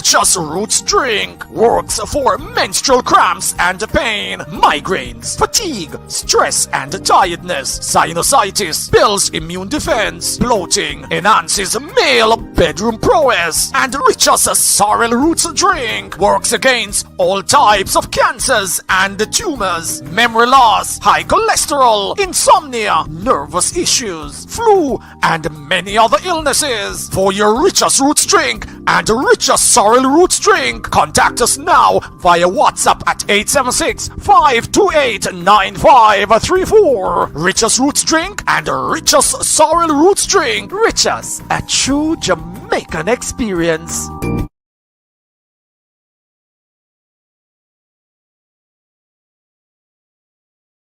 Richest Roots drink works for menstrual cramps and pain, migraines, fatigue, stress and tiredness, sinusitis, builds immune defense, bloating, enhances male bedroom prowess, and Richest Sorrel Roots drink works against all types of cancers and tumors, memory loss, high cholesterol, insomnia, nervous issues, flu, and many other illnesses. For your Richest Roots drink and Richest Sorrel Roots drink, contact us now via WhatsApp at 876-528-9534. Richest Roots drink and Richest Sorrel Roots drink. Richest, a true Jamaican experience.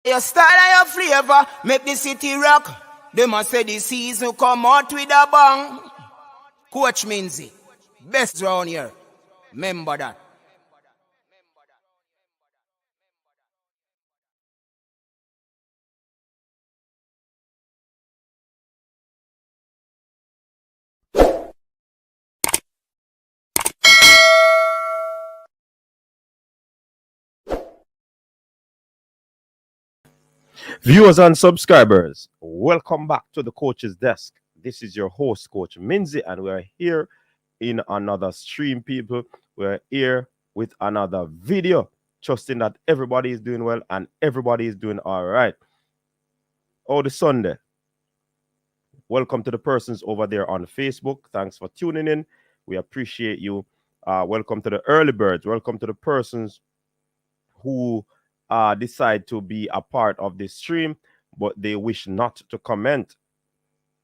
Your style and your flavor make the city rock. They must say the season come out with a bang. Coach Minzy, best round here. Remember that. Viewers and subscribers, welcome back to the Coach's Desk. This is your host, Coach Minzy, and we're here in another stream, people. We're here with another video, trusting that everybody is doing well and everybody is doing all right. Oh, the Sunday. Welcome to the persons over there on Facebook. Thanks for tuning in. We appreciate you. Welcome to the early birds. Welcome to the persons who decide to be a part of this stream, but they wish not to comment.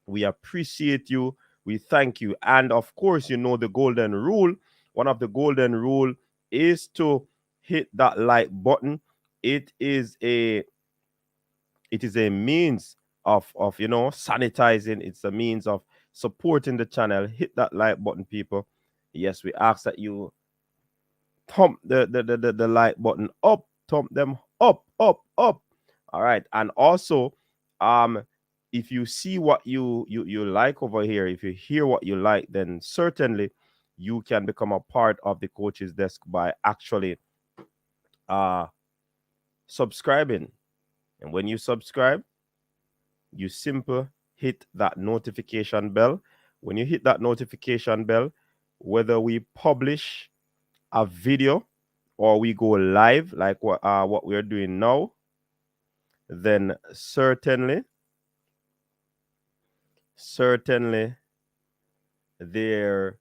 We appreciate you. We thank you. And of course, you know the golden rule. One of the golden rule is to hit that like button. It is a means of sanitizing. It's a means of supporting the channel. Hit that like button, people. Yes, we ask that you thump the like button up. Thump them up. All right. And also, if you see what you like over here, if you hear what you like, then certainly you can become a part of the Coach's Desk by actually subscribing. And when you subscribe, you simply hit that notification bell. When you hit that notification bell, whether we publish a video or we go live like what we're doing now, then certainly there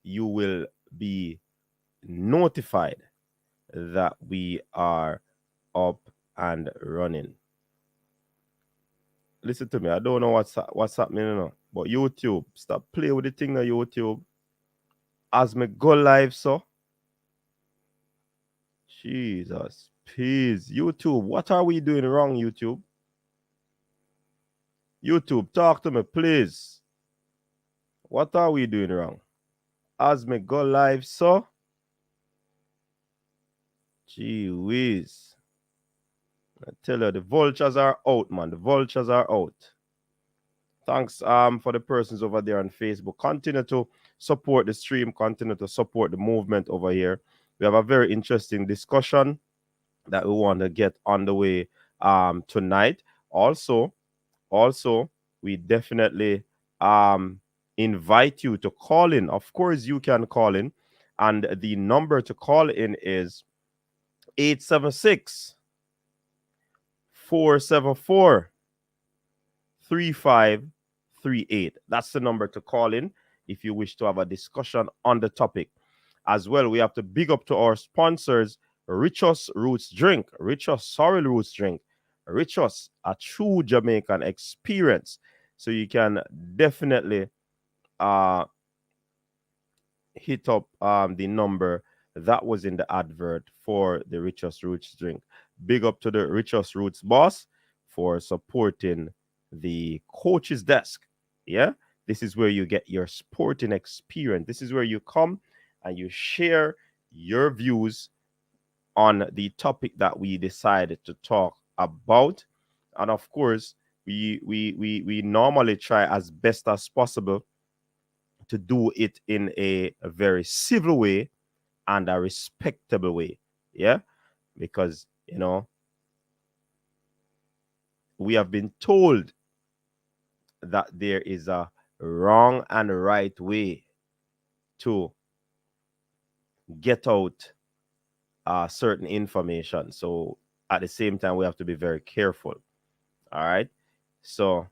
you will be notified that we are up and running. Listen to me, I don't know what's happening, you know, but YouTube, stop playing with the thing on YouTube. As me go live, so Jesus, please, YouTube, what are we doing wrong, YouTube? YouTube, talk to me, please. What are we doing wrong? As me go live, so gee whiz. I tell you, the vultures are out, man. The vultures are out. Thanks for the persons over there on Facebook. Continue to support the stream. Continue to support the movement over here. We have a very interesting discussion that we want to get underway tonight. Also, we definitely invite you to call in. Of course, you can call in. And the number to call in is 876-474-3538. That's the number to call in if you wish to have a discussion on the topic. As well, we have to big up to our sponsors, Richest Roots Drink, Richest Sorrel Roots Drink, Richest, a true Jamaican experience. So you can definitely hit up the number that was in the advert for the Richest Roots Drink. Big up to the Richest Roots boss for supporting the Coach's Desk. Yeah, this is where you get your sporting experience. This is where you come and you share your views on the topic that we decided to talk about. And of course, we normally try as best as possible to do it in a very civil way and a respectable way. Yeah, because we have been told that there is a wrong and right way to get out certain information. So at the same time, we have to be very careful. All right. So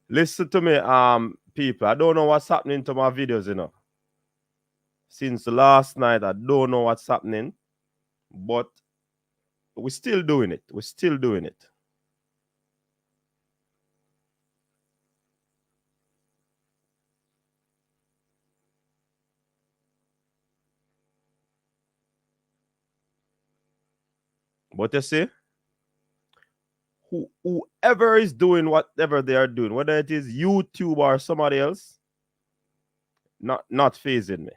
listen to me, people. I don't know what's happening to my videos, Since last night, I don't know what's happening, but we're still doing it. We're still doing it. But you see, whoever is doing whatever they are doing, whether it is YouTube or somebody else, not phasing me.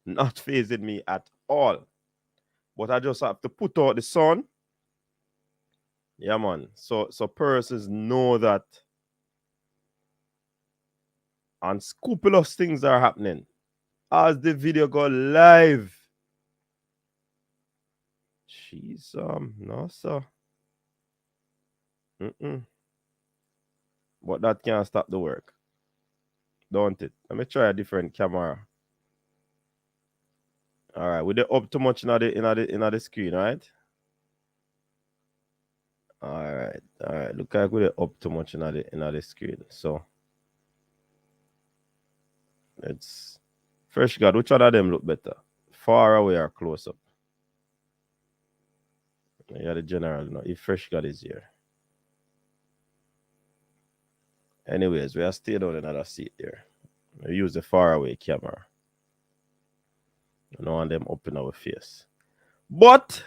Not phasing me at all. But I just have to put out the sun. Yeah, man. So persons know that unscrupulous things are happening as the video go live. She's no sir. But that can't stop the work, don't it? Let me try a different camera. All right, with the up too much in the screen, right? All right. Look like with the up too much in the screen. So it's Fresh God. Which one of them look better? Far away or close up? Yeah, the general. No, if Fresh God is here. Anyways, we are still on another seat there. We use the far away camera. I don't want them up in our face. But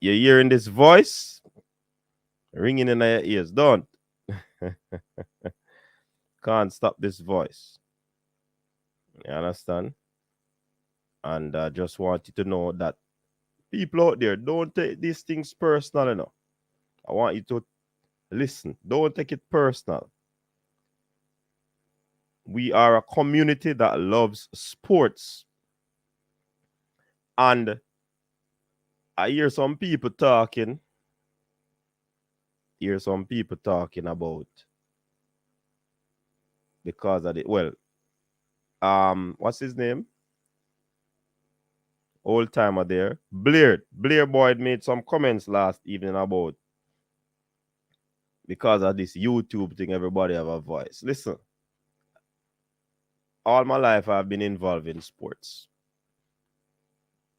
you're hearing this voice ringing in your ears. Don't. Can't stop this voice. You understand? And I just want you to know that people out there, don't take these things personal enough. I want you to listen. Don't take it personal. We are a community that loves sports. And I hear some people talking. About because of it. Well, what's his name? Old timer there. Blair Boyd made some comments last evening about because of this YouTube thing, everybody have a voice. Listen, all my life I've been involved in sports.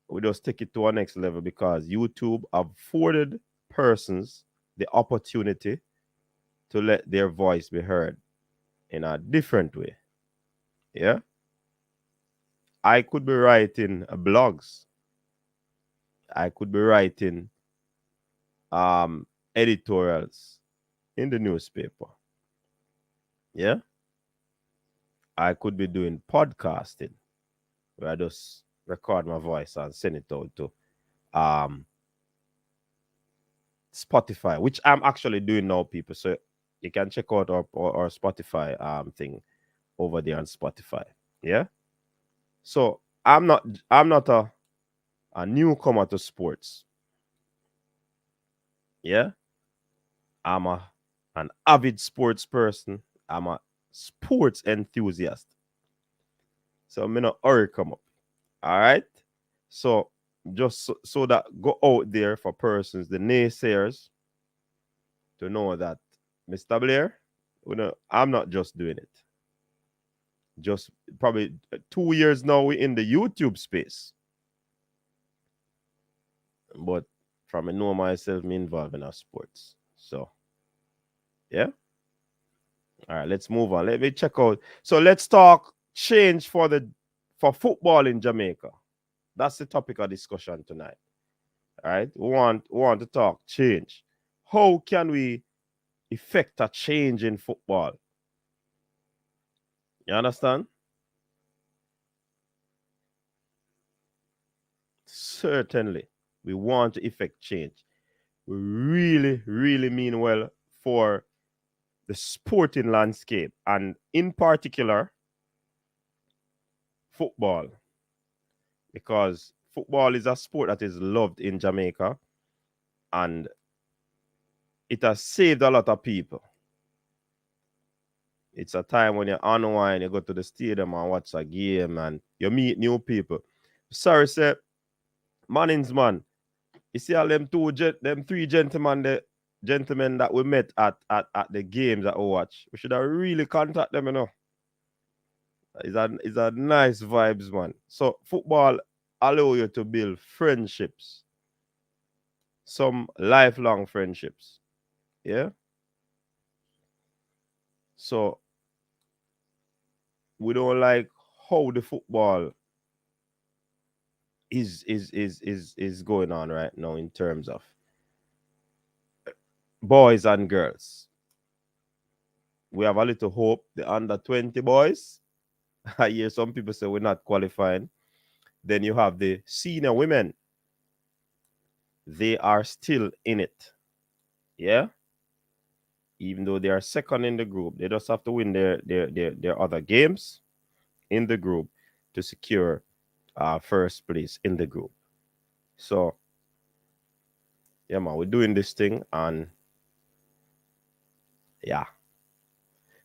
We just take it to our next level because YouTube afforded persons the opportunity to let their voice be heard in a different way. Yeah? I could be writing blogs. I could be writing editorials in the newspaper. Yeah? I could be doing podcasting where I just record my voice and send it out to Spotify, which I'm actually doing now, people. So you can check out our Spotify thing over there on Spotify. Yeah. So I'm not a newcomer to sports. Yeah. I'm an avid sports person. I'm a sports enthusiast. So I'm in a hurry come up. All right. So just so that go out there for persons, the naysayers, to know that Mr. Blair, I'm not just doing it. Just probably 2 years now we're in the YouTube space. But from I know myself, me involved in our sports. So yeah. All right, let's move on. Let me check out. So let's talk change for football in Jamaica. That's the topic of discussion tonight. All right. We want to talk change. How can we effect a change in football? You understand? Certainly, we want to effect change. We really, really mean well for the sporting landscape, and in particular, football. Because football is a sport that is loved in Jamaica, and it has saved a lot of people. It's a time when you unwind, you go to the stadium and watch a game, and you meet new people. Sorry, sir. Mannings, man. You see all them three gentlemen that we met at the games that we watch. We should have really contact them, you know. It's a nice vibes, man. So football allow you to build friendships. Some lifelong friendships. Yeah. So we don't like how the football is going on right now in terms of boys and girls. We have a little hope. The under 20 boys. I hear some people say we're not qualifying. Then you have the senior women. They are still in it. Yeah. Even though they are second in the group, they just have to win their other games in the group to secure first place in the group. So, yeah, man, we're doing this thing, and yeah.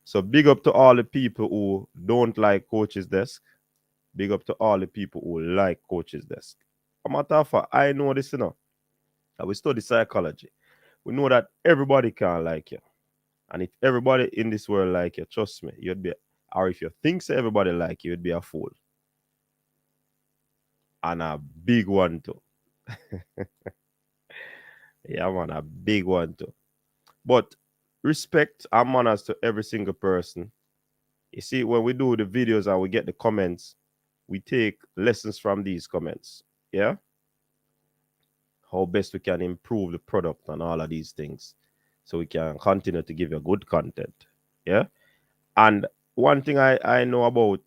So big up to all the people who don't like Coach's Desk. Big up to all the people who like Coach's Desk. A matter of fact, I know this, you know. We study psychology. We know that everybody can like you. And if everybody in this world like you, trust me, you'd be, or if you think so everybody like you, you'd be a fool. And a big one too. Yeah, man, a big one too. But respect and manners to every single person. You see, when we do the videos and we get the comments, we take lessons from these comments. Yeah? How best we can improve the product and all of these things, so we can continue to give you good content. Yeah? And one thing I know about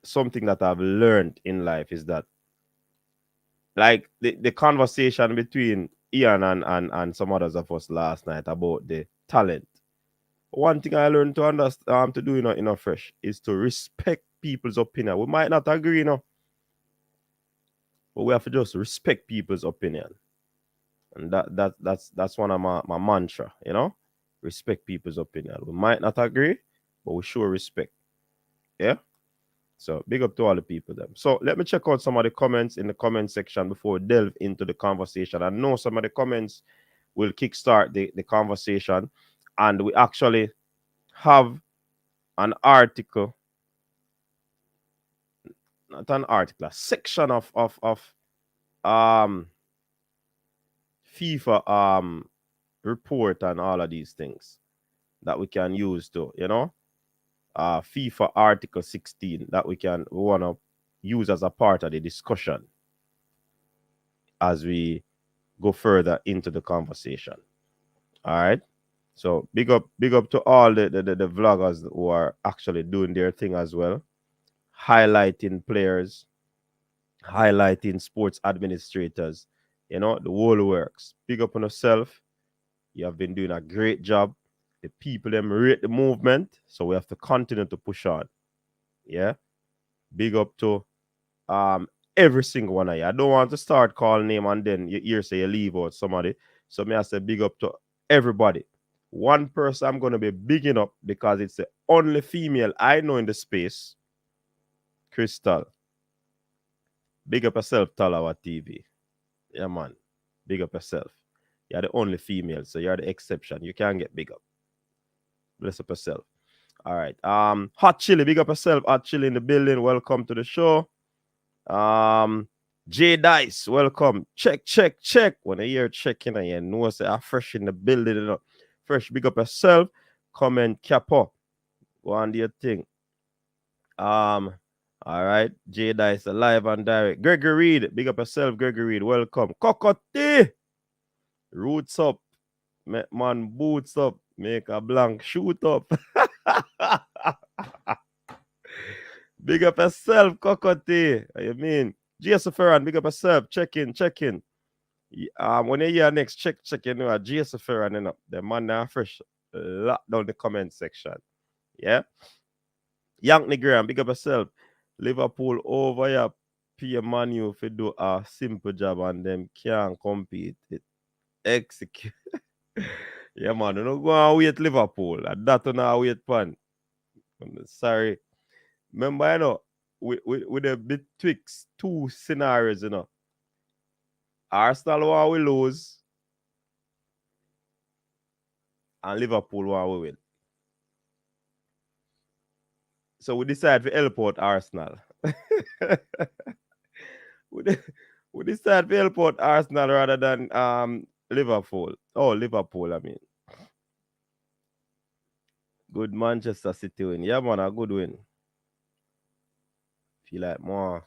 something that I've learned in life is that, like the conversation between Ian and some others of us last night about the talent. One thing I learned to understand to do in a fresh is to respect people's opinion. We might not agree, you know, but we have to just respect people's opinion. And that's one of my mantra, you know. Respect people's opinion. We might not agree, but we sure respect. Yeah. So big up to all the people then. So let me check out some of the comments in the comment section before we delve into the conversation. I know some of the comments will kickstart the conversation, and we actually have an article, not an article, a section of FIFA report and all of these things that we can use to, you know, FIFA article 16 that we want to use as a part of the discussion as we go further into the conversation. All right. So big up to all the vloggers who are actually doing their thing as well, highlighting players, highlighting sports administrators, you know, the whole works. Big up on yourself. You have been doing a great job. The people them rate the movement, so we have to continue to push on. Yeah. Big up to every single one of you. I don't want to start calling name and then you hear say you leave out somebody. So me I say big up to everybody. One person I'm gonna be bigging up because it's the only female I know in the space. Crystal. Big up yourself, Talawa TV. Yeah, man. Big up yourself. You're the only female, so you're the exception. You can't get big up. Bless up yourself. All right. Hot Chili, big up yourself. Hot Chili in the building. Welcome to the show. J Dice, welcome. Check. When I hear checking, you know, say I'm fresh in the building. You know. Fresh, big up yourself. Comment capo. Go on do your thing. All right. J Dice live and direct. Gregory Reed, big up yourself, Gregory Reed. Welcome. Cocotte. Roots up. Man, boots up. Make a blank shoot up. Big up yourself, Cocotte. What you mean? GS Ferran, big up yourself. Check in. When you hear next check, you know, a GSF running up. The man now fresh lock down the comment section. Yeah. Yank Graham, big up yourself. Liverpool over here. Pay Manu if you do a simple job and them can't compete. It execute. Yeah, man. You don't go and wait Liverpool. That don't wait pan. Sorry. Remember, you know, with the betwixt two scenarios, you know. Arsenal want we lose and Liverpool want we win. So we decide to help out Arsenal. we, de- we decide to help out Arsenal rather than Liverpool. Oh, Liverpool, I mean. Good Manchester City win. Yeah, man, a good win. Feel like more.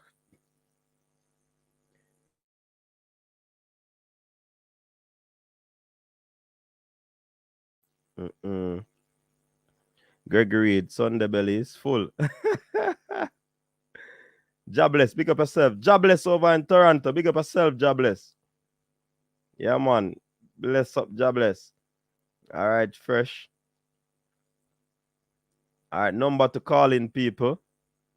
Gregory, Sunday belly is full. Jobless, big up yourself. Jobless over in Toronto. Big up yourself, Jobless. Yeah, man. Bless up, Jobless. All right, fresh. All right, number to call in, people.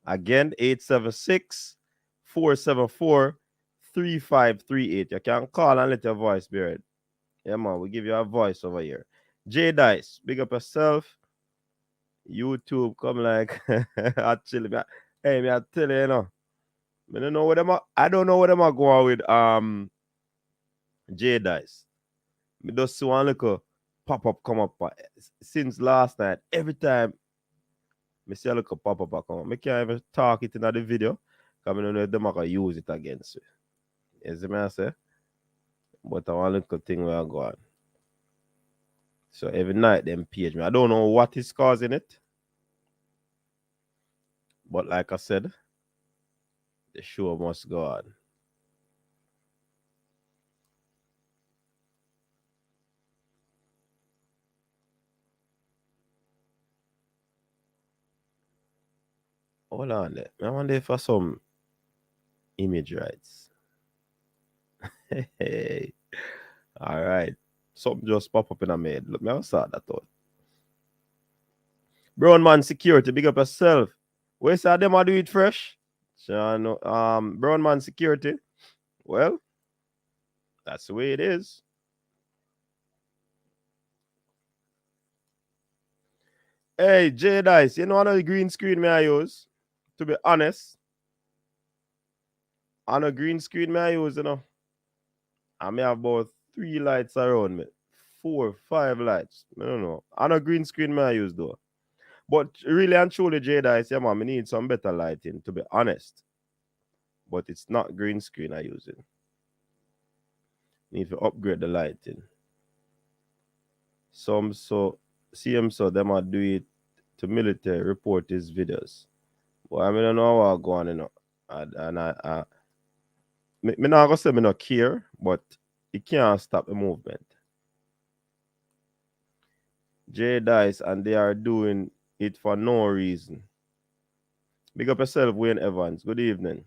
Again, 876-474-3538. You can call and let your voice be heard. Yeah, man, we give you a voice over here. J Dice, big up yourself. YouTube, come like actually. Hey, me I tell you, you know. I don't know what them I don't know what them are going with J Dice. Me just see one little pop-up come up since last night. Every time me see a little pop-up come up. Me can't even talk it in the video. Because I don't know if them are gonna use it against you. You see me I say? But I want a little thing where I go on. So every night them page me. I don't know what is causing it. But like I said, the show must go on. Hold on there. I wonder if for some image rights. Hey. All right. Something just pop up in a maid. Look, me I saw that out. Brown man security, big up yourself. Where say them I do it fresh? Brown man security. Well, that's the way it is. Hey, J Dice, you know another green screen may I use? To be honest. On a green screen may I use, you know. I may have about 3 lights around me. 4, 5 lights. I don't know. On a green screen may I use though. But really and truly, J Dice, yeah, man, I need some better lighting, to be honest. But it's not green screen I use it. Need to upgrade the lighting. Some so CM so them are do it to military report his videos. But I don't know how I go on, you know. Me not gonna say me not care, but it can't stop the movement. J Dice and they are doing it for no reason. Big up yourself, Wayne Evans. Good evening.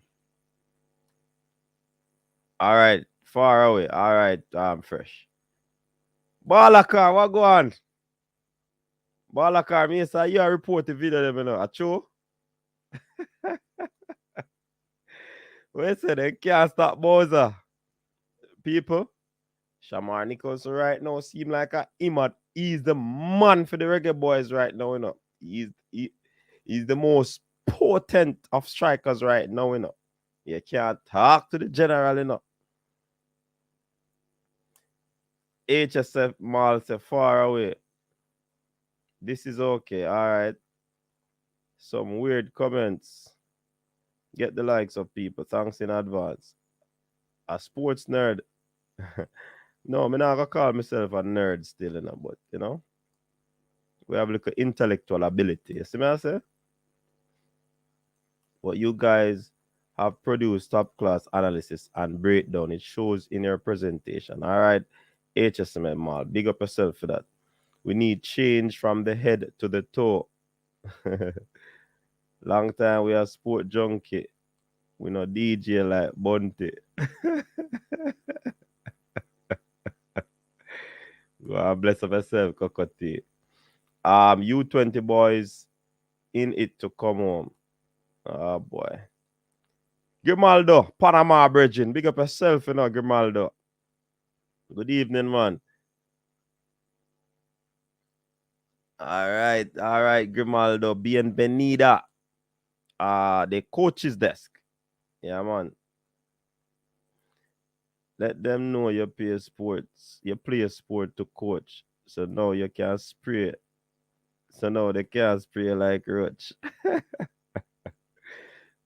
All right, far away. All right, I'm fresh. Balakar, what go on? Balakar, me say you report the video them, you know. A true? We say they can't stop Bowser. People, Shamar Nicholson right now seem like he's the man for the Reggae Boys right now, you know. He's the most potent of strikers right now, you know. You can't talk to the general, you know. HSF Mall say far away. This is okay, all right. Some weird comments. Get the likes of people. Thanks in advance. A sports nerd. No, I'm not gonna call myself a nerd still, you know, but you know, we have like intellectual ability. You see me I say? What you guys have produced top class analysis and breakdown. It shows in your presentation. All right. HSM Mall. Big up yourself for that. We need change from the head to the toe. Long time we are sport junkie. We know DJ like Bunty. Bless up yourself, Cocotti. U20 boys in it to come home. Oh boy. Grimaldo, Panama Bridging. Big up yourself, you know, Grimaldo. Good evening, man. All right, Grimaldo. Bienvenida. The coach's desk. Yeah, man. Let them know you play sports. You play a sport to coach. So now you can spray. So now they can't spray like roach.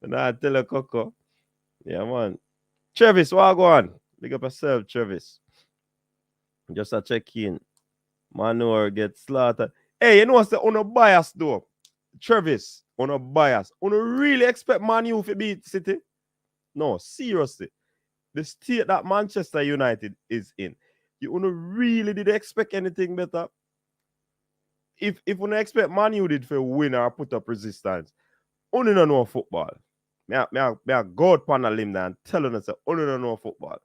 And I tell you, Coco. Yeah, man. Travis, what go on? Big up yourself, Travis. Just a check in. Manure get slaughtered. Hey, you know what's the on bias though? Travis, on a bias. On really expect Man U to beat City? No, seriously. The state that Manchester United is in. You really did expect anything better? If you expect Man U did for win or put up resistance, only don't know football. Me a go out on a limb and tell you say only don't know football.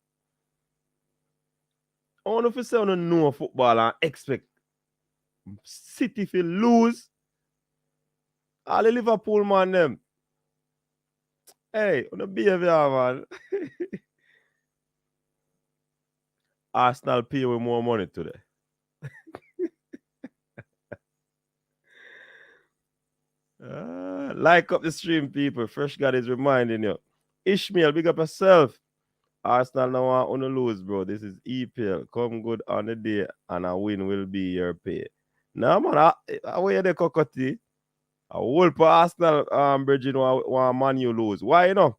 Only if you say only know football and expect City to lose, all the Liverpool man them. Hey, on the behavior, man. Arsenal pay with more money today. Like up the stream, people. Fresh God is reminding you. Ishmael, big up yourself. Arsenal now want to lose, bro. This is EPL. Come good on the day, and a win will be your pay. Now, man, I wear the cocotti. A whole for Arsenal Bridging want Man U lose. Why, you know?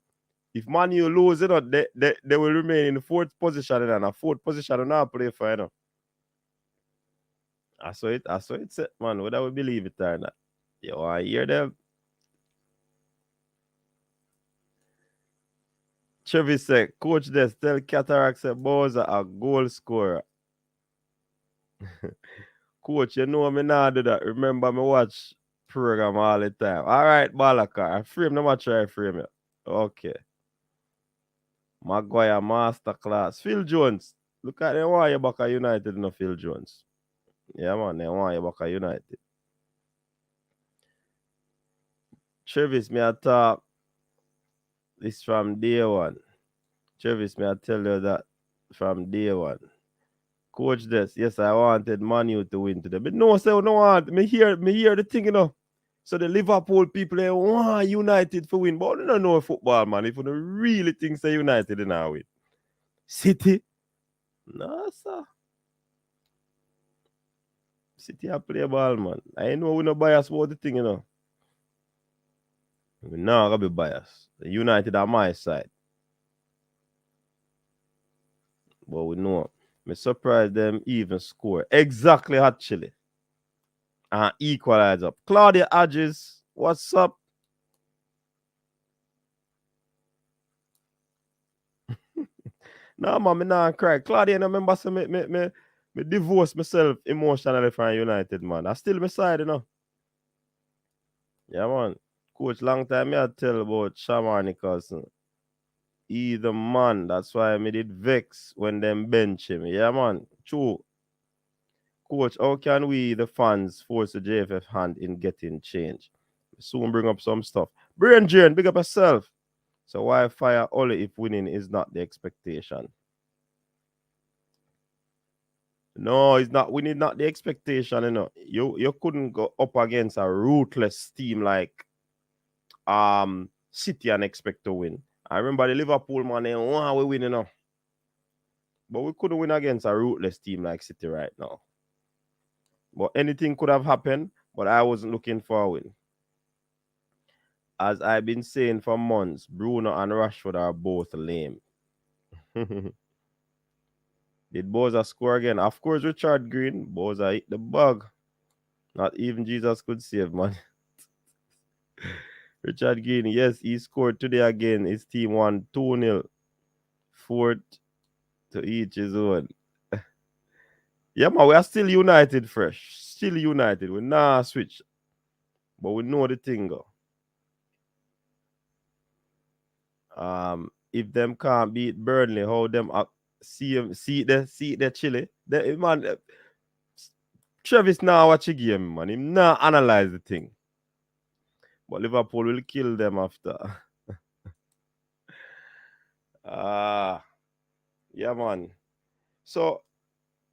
If Man U lose, you know, they will remain in the fourth position, and a fourth position and not play for, you know. I saw it set, man. Whether we believe it or not. You want to hear them? Travis said, Coach Des, tell Cataract said Bowser a goal scorer. Coach, you know me not do that. Remember me watch program all the time. All right, Balaka. I frame no matter try frame it. Okay. Maguire masterclass. Phil Jones. Look at them why you back at United, no Phil Jones. Yeah, man, they want you back at United. Travis, me I talk this from day one. Travis, me I tell you that from day one. Coach this, yes, I wanted Man U to win today. But no, so no want. Me hear the thing, you know. So the Liverpool people they want United to win. But they don't know football, man. If you don't really think say United in our win. City? No, sir. City a play ball, man. I know we no bias about the thing, you know. We not gonna be biased. The United are my side. But we know. Me surprised them even score. Exactly, actually. And equalize up. Claudia Hodges, what's up? No, man, me not cry. Claudia, I remember so me divorce myself emotionally from United, man. I still my side, you know. Yeah, man. Coach, long time me I tell about Shamar Nicholson. He the man. That's why me did vex when them bench him. Yeah, man. True. Coach, how can we, the fans, force the JFF hand in getting change? Soon bring up some stuff. Brain drain, big up yourself. So why fire only if winning is not the expectation? No, it's not winning, not the expectation, you know. You couldn't go up against a ruthless team like City and expect to win. I remember the Liverpool man, they want we win, you know. But we couldn't win against a ruthless team like City right now. But anything could have happened, but I wasn't looking for a win. As I've been saying for months, Bruno and Rashford are both lame. Did Boza score again? Of course, Richard Green. Boza hit the bug. Not even Jesus could save, man. Richard Green, yes, he scored today again. His team won 2-0. Fourth to each his own. Yeah, man, we are still united fresh. Still united. We not switch. But we know the thing, go. If them can't beat Burnley, how them see the Chile? Man, Travis now watch a game, man. Him now analyze the thing. But Liverpool will kill them after. Yeah, man. So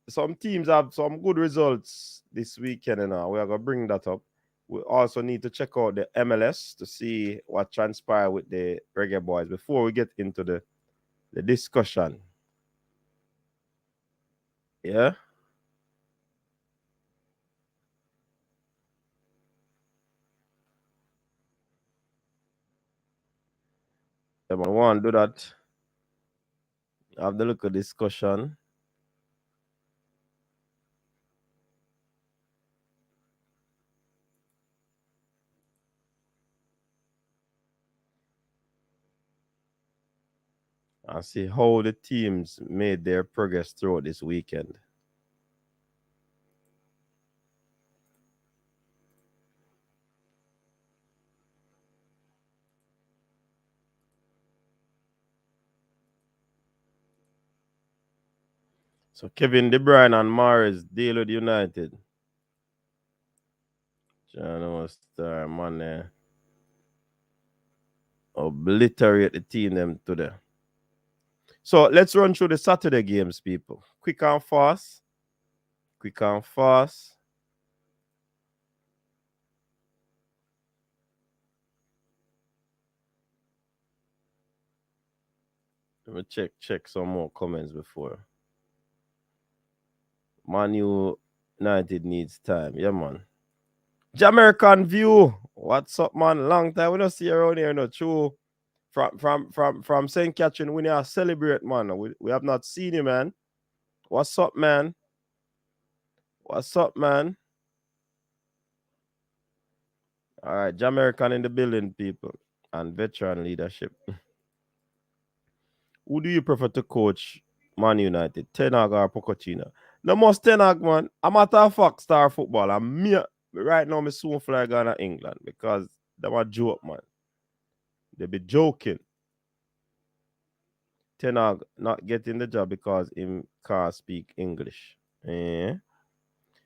some teams have some good results this weekend, and we are gonna bring that up. We also need to check out the MLS to see what transpired with the Reggae Boys before we get into the discussion. Yeah. I want to do that. Have the look at discussion. And see how the teams made their progress throughout this weekend. So Kevin De Bruyne and Mahrez deal with United. John Star, man, obliterate the team them today. So let's run through the Saturday games, people. Quick and fast. Quick and fast. Let me check some more comments before. Man United needs time. Yeah, man. Jamaican View. What's up, man? Long time we don't see you around here, no true. From St. Catherine, we need to celebrate, man. We have not seen you, man. What's up, man? What's up, man? All right, Jamaican in the building, people, and veteran leadership. Who do you prefer to coach Man United, Ten Hag or Pochettino? No most Ten Hag, man. I'm at a fact star football. I'm me right now. Me soon fly going to England because they a joke, man. They be joking. Ten Hag not getting the job because him can't speak English.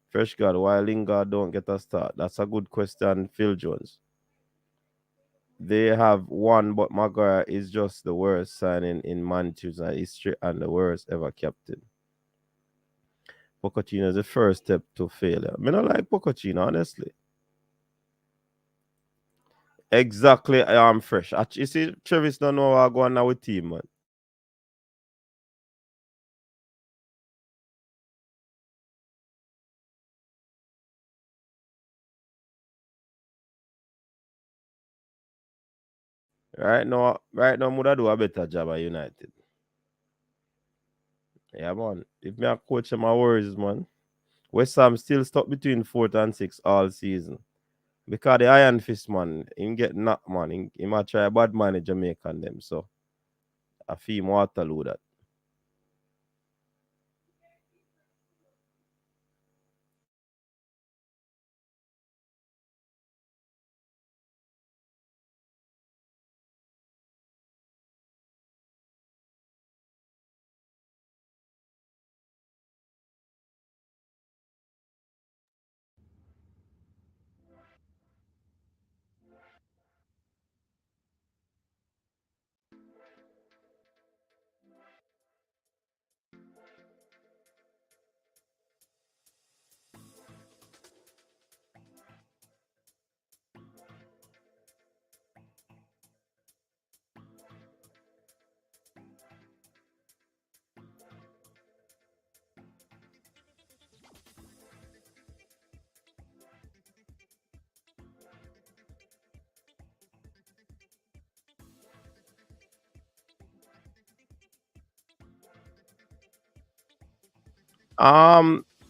Fresh God, why Lingard don't get a start? That's a good question, Phil Jones. They have one, but Maguire is just the worst signing in Manchester history and the worst ever captain. Pochettino is the first step to failure. I don't like Pochettino, honestly. Exactly, I am fresh. You see, Travis don't know how I go on now with team, man. Right now, Muda do a better job at United. Yeah, man. If me a coach, my worries, man. West Ham still stuck between 4th and 6th all season. Because the Iron Fist, man, him get knocked, man. He might try a bad man in Jamaica and them. So, I feel more to lose that.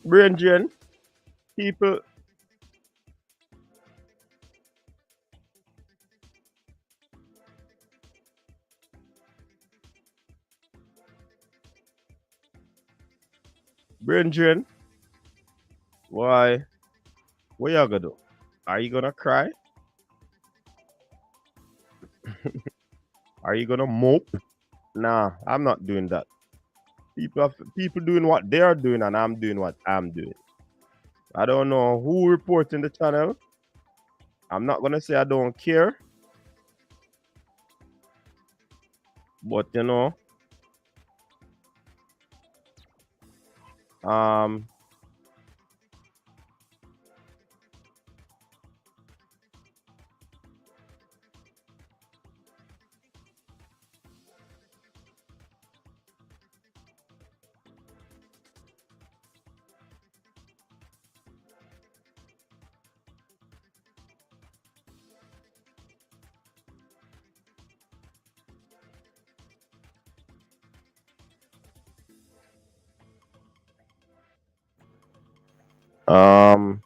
Brain drain, people. Brain drain. Why? What you gonna do? Are you gonna cry? Are you gonna mope? Nah, I'm not doing that. People doing what they are doing, and I'm doing what I'm doing. I don't know who reporting the channel. I'm not gonna say I don't care, but you know, um, um,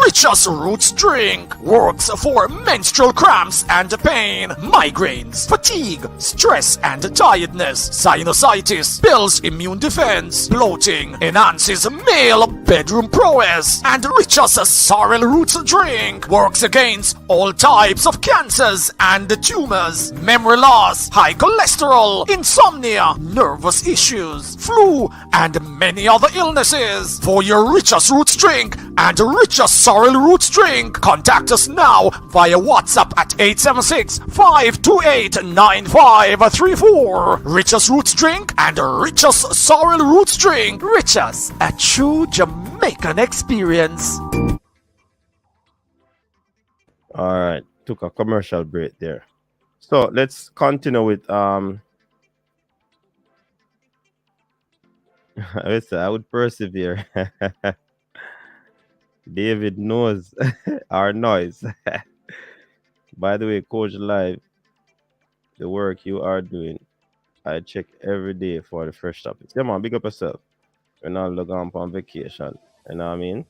Richest Roots drink works for menstrual cramps and pain, migraines, fatigue, stress and tiredness, sinusitis, builds immune defense, bloating, enhances male bedroom prowess, and Richest Sorrel Roots drink works against all types of cancers and tumors, memory loss, high cholesterol, insomnia, nervous issues, flu, and many other illnesses. For your Richest Roots drink and Richest Sorrel Roots drink, contact us now via WhatsApp at 876-528-9534. Richest Roots drink and Richest Sorrel Roots drink. Richest, a true Jamaican experience. all right. Took a commercial break there. So let's continue with listen, I would persevere. David knows our noise. By the way, Coach Live, the work you are doing, I check every day for the fresh topics. Yeah, man, big up yourself. Ronaldo gone on vacation. You know what I mean?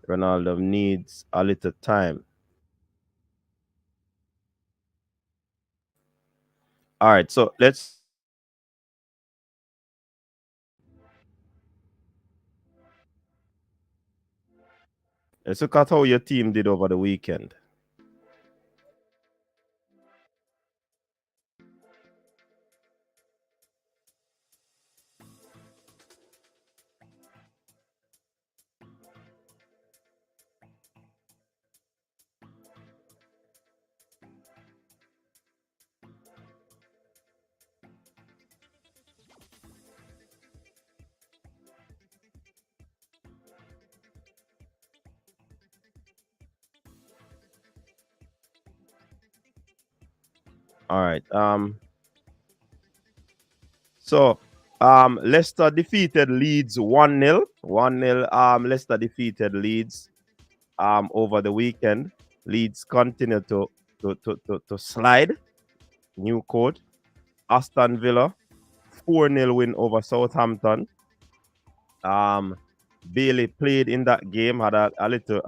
Ronaldo needs a little time. All right, so let's look at how your team did over the weekend. All right. So Leicester defeated Leeds 1-0. 1-0. Leicester defeated Leeds over the weekend. Leeds continue to slide. New code. Aston Villa 4-0 win over Southampton. Bailey played in that game, had a little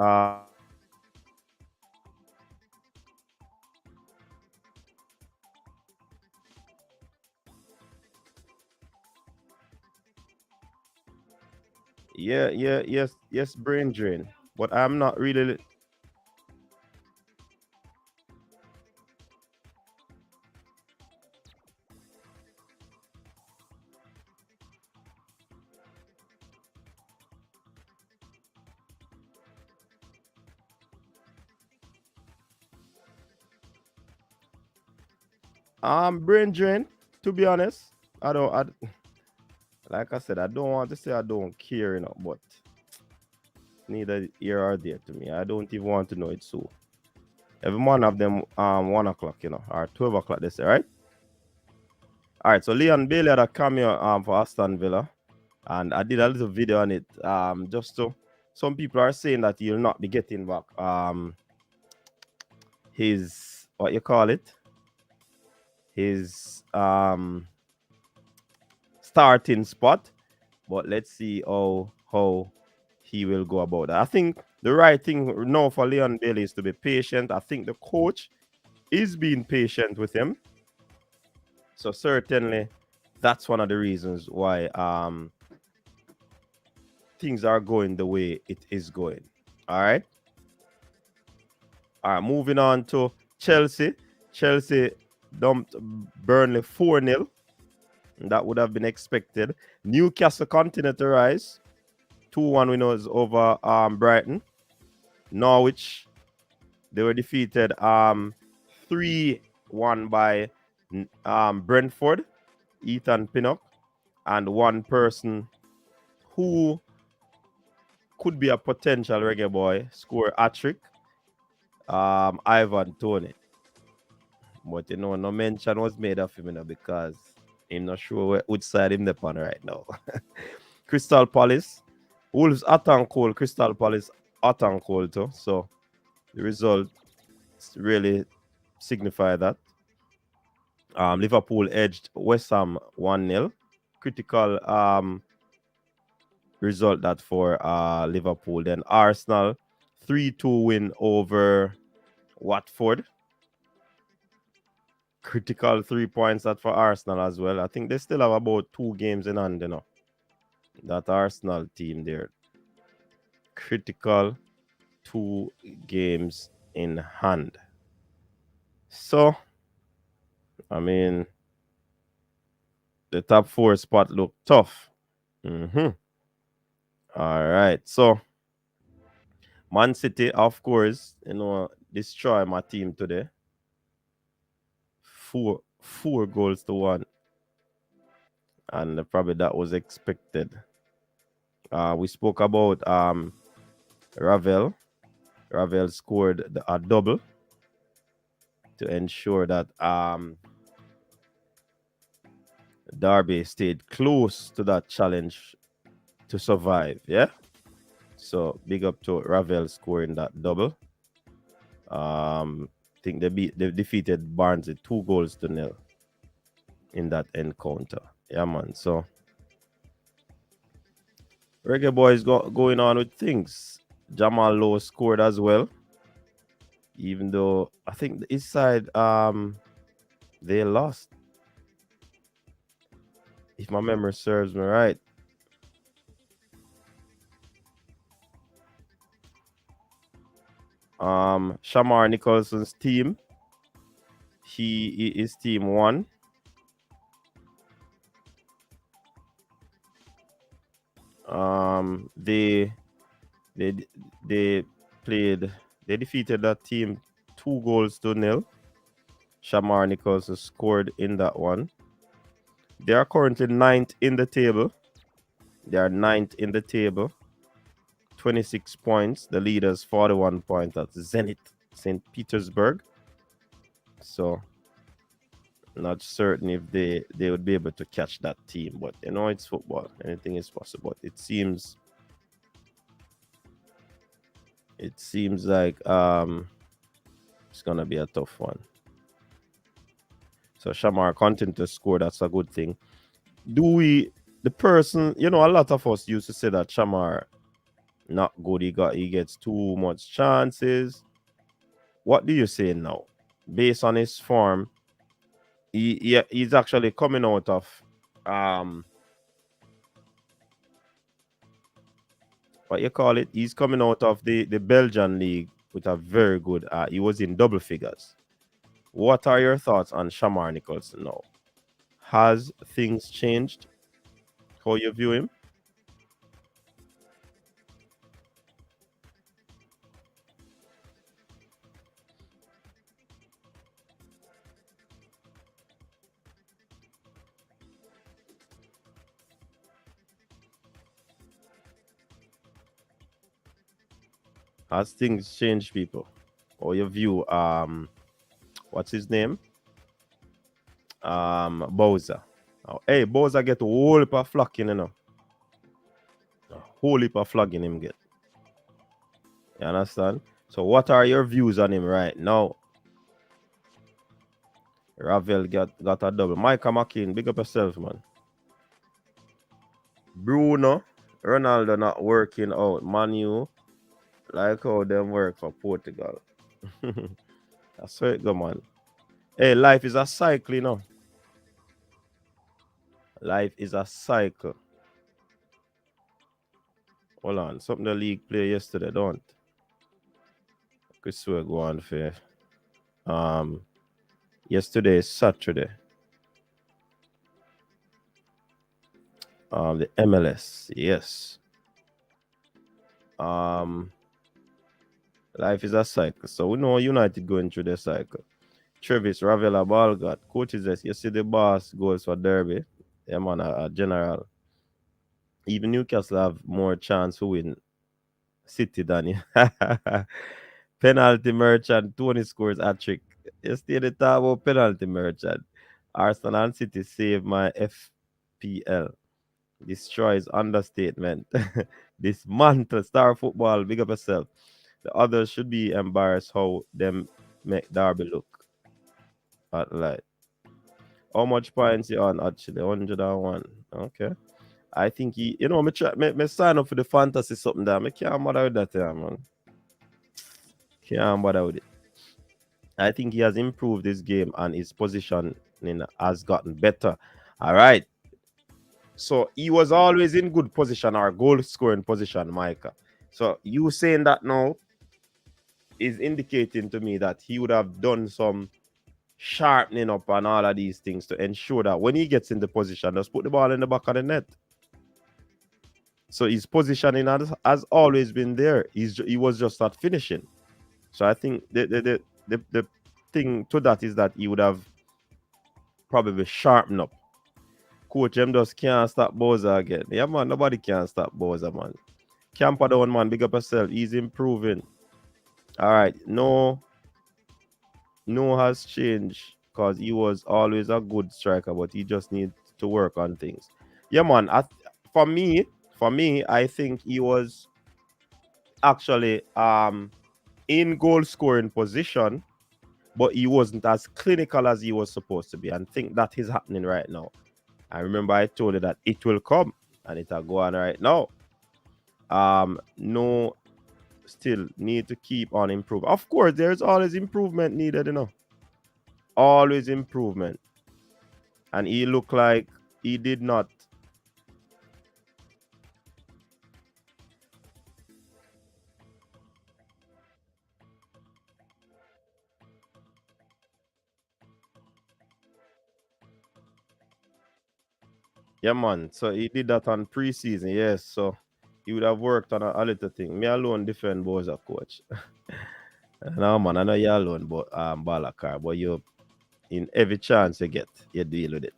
yes, brain drain. But I'm not really. Brain drain, to be honest. Like I said, I don't want to say I don't care, but neither here or there to me. I don't even want to know it so. Every one of them 1 o'clock, or 12 o'clock, they say, right? All right, so Leon Bailey had a cameo for Aston Villa, and I did a little video on it. Just so some people are saying that he'll not be getting back his, what you call it, his starting spot. But let's see how he will go about that. I think the right thing now for Leon Bailey is to be patient. I think the coach is being patient with him. So certainly that's one of the reasons why things are going the way it is going. All right. All right, moving on to Chelsea. Chelsea dumped Burnley 4-0. That would have been expected. Newcastle continued to rise. 2-1 winners over Brighton. Norwich, they were defeated 3-1 by Brentford, Ethan Pinnock, and one person who could be a potential reggae boy score a trick, Ivan Toney. But no mention was made of him, because I'm not sure which side him on right now. Crystal Palace, Wolves hot and cold, Crystal Palace hot and cold too. So the result really signify that. Liverpool edged West Ham 1-0. Critical result that for Liverpool. Then Arsenal 3-2 win over Watford. Critical 3 points that for Arsenal as well. I think they still have about 2 games in hand, that Arsenal team there. Critical 2 games in hand. So, I mean, the top 4 spot look tough. All right. So, Man City, of course, destroy my team today. 4 goals to 1. And probably that was expected. We spoke about Ravel. Ravel scored a double to ensure that Derby stayed close to that challenge to survive. Yeah. So big up to Ravel scoring that double. I think they defeated Barnsley 2-0 in that encounter. Yeah, man. So Reggae Boys going on with things. Jamal Lowe scored as well. Even though I think his side they lost. If my memory serves me right. Shamar Nicholson's team. He is team 1. They defeated that team 2-0. Shamar Nicholson scored in that one. They are currently 9th in the table. 26 points. The leaders 41 points. That's Zenit St. Petersburg. So not certain if they would be able to catch that team, but it's football. Anything is possible. It seems like it's gonna be a tough one. So Shamar continue to score. That's a good thing. A lot of us used to say that Shamar not good. He gets too much chances. What do you say now? Based on his form, he's actually coming out of what you call it? He's coming out of the Belgian league with a very good. He was in double figures. What are your thoughts on Shamar Nicholson now? Has things changed? How you view him? Has things changed, people? Or your view? What's his name? Bowser. Oh, hey, Bowser get a whole heap of flocking, A whole heap of flogging him get. You understand? So what are your views on him right now? Ravel got a double. Micah McKean, big up yourself, man. Bruno, Ronaldo not working out. Manu, like how them work for Portugal. That's how it go, man. Hey, life is a cycle, you know. Life is a cycle. Hold on. Something the league play yesterday, don't. Could swear go on for yesterday is Saturday. The MLS, yes. Life is a cycle. So we know United going through the cycle. Travis, Ravella, Balgat, coaches, you see the boss goes for Derby. Yeah, man, a general. Even Newcastle have more chance to win City than you. Penalty merchant, Tony scores a trick. You stay the top about penalty merchant. Arsenal and City save my FPL. Destroys understatement. Dismantle star football. Big up yourself. The others should be embarrassed how them make Derby look. At like, how much points you on actually? 101. Okay. I think me sign up for the fantasy something that I can't bother with that, yeah, man. Can't bother with it. I think he has improved his game and his positioning has gotten better. All right. So he was always in good position or goal scoring position, Micah. So you saying that now is indicating to me that he would have done some sharpening up and all of these things to ensure that when he gets in the position, just put the ball in the back of the net. So his positioning has always been there. He was just not finishing. So I think the thing to that is that he would have probably sharpened up. Coach him just can't stop Bowser again. Yeah, man, nobody can stop Bowser, man. Camper down, man. Big up yourself. He's improving. All right. No has changed because he was always a good striker, but he just needs to work on things. Yeah, man. For me, I think he was actually in goal scoring position, but he wasn't as clinical as he was supposed to be. And I think that is happening right now. I remember I told you that it will come and it'll go on right now. No, still need to keep on improving. Of course, there's always improvement needed, you know. Always improvement. And he looked like he did not. Yeah, man. So he did that on preseason, yes. So he would have worked on a little thing. Me alone defend Boys a coach. No, man, I know you alone, but Balakar, but you in every chance you get, you deal with it.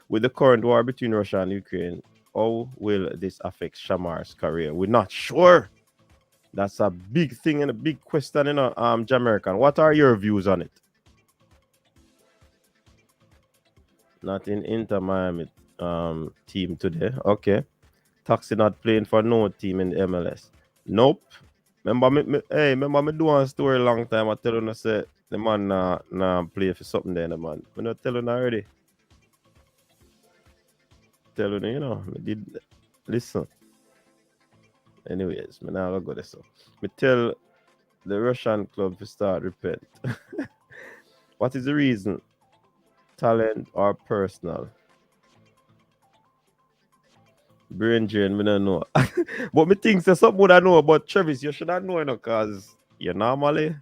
With the current war between Russia and Ukraine, how will this affect Shamar's career? We're not sure. That's a big thing and a big question, you know, Jamaican. What are your views on it? Not in Inter Miami team today. Okay. Taxi not playing for no team in the MLS. Nope. Remember me do a story long time. I tell you, I say the man nah play for something there, the man. I not tell you already. Tell you, you know, me did listen. Anyways, me now go there so. Me tell the Russian club to start repent. What is the reason? Talent or personal? Brain drain, me don't know. But me think say something would I know about Travis. You should not know, you know, cause you normally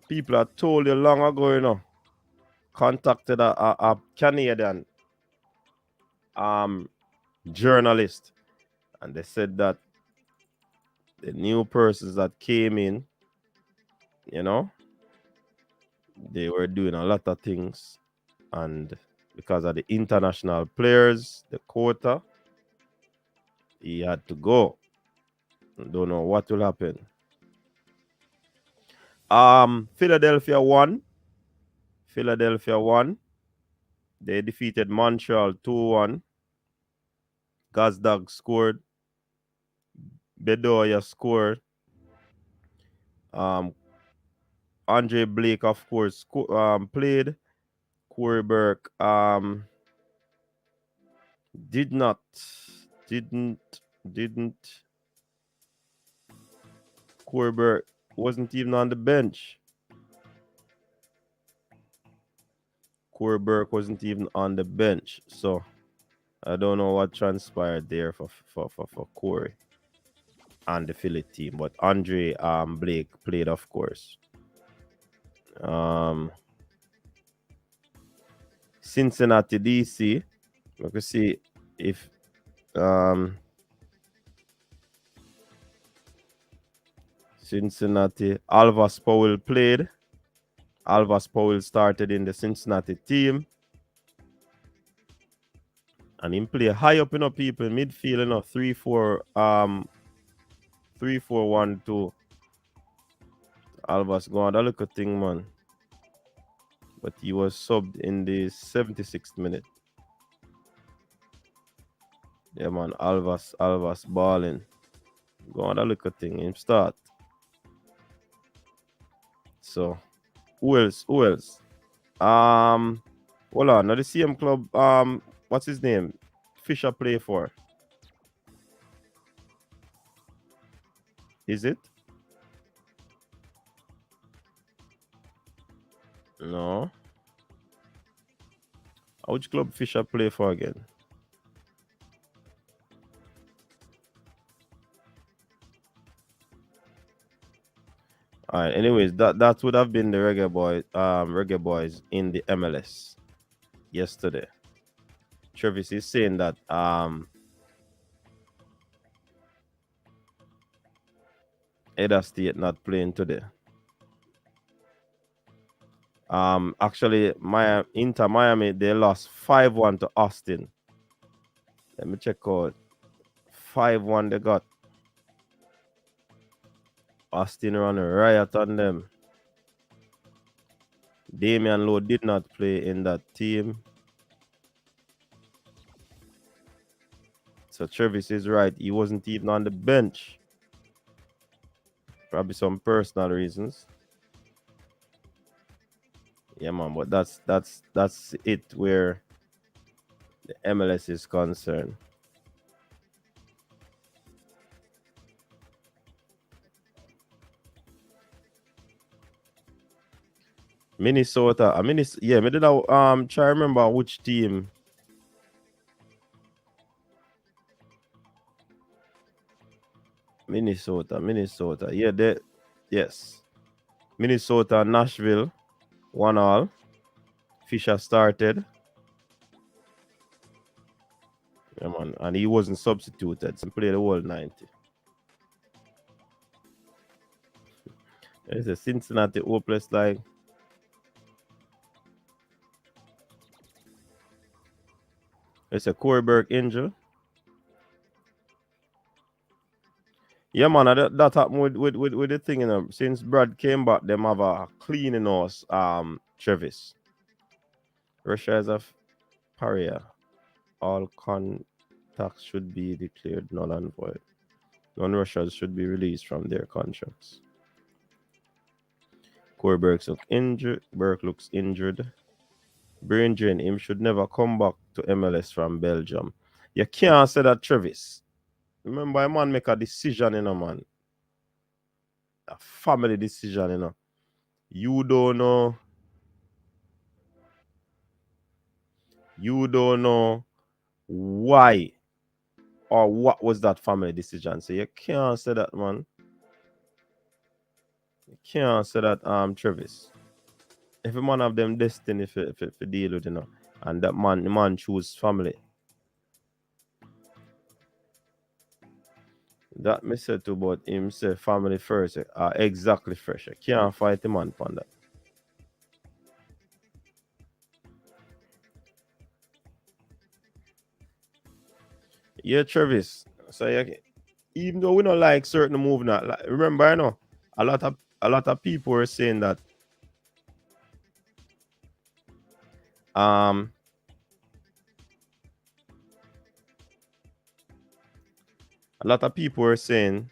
people have told you long ago, you know, contacted a Canadian journalist, and they said that the new persons that came in, you know, they were doing a lot of things, and because of the international players, the quota, he had to go. Don't know what will happen. Philadelphia won. They defeated Montreal 2-1. Gazdag scored. Bedoya scored. Andre Blake, of course, played. Corey Burke did not, didn't. Corey Burke wasn't even on the bench. Corey Burke wasn't even on the bench. So I don't know what transpired there for Corey and the Philly team. But Andre Blake played, of course. Cincinnati DC. We can see if Cincinnati Alvas Powell played. Alvas Powell started in the Cincinnati team. And him play high up, people in midfield, 3-4-1-2. Alvas go on that little thing, man. But he was subbed in the 76th minute. Yeah, man, Alvas balling. Go on that little thing, him start. So, who else? Hold on, now the same club, what's his name? Fisher play for? Is it? No. Which club Fisher play for again? All right. Anyways, that would have been the Reggae Boys in the MLS yesterday. Travis is saying that Eda State not playing today. Actually, Inter Miami, they lost 5-1 to Austin. Let me check out. 5-1 they got. Austin run a riot on them. Damian Lowe did not play in that team. So Travis is right. He wasn't even on the bench. Probably some personal reasons. Yeah, man, but that's it where the MLS is concerned. Minnesota. I mean, yeah, me did try to remember which team. Minnesota. Yeah, yes. Minnesota, Nashville, 1-1. Fisher started. Yeah, man, and he wasn't substituted. So he played the whole 90. There's a Cincinnati hopeless like. It's a Corey Burke injury. Yeah, man, that happened with the thing, Since Brad came back, them have a cleaning house, Travis. Russia is a pariah. All contacts should be declared null and void. Non-Russians should be released from their contracts. Corey Burke looks injured. Brain drain. Him should never come back to MLS from Belgium. You can't say that, Travis. Remember, a man make a decision, man. A family decision, You don't know. You don't know why or what was that family decision. So you can't say that, man. You can't say that, Travis. Every man have them destiny for deal with, and the man choose family. That me said to about him say family first. Exactly fresh. You can't fight the man on that. Yeah, Travis. So even though we don't like certain move now, remember, a lot of people were saying that um, A lot of people were saying,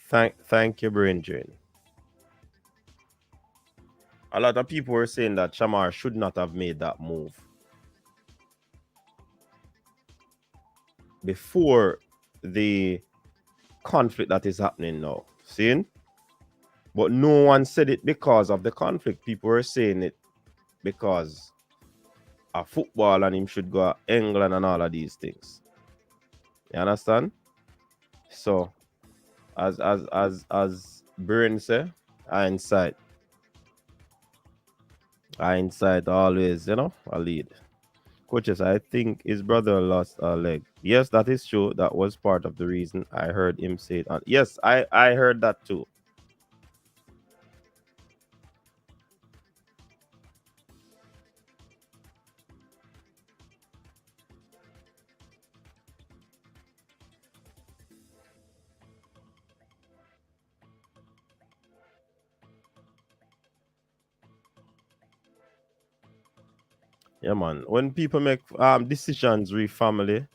thank you, brain drain. A lot of people were saying that Shamar should not have made that move before the conflict that is happening now. Seeing? But no one said it because of the conflict. People were saying it because of football and him should go to England and all of these things. You understand? So, as Brain say, hindsight always, you know, a lead. Coaches, I think his brother lost a leg. Yes, that is true. That was part of the reason I heard him say it. Yes, I heard that too. Yeah, man. When people make decisions with family,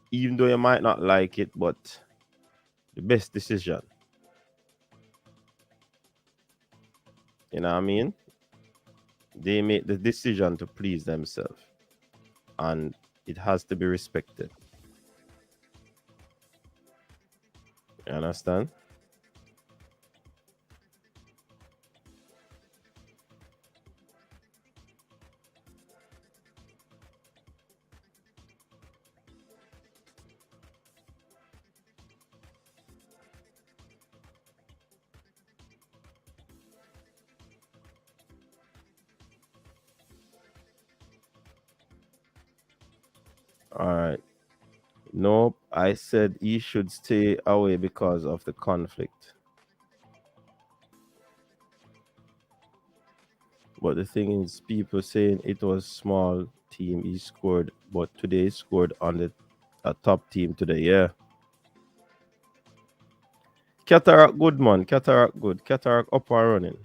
even though you might not like it, but the best decision. You know what I mean? They make the decision to please themselves, and it has to be respected. You understand? All right. Nope. I said he should stay away because of the conflict. But the thing is, people saying it was small team he scored, but today he scored on the a top team today. Yeah. Cataract good, man. Cataract good. Cataract up and running.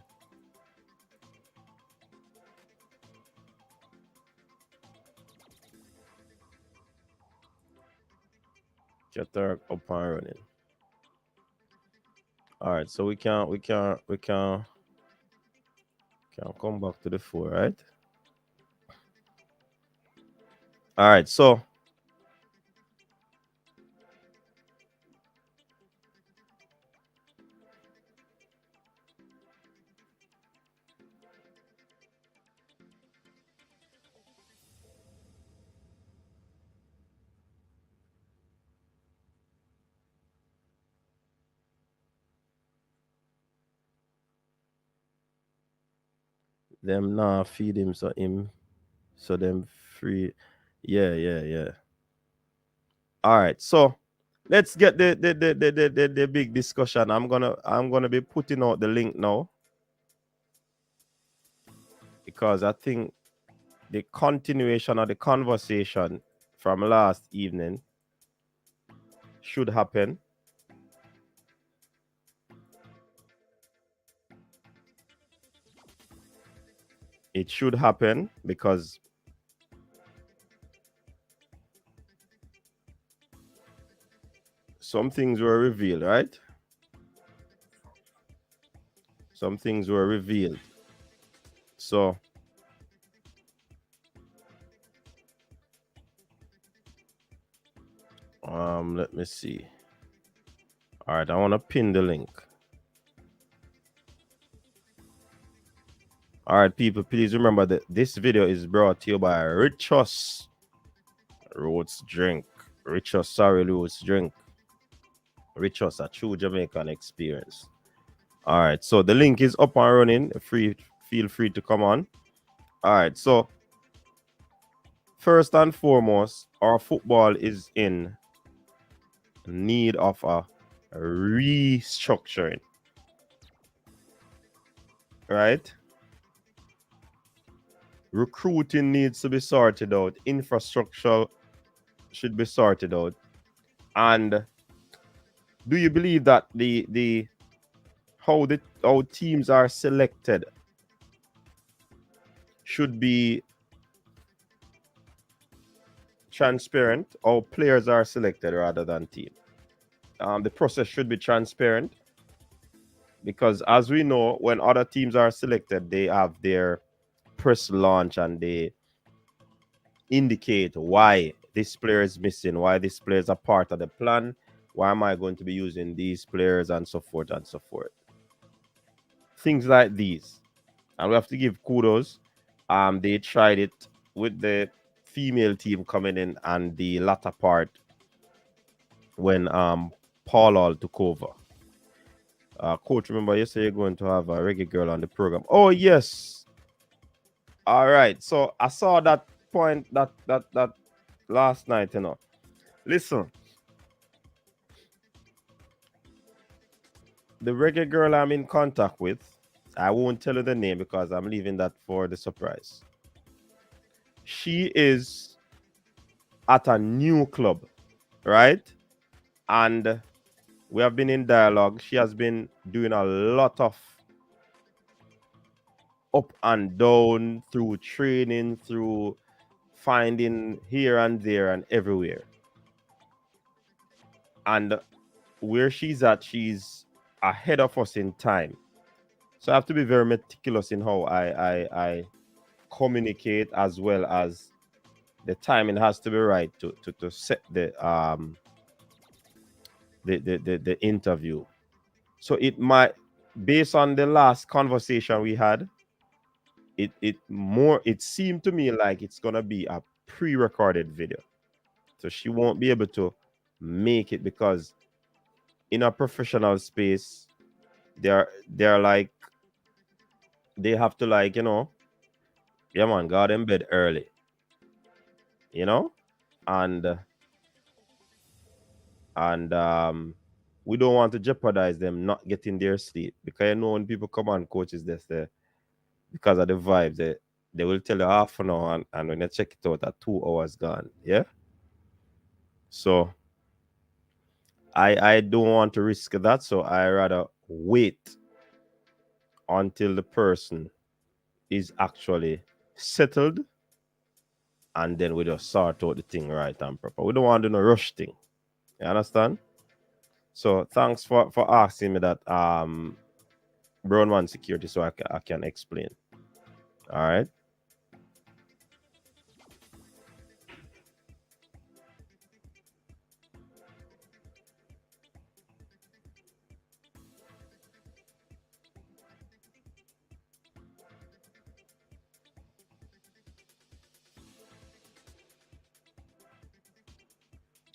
Cataract up and running. All right, so we can come back to the 4, right? All right, so them now feed him so them free. Yeah. All right, so let's get the big discussion. I'm gonna be putting out the link now because I think the continuation of the conversation from last evening should happen. It should happen because some things were revealed, right? Some things were revealed. So let me see. All right, I want to pin the link. All right, people, please remember that this video is brought to you by Richos Roots Drink. Richos, sorry, Roots Drink. Richos, a true Jamaican experience. All right, so the link is up and running. Feel free to come on. All right, so first and foremost, our football is in need of a restructuring. Right? Recruiting needs to be sorted out. Infrastructure should be sorted out. And do you believe that how teams are selected should be transparent. How players are selected rather than team. The process should be transparent because, as we know, when other teams are selected, they have their press launch and they indicate why this player is missing, why this player is a part of the plan, why am I going to be using these players, and so forth and so forth. Things like these. And we have to give kudos. They tried it with the female team coming in and the latter part when Paul Hall took over. Coach, remember you say you're going to have a reggae girl on the program. Oh yes. All right. So I saw that point that last night, you know. Listen. The reggae girl I'm in contact with, I won't tell you the name because I'm leaving that for the surprise. She is at a new club, right? And we have been in dialogue. She has been doing a lot of up and down through training, through finding here and there and everywhere. And where she's at, she's ahead of us in time. So I have to be very meticulous in how I communicate, as well as the timing has to be right to set the interview. So it might, based on the last conversation we had, it seemed to me like it's gonna be a pre-recorded video. So she won't be able to make it because in a professional space, they're like, they have to, like, you know, yeah man, got in bed early, you know, and we don't want to jeopardize them not getting their sleep, because you know when people come on coaches this there, because of the vibes, they will tell you half an hour, and when you check it out at 2 hours gone. Yeah. So I don't want to risk that, so I rather wait until the person is actually settled, and then we just sort out the thing right and proper. We don't want to do no rush thing. You understand? So thanks for asking me that, Brown Man Security, so I can explain. All right.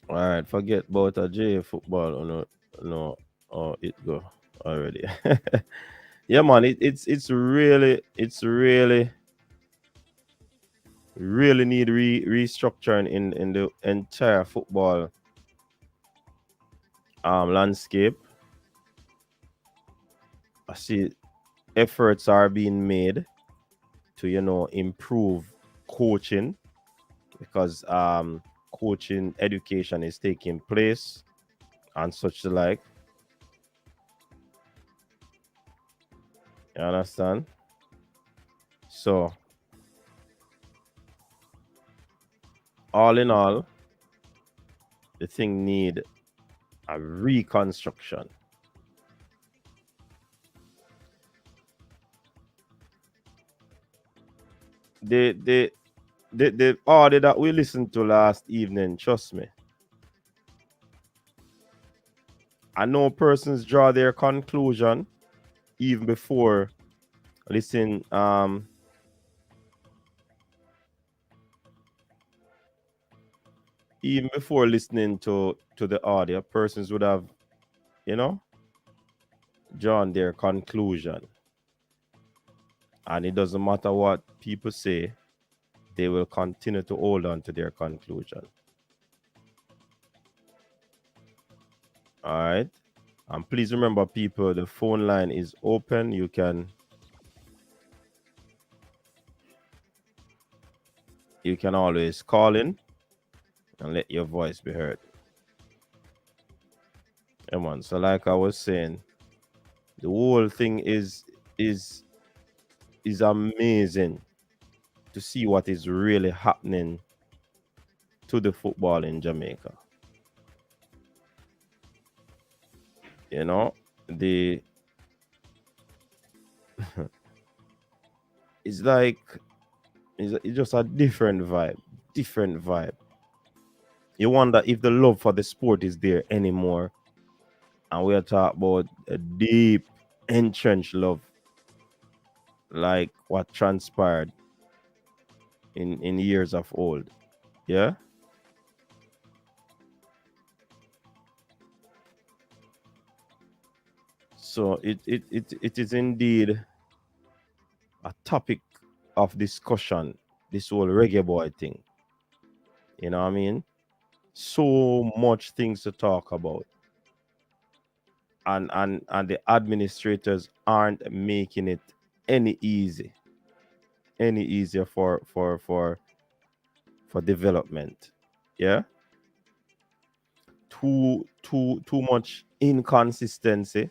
All right, forget about a J football or no, or it go already. Yeah, man, it's really need restructuring in the entire football landscape. I see efforts are being made to, you know, improve coaching, because coaching education is taking place and such like. You understand? So all in all, the thing need a reconstruction. The audio that we listened to last evening, trust me, I know persons draw their conclusion even before listening to the audio. Persons would have, you know, drawn their conclusion, and it doesn't matter what people say, they will continue to hold on to their conclusion. All right. And please remember, people, the phone line is open. You can always call in and let your voice be heard. Come on. So like I was saying, the whole thing is amazing to see what is really happening to the football in Jamaica. You know, the it's like it's just a different vibe. Different vibe. You wonder if the love for the sport is there anymore. And we're talking about a deep, entrenched love, like what transpired in years of old. Yeah. So it is indeed a topic of discussion, this whole reggae boy thing. You know what I mean? So much things to talk about. And the administrators aren't making it any easier for development. Yeah. Too much inconsistency.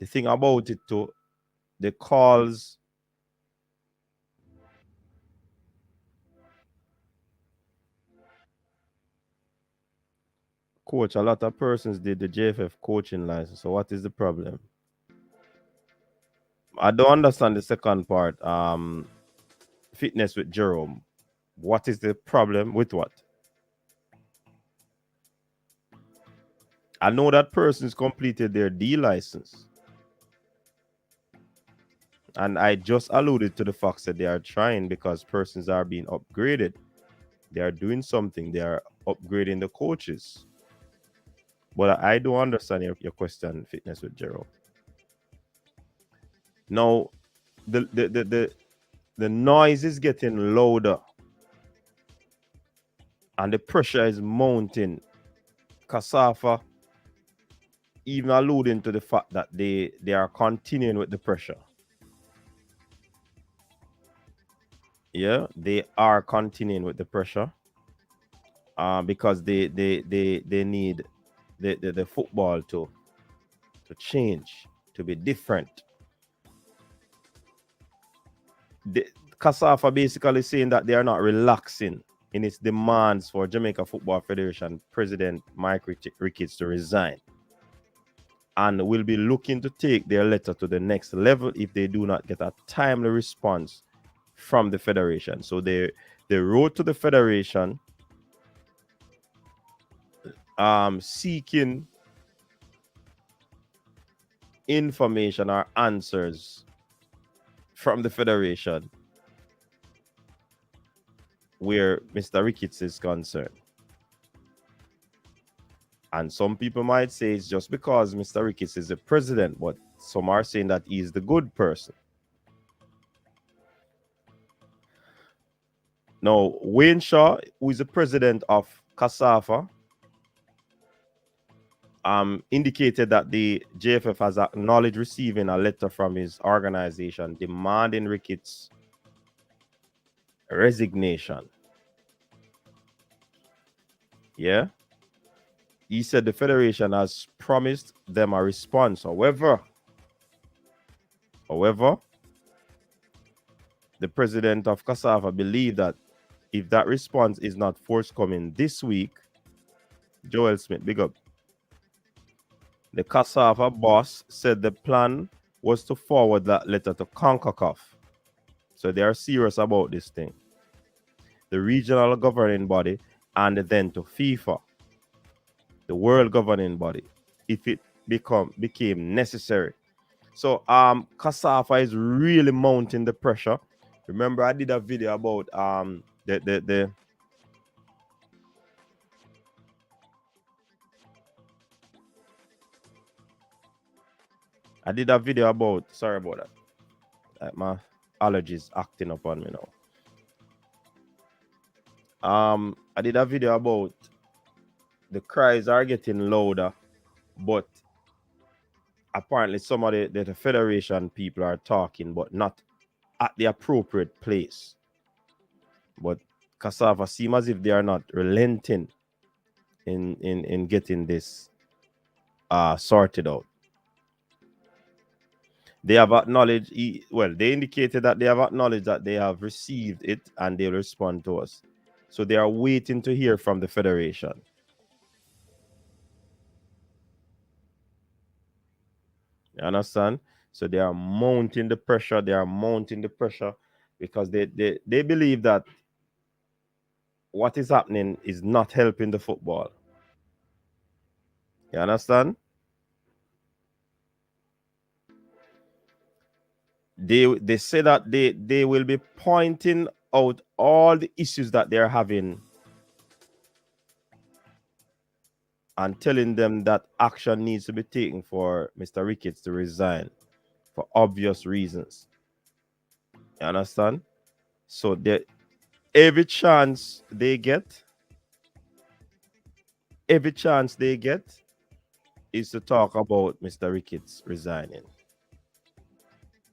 The thing about it too, the calls, coach, a lot of persons did the JFF coaching license. So what is the problem? I don't understand the second part. Fitness with Jerome. What is the problem with what? I know that persons completed their D license. And I just alluded to the fact that they are trying because persons are being upgraded. They are doing something. They are upgrading the coaches. But I do understand your question, Fitness with Jerome. Now, the noise is getting louder. And the pressure is mounting. CASAFA even alluding to the fact that they are continuing with the pressure. Yeah, they are continuing with the pressure because they need the football to change, to be different. CASAFA basically saying that they are not relaxing in its demands for Jamaica Football Federation President Mike Ricketts to resign, and will be looking to take their letter to the next level if they do not get a timely response from the federation. So they wrote to the federation seeking information or answers from the federation where Mr. Ricketts is concerned. And some people might say it's just because Mr. Ricketts is the president, but some are saying that he's the good person. Now, Wayne Shaw, who is the president of CASAFA, indicated that the JFF has acknowledged receiving a letter from his organization demanding Ricketts' resignation. Yeah. He said the federation has promised them a response. However, the president of CASAFA believed that if that response is not forthcoming this week, Joel Smith, big up. The CASAFA boss said the plan was to forward that letter to CONCACAF. So they are serious about this thing. The regional governing body, and then to FIFA, the world governing body, if it became necessary. So CASAFA is really mounting the pressure. Remember, I did a video about I did a video about, sorry about that. My allergies acting up on me now. I did a video about the cries are getting louder, but apparently some of the federation people are talking, but not at the appropriate place. But CASAFA seem as if they are not relenting in getting this sorted out. They have acknowledged, well, they indicated that they have acknowledged that they have received it and they'll respond to us. So they are waiting to hear from the federation. You understand? So they are mounting the pressure. They are mounting the pressure because they believe that what is happening is not helping the football. You understand? They say that they will be pointing out all the issues that they're having and telling them that action needs to be taken for Mr. Ricketts to resign for obvious reasons. You understand? So every chance they get, every chance they get is to talk about Mr. Ricketts resigning.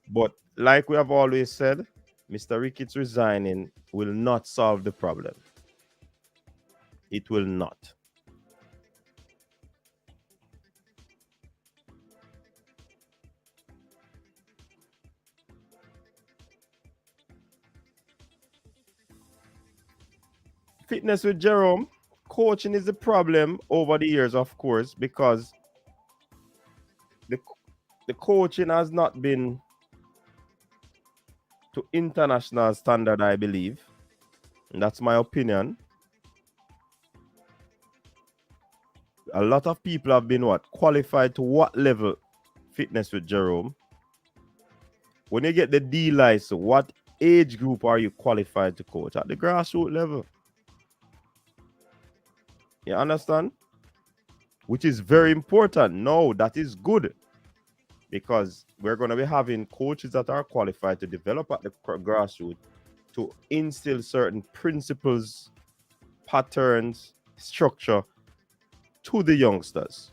But like we have always said, Mr. Ricketts resigning will not solve the problem. It will not. Fitness with Jerome, coaching is the problem over the years, of course, because the, the coaching has not been to international standard, I believe. And that's my opinion. A lot of people have been qualified to what level? Fitness with Jerome. When you get the D license, what age group are you qualified to coach? At the grassroots level. You understand? Which is very important. No, that is good. Because we're going to be having coaches that are qualified to develop at the grassroots to instill certain principles, patterns, structure to the youngsters.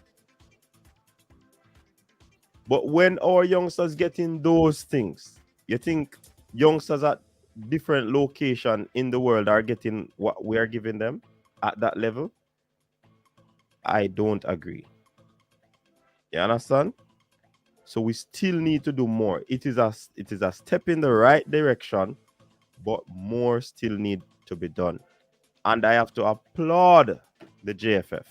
But when our youngsters getting those things, you think youngsters at different location in the world are getting what we are giving them at that level? I don't agree. You understand? So we still need to do more. It is a step in the right direction, but more still need to be done. And I have to applaud the JFF.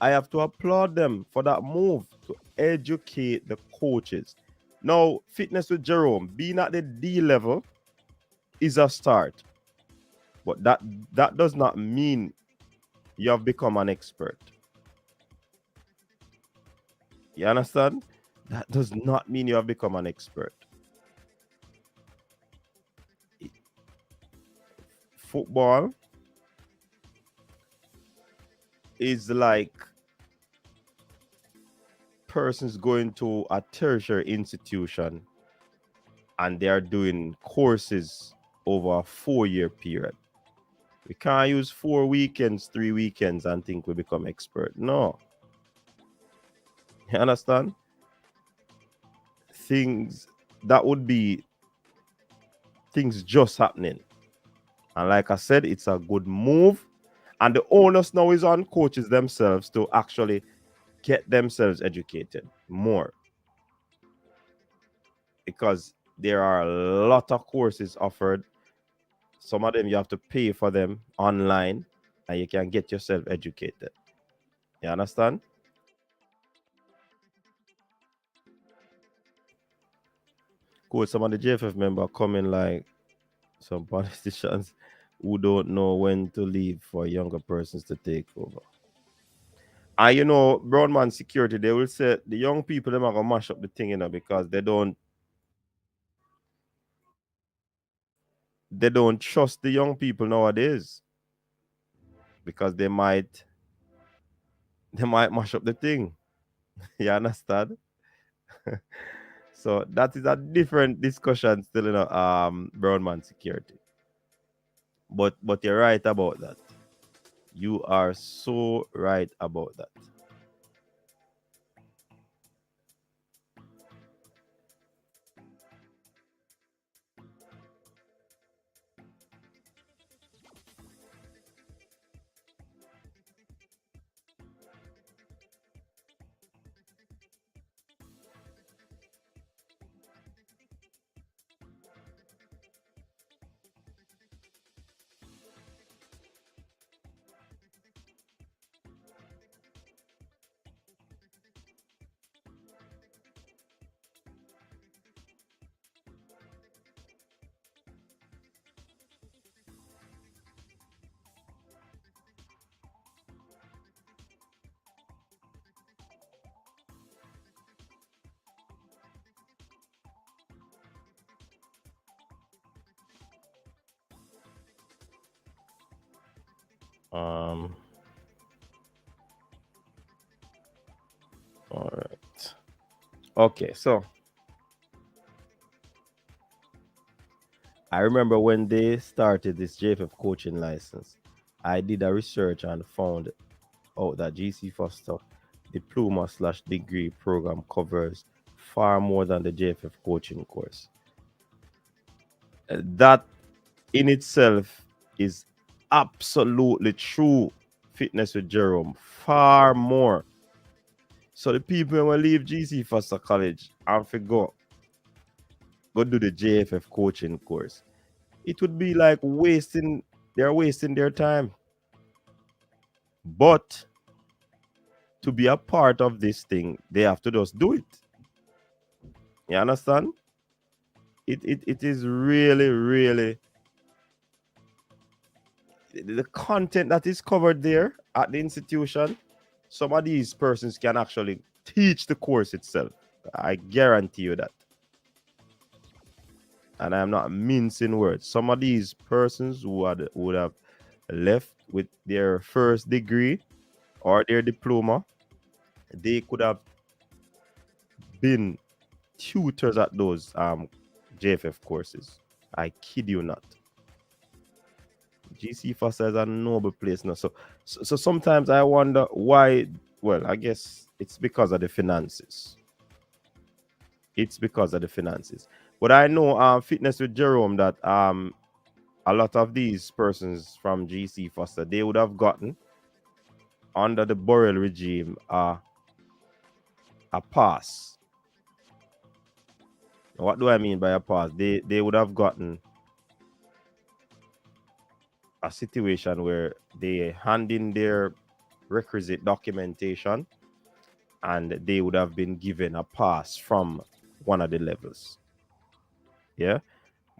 I have to applaud them for that move to educate the coaches. Now, Fitness with Jerome, being at the D level is a start. But that does not mean you have become an expert. You understand? That does not mean you have become an expert. Football is like persons going to a tertiary institution and they are doing courses over a 4-year period. We can't use 4 weekends, 3 weekends and think we become expert. No. You understand? That would be things just happening. And like I said, it's a good move. And the onus now is on coaches themselves to actually get themselves educated more. Because there are a lot of courses offered. Some of them you have to pay for them online and you can get yourself educated. You understand? Coach, some of the JFF members coming like some politicians who don't know when to leave for younger persons to take over. And you know, brown man security, they will say the young people them are gonna mash up the thing, because they don't trust the young people nowadays. Because they might mash up the thing. You understand? So that is a different discussion still, brown man security. But you're right about that. You are so right about that. All right. Okay, so I remember when they started this JFF coaching license, I did a research and found out that GC Foster diploma slash degree program covers far more than the JFF coaching course. That in itself is absolutely true. Fitness with Jerome, far more. So the people when leave GC Foster College and go do the JFF coaching course, it would be like they're wasting their time. But to be a part of this thing, they have to just do it. You understand? It is really, really the content that is covered there at the institution. Some of these persons can actually teach the course itself. I guarantee you that. And I'm not mincing words. Some of these persons would have left with their first degree or their diploma, they could have been tutors at those JFF courses. I kid you not. GC Foster is a noble place now. So sometimes I wonder why. Well, I guess it's because of the finances. It's because of the finances. But I know Fitness with Jerome that a lot of these persons from GC Foster, they would have gotten under the Borrell regime a pass. What do I mean by a pass? They would have gotten a situation where they hand in their requisite documentation and they would have been given a pass from one of the levels. Yeah,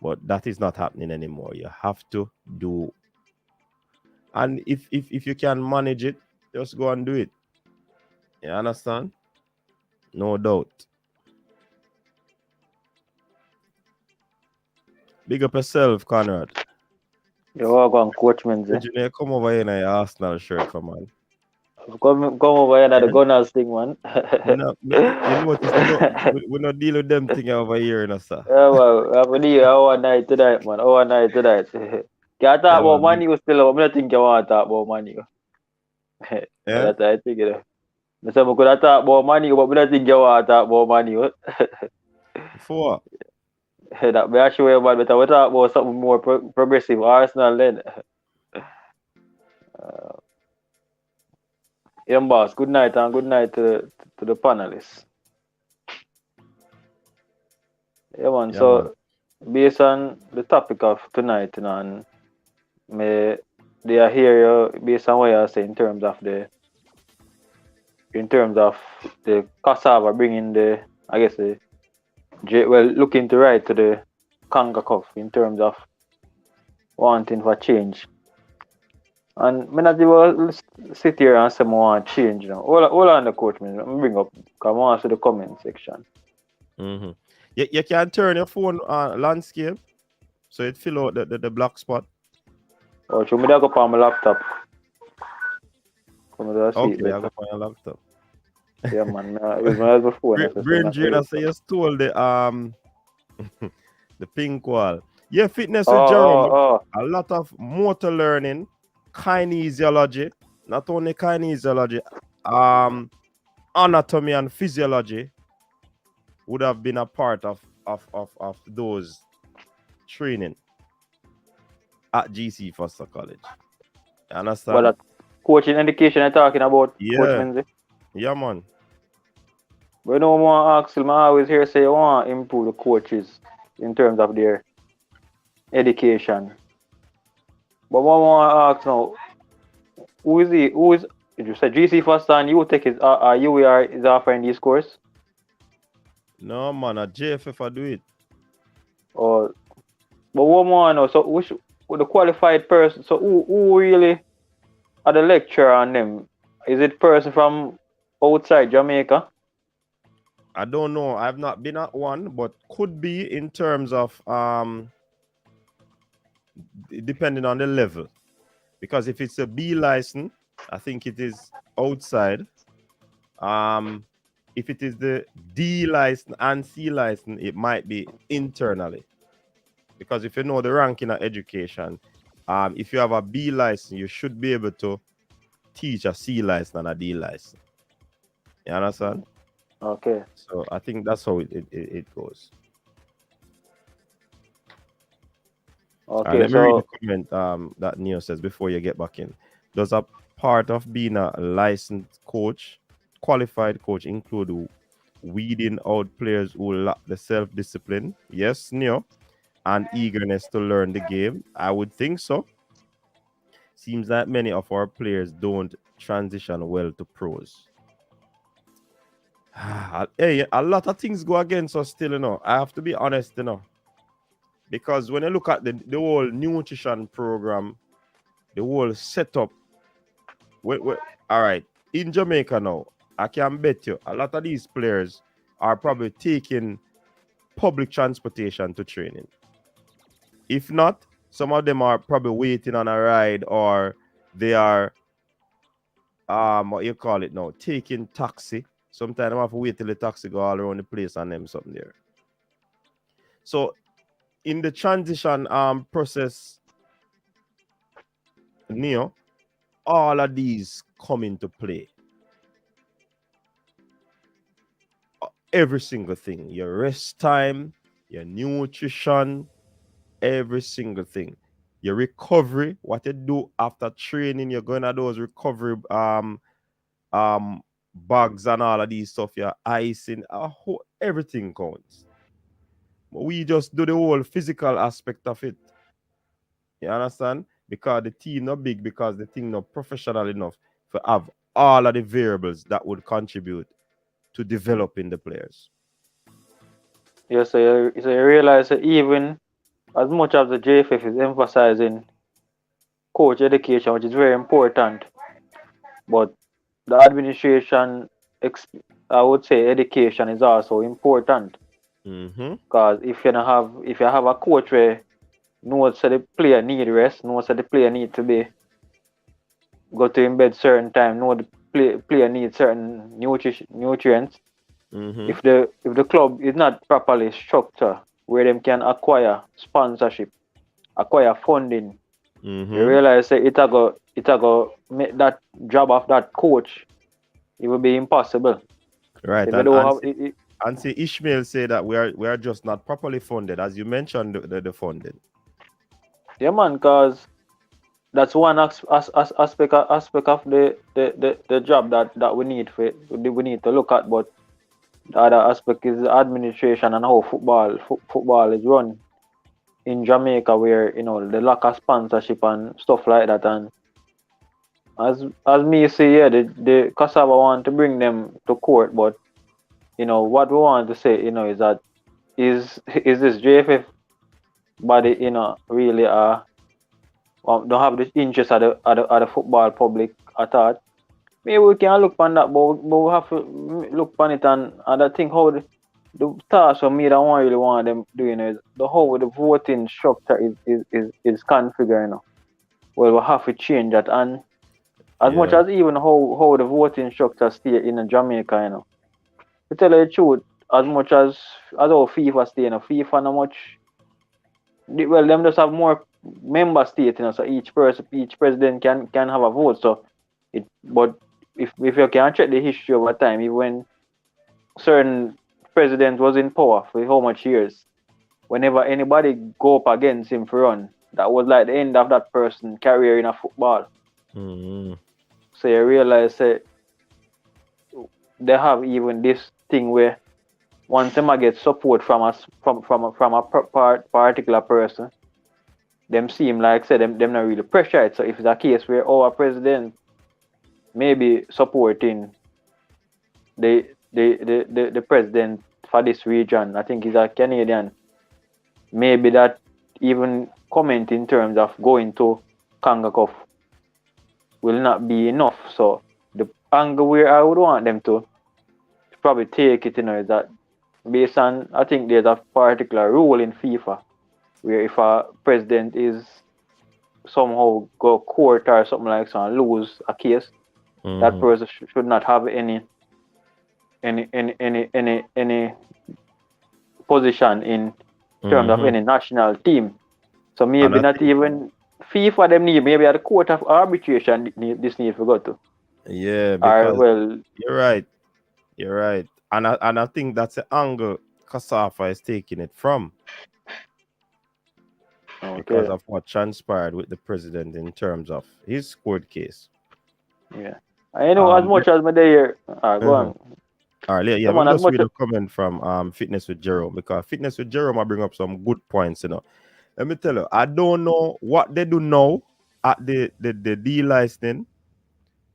but that is not happening anymore. You have to do, and if you can manage it, just go and do it. You understand? No doubt. Big up yourself, Conrad. You're welcome, Coach Menzi. Engineer, come over here in your Arsenal shirt, for man. Come over here at the Gunners thing, man. You notice we not deal with them thing over here, you know, sir. Yeah, well, I'm gonna do our night tonight, man. Our night tonight. Can't talk about money still, but I think you want to talk about money. Yeah? That's I think it. I said, we could talk about money, but I think you want to talk about money. For what? That be actually way, man. But we talk about something more progressive. Arsenal then. Yeah, boss. Good night and good night to the panelists. Yeah, man. Yeah, So, based on the topic of tonight, you know, and they are here based on what you say in terms of the cassava bringing the, I guess looking to right to the Conga Cup in terms of wanting for change. And me not even sit here and say I want change, you know. All on the coach, man. Bring up, come on to the comment section. Mm-hmm. You can turn your phone landscape so it fill out the black spot. Oh, show me that go on my laptop. Okay, I go on your laptop. Yeah, man. It was my other phone. Brain Drainer say you stole the the pink wall. Yeah, Fitness with Jerome. A lot of motor learning, kinesiology, not only kinesiology, anatomy and physiology would have been a part of those training at GC Foster College. You understand? But that coaching education I'm talking about, yeah. Coach Menzi. Yeah, man. But you know, I want to ask him, I always hear say, I want to improve the coaches in terms of their education. But what I want to ask now, who is you said GC Foster and you take his, UER is offering this course? No, man, a JFF I do it. But what more know, so which the qualified person, so who really are the lecturer on them? Is it person from outside Jamaica? I don't know. I've not been at one, but could be in terms of depending on the level. Because if it's a B license, I think it is outside. If it is the D license and C license, it might be internally. Because if you know the ranking of education, if you have a B license, you should be able to teach a C license and a D license. You understand? Okay. So I think that's how it goes. Okay, Let me read so the comment that Neo says before you get back in. Does a part of being a licensed coach, qualified coach, include weeding out players who lack the self-discipline? Yes, Neo. And eagerness to learn the game? I would think so. Seems like many of our players don't transition well to pros. Hey, a lot of things go against us still, you know. I have to be honest, you know. Because when you look at the whole nutrition program, the whole setup, all right, in Jamaica now, I can bet you a lot of these players are probably taking public transportation to training. If not, some of them are probably waiting on a ride, or they are what you call it now, taking taxi. Sometimes I have to wait till the taxi go all around the place and them something there. So in the transition process, Neo, all of these come into play. Every single thing, your rest time, your nutrition, every single thing. Your recovery, what you do after training, you're going to those recovery bags and all of these stuff, your icing, everything counts. But we just do the whole physical aspect of it. You understand? Because the team not big, because the team not professional enough to have all of the variables that would contribute to developing the players. yeah, so you realize that even as much as the JFF is emphasizing coach education, which is very important, but the administration, I would say, education is also important. Because if you have a coach where knows that the player need rest, knows that the player need to be go to in bed certain time, know the player needs certain nutrients. If the club is not properly structured, where them can acquire sponsorship, acquire funding, you realize that it go make that job of that coach, it will be impossible. Right. And see Ishmael say that we are just not properly funded, as you mentioned the funding. Yeah, man, because that's one aspect of the job that we need to look at. But the other aspect is the administration and how football is run in Jamaica, where the lack of sponsorship and stuff like that. And as me say, yeah, the Cassava want to bring them to court, but what we want to say, is that is this JFF body, really don't have the interest of the football public at all. Maybe we can look on that, but we have to look on it, and I think how the task for me that I really want them doing is the whole the voting structure is configured. Well, we have to change that, and as much as even how the voting structure stay in Jamaica, to tell you the truth, as much as how FIFA stay, FIFA not much. Well, them just have more member states, so each president can have a vote. So but if you can check the history over time, even when certain president was in power for how much years, whenever anybody go up against him for run, that was like the end of that person's career in a football. So you realize that they have even this thing where once them get support from a particular person, them seem like say them not really pressured. So if it's a case where our president maybe supporting the president for this region, I think he's a Canadian, maybe that even comment in terms of going to CONCACAF will not be enough. So the angle where I would want them to probably take it, is that based on, I think there's a particular rule in FIFA where if a president is somehow go court or something like that and lose a case, that Mhm. person should not have any position in terms of Mhm. any national team. So And maybe I not think, even FIFA them need, maybe at the court of arbitration this need to go to. yeah, Or because well, you're right. You're right. And I think that's the angle Kasafa is taking it from because okay, of what transpired with the president in terms of his court case. yeah. I know as much as my day here. Go Uh-huh. on. All right, yeah, yeah. Let Someone me as just much. read a comment from Fitness with Jerome because Fitness with Jerome I bring up some good points, you know. Let me tell you, I don't know what they do now at the delisting,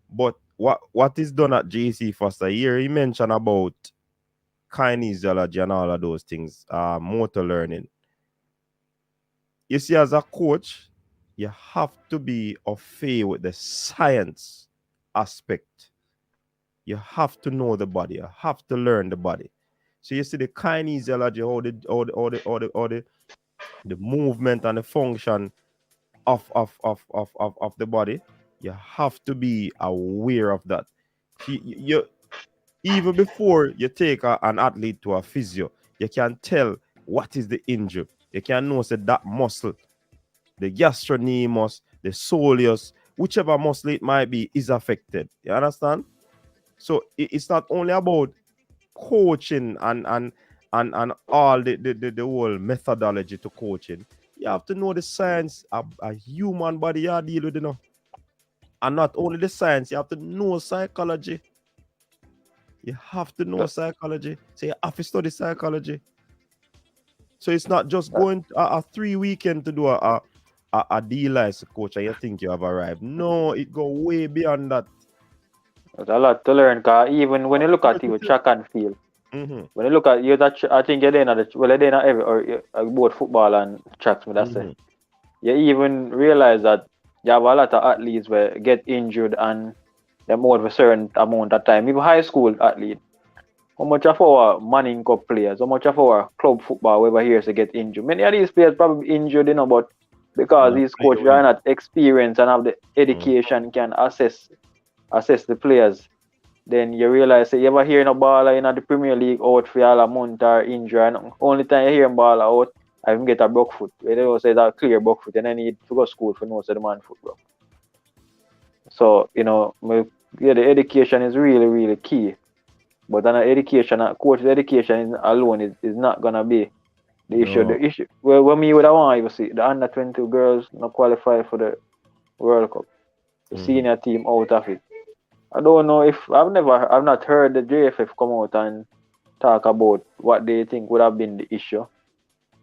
but what is done at JC Foster here, he mentioned about kinesiology and all of those things, motor learning. You see, as a coach, you have to be au fait with the science aspect. You have to know the body. You have to learn the body. So you see the kinesiology, the movement and the function of the body. You have to be aware of that. You even before you take an athlete to a physio, you can tell what is the injury. You can know that muscle, the gastrocnemius, the soleus, whichever muscle it might be, is affected. You understand? So it's not only about coaching and all the whole methodology to coaching. You have to know the science of a human body you deal with, you know. And not only the science, you have to know psychology. You have to know psychology. So you have to study psychology. So it's not just going a 3 weekend to do a deal as a coach and you think you have arrived. No, it go way beyond that. There's a lot to learn. Cause even when you look at it, track and field. Mm-hmm. When you look at you, that I think you're there at the, well, you're there at every or both football and tracks. Me that say. Mm-hmm. You even realize that you have a lot of athletes where get injured and they're more of a certain amount of time. Even high school athlete. How much of our Manning Cup players, how much of our club football we ever hear to get injured? Many of these players probably injured, you know, but because And I these play coaches well. are not experienced and have the Mm-hmm. education can assess the players, then you realize say you ever hear no baller in the Premier League out for all a month or injury and only time you hear him baller out, I even get a broke foot. They will say that clear broke foot and then need to go to school for know so the man foot broke. So, you know, yeah, the education is really, really key. But then education, coach's education alone is not gonna be the issue. No. The issue well when me would have want you see the under 20 girls not qualify for the World Cup. The Mm-hmm. senior team out of it. I don't know if I've not heard the JFF come out and talk about what they think would have been the issue.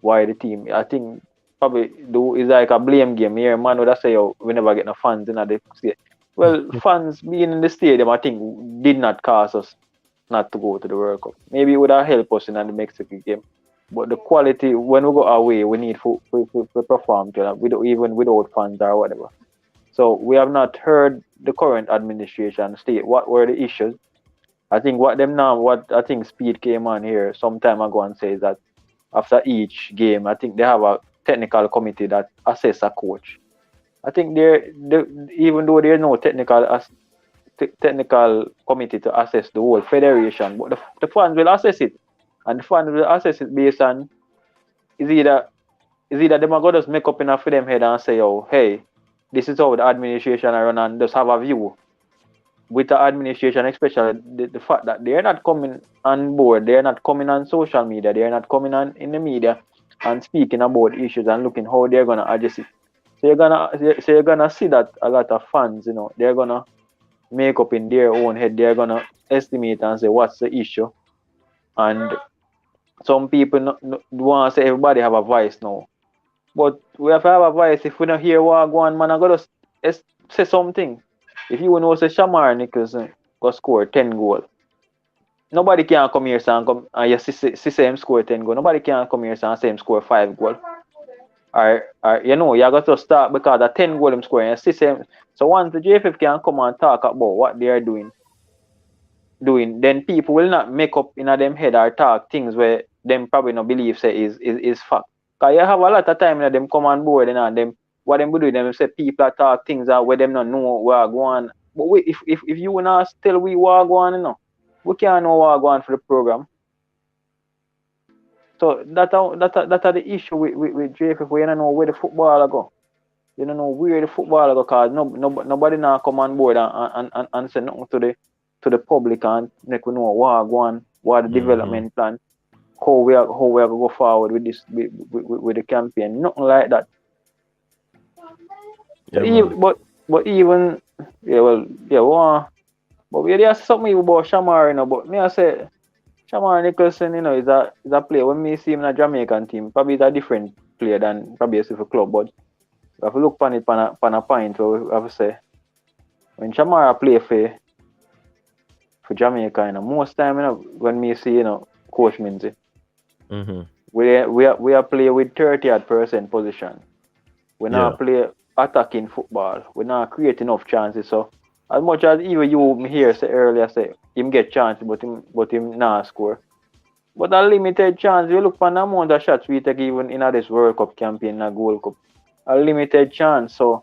Why the team I think probably do is like a blame game here. Man would have say oh, we never get no fans in the state. Well, fans being in the stadium I think did not cause us not to go to the World Cup. Maybe it would have helped us in the Mexican game. But the quality when we go away we need to perform to even without fans or whatever. So we have not heard the current administration state what were the issues. I think what I think Speed came on here some time ago and says that after each game, I think they have a technical committee that assess a coach. I think even though there's no technical committee to assess the whole federation, but the fans will assess it, and the fans will assess it based on is either them are going to just make up enough for them head and say, oh, hey, this is how the administration are run and just have a view. With the administration, especially the fact that they're not coming on board, they're not coming on social media, they're not coming on in the media and speaking about issues and looking how they're gonna address it. So you're gonna see that a lot of fans, you know, they're gonna make up in their own head, they're gonna estimate and say what's the issue. And some people want to say everybody have a voice now. But we have to have a voice. If we don't hear what go on, man, I gotta say something. If you know say Shamar Nicholson go score 10 goals, nobody can come here and come and you see him score 10 goals. Nobody can come here and say him score 5 goals. Or you know, you got to start because of 10 goals him scoring. You see him. So once the JFF can come and talk about what they are doing, then people will not make up in them head or talk things where them probably not believe say is fact. Cause you have a lot of time that them come on board and them what them do, them say people are talk things out where them not know where I go on. But if you not tell we what go on, you know, we can't know what go on for the program. So that are the issue with JFF. We don't know where the footballer go. You don't know where the footballer go, cause nobody now come on board and say nothing to the public and make we know what go on, what the development plan, how we are gonna go forward with this with the campaign. Nothing like that. Yeah, But even but we there's something about Shamar, you know. But me I say Shamar Nicholson, you know, is a player. When me see him in a Jamaican team, probably is a different player than probably a for club. But if you look upon it on a point, where we have to say when Shamar play for Jamaica, you know, most time, you know, when me see, you know, Coach Minzy, we are play with 30% position. We not play attacking football. We not create enough chances. So as much as even you here say earlier say him get chance, but him not score. But a limited chance. You look for the amount of shots we take even in this World Cup campaign, a Gold Cup, a limited chance. So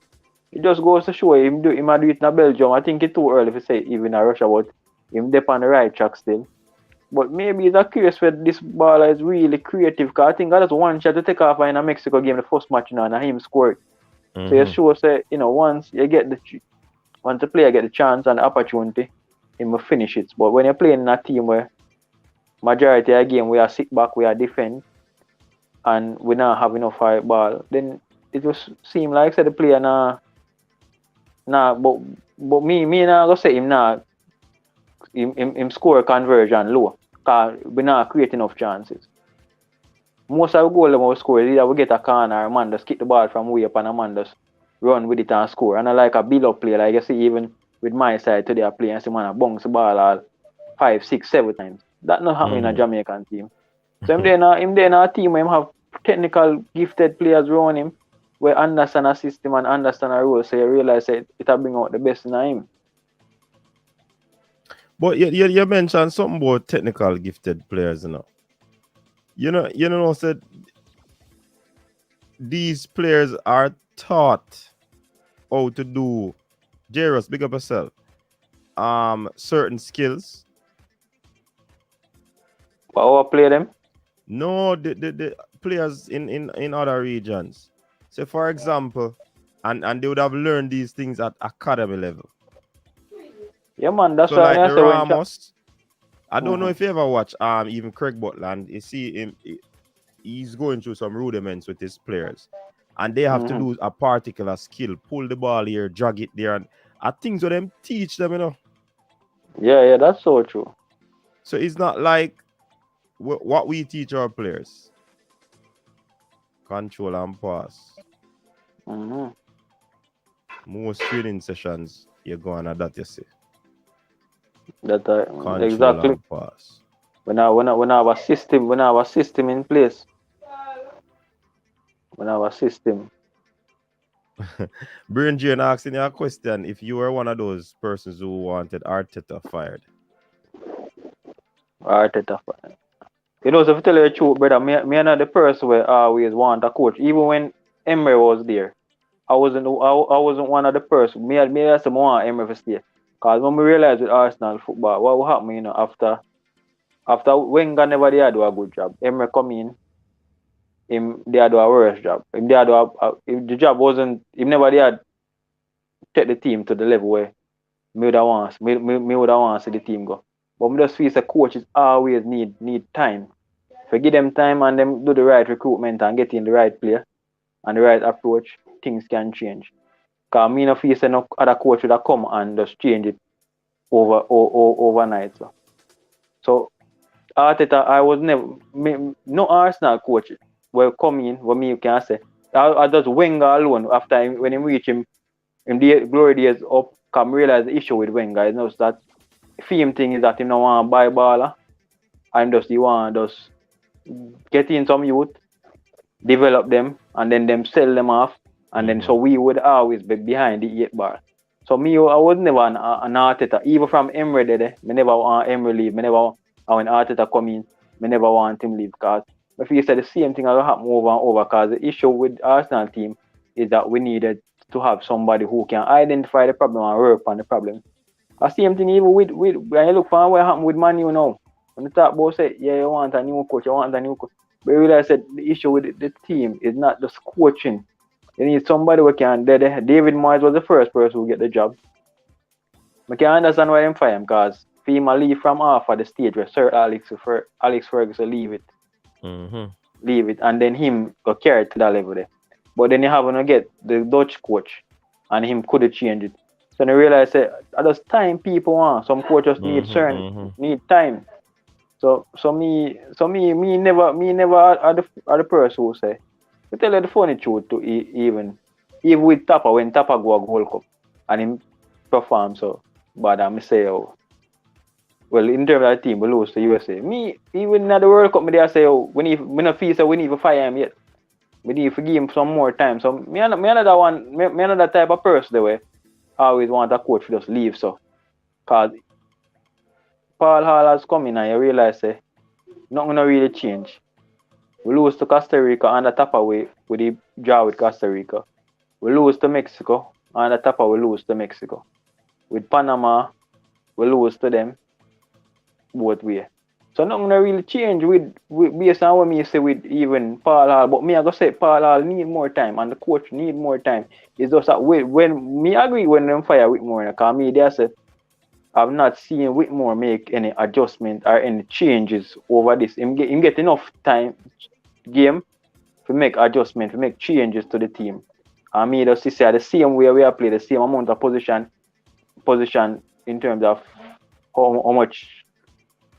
it just goes to show him do it in Belgium. I think it's too early to say even in Russia, but him dep on the right track still. But maybe it's a case where this baller is really creative. Cause I think that's one shot to take off in a Mexico game, the first match, you know, and him scored. So you sure say, you know, once the player get the chance and the opportunity, he will finish it. But when you're playing in a team where majority of the game we are sit back, we are defend, and we not have enough fight ball, then it just seem like say the player but me not gonna say him score conversion low, cause we not create enough chances. Most of the goal we score is either we get a corner, a man just kick the ball from way up and a man just run with it and score. And I like a build-up play, like you see even with my side today I play and see man a bounce the ball all 5, 6, 7 times. That not happen in a Jamaican team. So him there in a team where him have technical gifted players around him where understand a system and understand a role, so you realize it bring out the best in him. But you mentioned something about technical gifted players, you know. You know, said these players are taught how to do, Jairus, big up yourself, certain skills. But how I play them? No, the players in other regions. So for example, and they would have learned these things at academy level. Yeah, man, that's so why like I the say Ramos, I don't know if you ever watch even Craig Butland. You see him, he's going through some rudiments with his players, and they have to do a particular skill, pull the ball here, drag it there, and things that them teach them, you know. Yeah, that's so true. So it's not like what we teach our players. Control and pass. Most training sessions you go on at that, you see. That Control exactly. And pass. When I have a system in place. When I have a system. Brian Jane asking you a question: if you were one of those persons who wanted Arteta fired. Arteta fired. You know, so if I tell you the truth, brother, me not the person where always want a coach. Even when Emery was there, I wasn't one of the person. Me I said I want Emery to stay. Because when we realized with Arsenal football, what will happen, you know, after Wenger never did do a good job, Emery come in, him they do a worse job. If the job wasn't, him never did take the team to the level where me would have want to see the team go. But me just feel the coaches always need time. If you give them time and them do the right recruitment and get in the right player and the right approach, things can change. Because me no feel say no other coach would have come and just change it overnight. So Arteta, I was never no Arsenal coach will come in what me can say. I just Wenger alone after when he reach him the glory days up, come realize the issue with Wenger is not that theme thing is that he no want to buy baller and just he want to just get in some youth, develop them, and then them sell them off, and then so we would always be behind the 8 bar. So me, I was never an Arteta, even from Emery there, me never want Emery leave, me never when Arteta come in, me never want him leave, because if you say the same thing will happen over and over, because the issue with Arsenal team is that we needed to have somebody who can identify the problem and work on the problem. The same thing even with when you look for what happened with Man U now. When you talk about say, yeah, you want a new coach, But you realize that the issue with the team is not just coaching. You need somebody who can. David Moyes was the first person who get the job. I can understand why them fire him, because FEMA leave from half of the stage where Sir Alex Ferguson leave it. Leave it, and then him go carry it to that level there. But then you have to get the Dutch coach, and him couldn't change it. So I realize that at this time people want some coaches need time. So me never are the person who say, I tell you the funny truth to even with Tapa, when Tapa go a Gold Cup and him perform so bad, I say, oh, well, in terms of the team, we lose to USA. Me, even at the World Cup, I say, oh, we not feel so we need to fire him yet. We need to give him some more time. So me another type of person the way I always want a coach to just leave. So, cause Paul Hall has come in and you realize say nothing gonna really change. We lose to Costa Rica on the top away with the draw with Costa Rica. We lose to Mexico on the top we lose to Mexico. With Panama, we lose to them both ways. So nothing gonna really change with based on what me say with even Paul Hall. But me I go say Paul Hall need more time and the coach need more time. It's just that when me agree when them fire Whitmore, because me they say I've not seen Whitmore make any adjustment or any changes over this. Him get enough time game to make adjustment, to make changes to the team. And me just say the same way we are play the same amount of position in terms of how much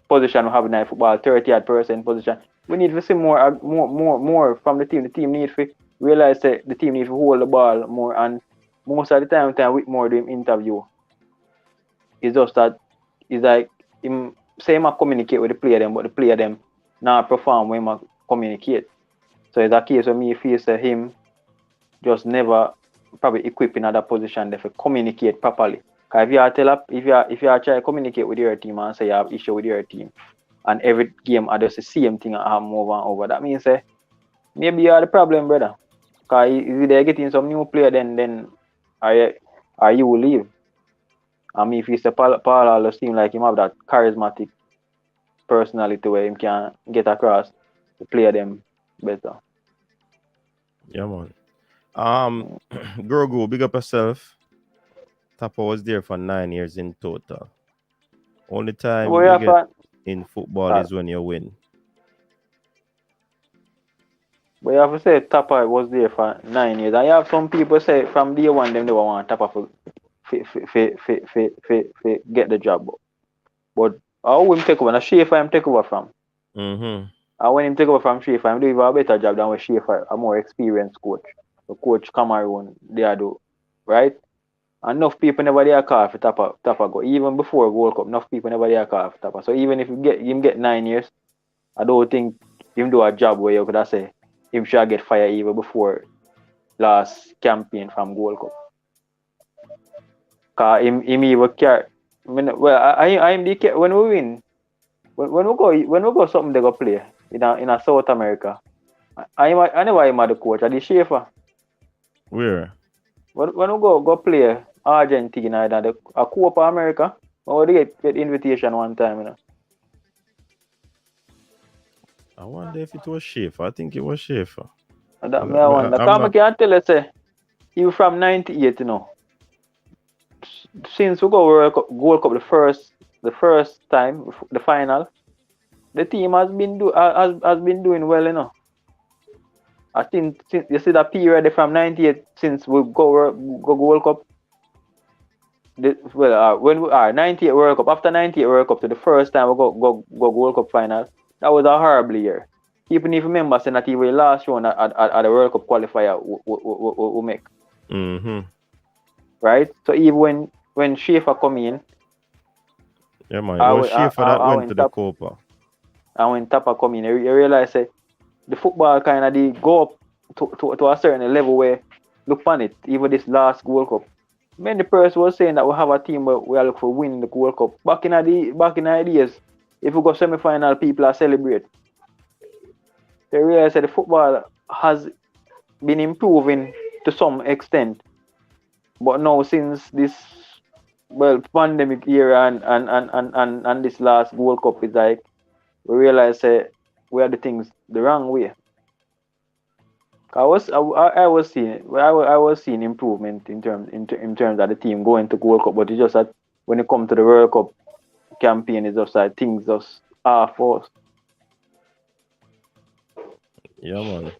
position we have in football, 30% position. We need to see more from the team. The team need to realize that the team need to hold the ball more, and most of the time Whitmore doing interview. It's just that it's like him say him communicate with the player them, but the player them not perform when him communicate. So it's a case where me feel say him just never probably equipped in other position to communicate properly. Because if you are try to communicate with your team and say you have issue with your team, and every game are just the same thing and happen over and over, that means say maybe you are the problem, brother. Because if they're getting some new player, then are you will leave. I mean, if you say Paul Hall seem like him have that charismatic personality where him can get across to play them better. Yeah, man. Grogu, big up yourself. Tapa was there for 9 years in total. Only time you get in football is when you win. But you have to say Tapa was there for 9 years. And you have some people say from day one them never want Tapa for get the job. But how will him take over? Now Schaefer him take over from. And when him take over from Schaefer, him do even a better job than with Schaefer, a more experienced coach. The coach Cameroon, they do. Right? Enough people never dare call for Tapa go. Even before World Cup, enough people never dare call for Tapa. So even if you get 9 years, I don't think him do a job where you could have say him should get fired even before last campaign from World Cup. Cause him even care. When we win, when we go something they go play in a South America. I never am the coach. I the Schaefer. Where? When we go play Argentina and a Copa America, we get invitation one time, you know. I wonder if it was Schaefer. I think it was Schaefer. I wonder. I can tell you, say, you from 98, you know. Since we go World Cup the first time, the final, the team has been doing well, you know. I think since you see that period from 98 since we go World Cup. When we are 98 World Cup, after 98 World Cup to the first time we go World Cup final, that was a horrible year. People need to remember saying that even last round at the World Cup qualifier we make. Right? So even when Schaefer come in, yeah man, it was Schaefer that went to the Copa. And when Tapa come in, you realize that the football kind of go up to a certain level where look on it, even this last World Cup. Many person was saying that we have a team where we are looking for winning the World Cup. Back in the days, if we go semi-final, people are celebrate. They realize that the football has been improving to some extent. But now since this pandemic era and this last World Cup is like we realize we are the things the wrong way. I was seeing improvement in terms of the team going to World Cup, but it's just that when it comes to the World Cup campaign, it's just like things just are forced. Yeah, man.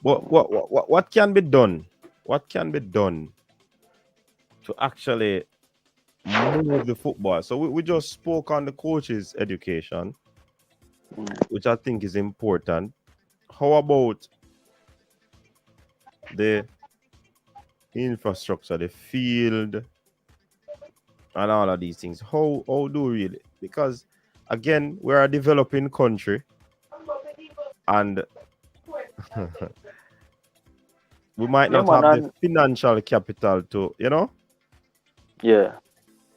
What can be done? What can be done to actually move the football? So we just spoke on the coaches' education, which I think is important. How about the infrastructure, the field, and all of these things? How do we really? Because again, we're a developing country, and we might not have the financial capital to,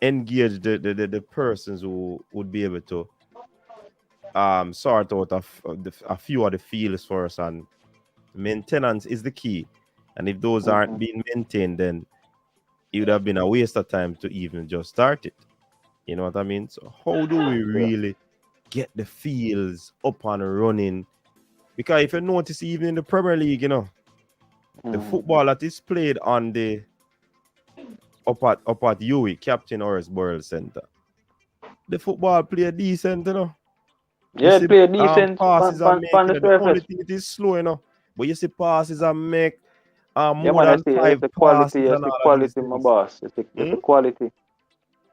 engage the persons who would be able to sort out a few of the fields for us, and maintenance is the key. And if those aren't being maintained, then it would have been a waste of time to even just start it. You know what I mean? So how do we really get the fields up and running? Because if you notice, even in the Premier League, the football that is played on the up at UWI, Captain Horace Burrell Center, the football play decent, Yeah, play decent. Passes are making. The only thing it is slow, but you see passes are make more than 5 passes. It's the quality, my boss. It's the quality.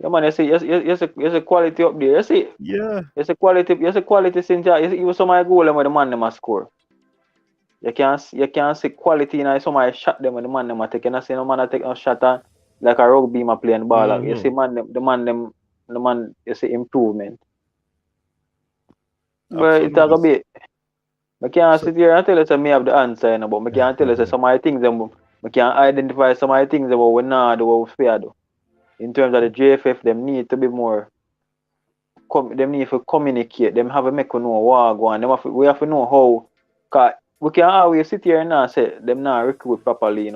Yeah, man, you see a quality up there. You see, it's a quality since even some of my goal when the man them a score. You can't see quality in somebody shot them when the man them a take. You see no man a take no shot like a rugby man playing ball. You see the man you see improvement. But it's a bit. I can't sit here and tell you that I have the answer, but I can't tell you that some of the things I can identify some of the things that we not do what we fear do. In terms of the JFF, them need to be more. Them need to communicate. Them have to make know what go on. We have to know how. Cause we can always sit here and say them not recruit properly,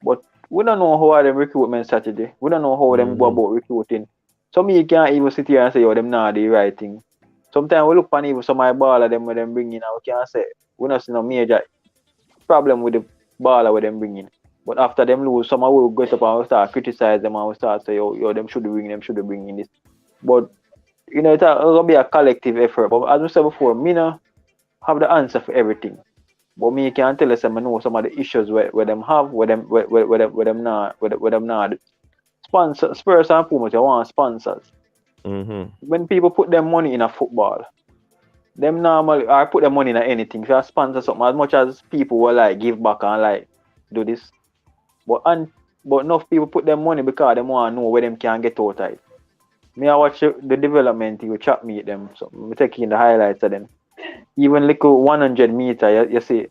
But we don't know how them recruitment strategy. We don't know how them go about recruiting. So me can't even sit here and say, them not the right thing. Sometimes we look on even some of the baller them when them bring in, and we can't say we don't see no major problem with the baller with them bring in. But after them lose, some will go up and start criticize them and we start say, yo, them should bring in this. But it's gonna be a collective effort. But as we said before, me no have the answer for everything. But me can tell us I know some of the issues where them have, where them not. Sponsors, first and foremost, you want sponsors. When people put their money in a football, them normally or put their money in anything. If you sponsor something, as much as people will like give back and like do this, but enough people put their money because they want to know where them can get out of it. Me I watch the development, you chat me them, so I'm taking the highlights of them. Even little 100 meter, you see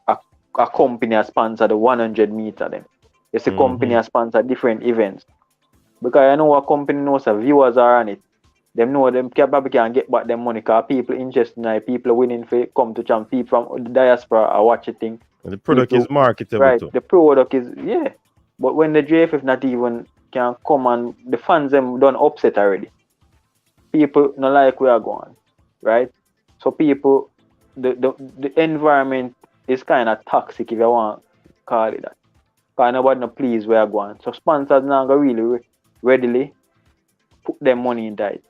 a company has sponsored the 100 meter them. You see company has sponsored different events. Because I know what company knows the viewers are on it. Them know them probably can get back them money because people interested in it, people willing to come to champ, people from the diaspora are watching thing. And the product is marketable right, too. The product is, But when the JFF not even can come and the fans them done upset already. People not like where are going, right? So people, the environment is kind of toxic if you want to call it that. Because nobody no please where are going. So sponsors now go really readily put their money in that.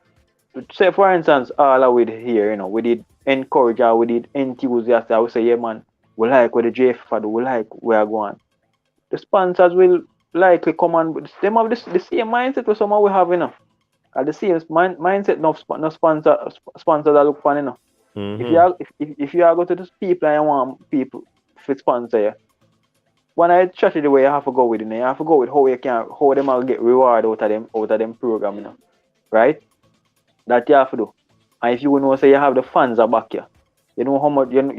Say for instance, all of it here, we did encourage or we did enthusiast. I would say, yeah man, we like where the JFF do, we like where are going. The sponsors will likely come on, but them have the same mindset with someone we have, the same mindset no sponsors that look fun, If you are go to these people and you want people to sponsor you, when I chat the way you have to go with it, you have to go with how them will get reward out of them program, right? That you have to do. And if you know say you have the fans are back here, you know how much them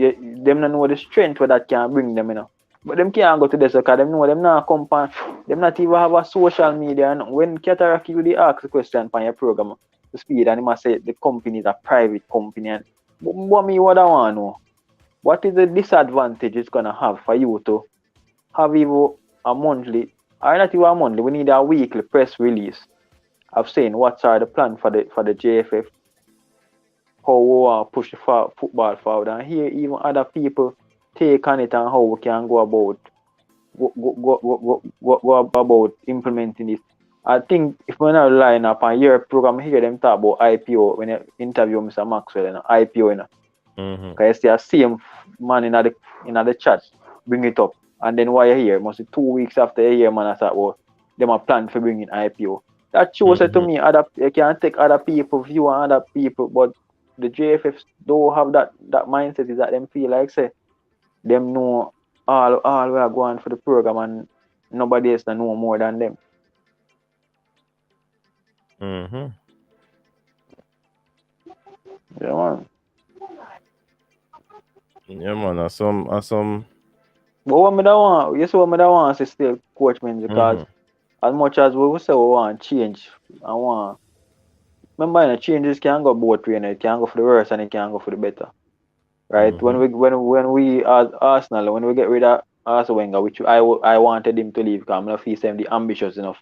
don't know the strength where that can bring them, But them can't go to this because them know them not come pan, them not even have a social media. And when Kataraki you ask the question on your program, the speed and they must say the company is a private company. And what I want to know, what is the disadvantage it's gonna have for you to have even a monthly, or not even a monthly, we need a weekly press release of saying what are the plan for the JFF, how we want to push the football forward, and here even other people take on it and how we can go about go about implementing this. I think if we're not relying upon your program, hear them talk about IPO when you interview Mr. Maxwell and IPO, you know. Because you see the same man in the chat bring it up, and then why you here? Must be 2 weeks after you hear man I thought, well, them a plan for bringing IPO. That shows it to me you can take other people view and other people, but the JFFs don't have that mindset. Is that them feel like say them know all we are going for the program and nobody else know more than them. Yeah, man. Yeah, man. Some. But what me da want, you see what me da want is still Coach Menz, because as much as we say we want change, I want. Remember, you know, changes can go both ways. It can go for the worse and it can go for the better. Right? When we as Arsenal, when we get rid of Arsene Wenger, which I wanted him to leave because I'm not feel him the ambitious enough.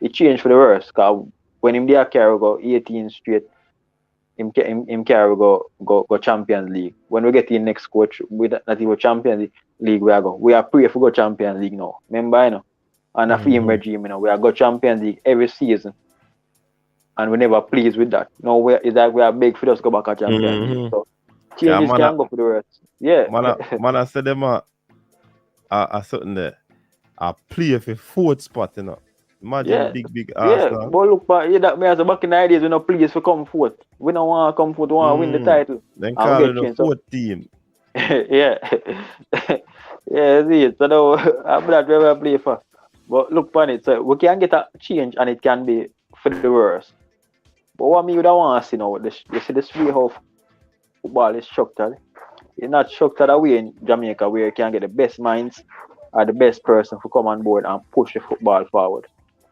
It changed for the worse because when him there carry go 18 straight, him carry go Champions League. When we get in next coach with not even Champions League, we are pray for go Champions League now. Remember, you know, and a film regime, you know, we are go Champions League every season. And we never pleased with that. No, it's like we are big for us to go back to Champions League. So changes can go for the rest. Yeah. Man, I said them are something there. I play for fourth spot, you know. Imagine big Arsenal. Yeah, but look, that me as a back in the ideas, we no please for come forth. We don't want to come forth, we want to win the title. Then call it the fourth team. Yeah. Yeah, see it. So now, I'm not where we play for. But look on it, so we can get a change and it can be for the worst. But what me would want to see now, you see the way how football is structured. It's not structured away in Jamaica where you can get the best minds or the best person to come on board and push the football forward.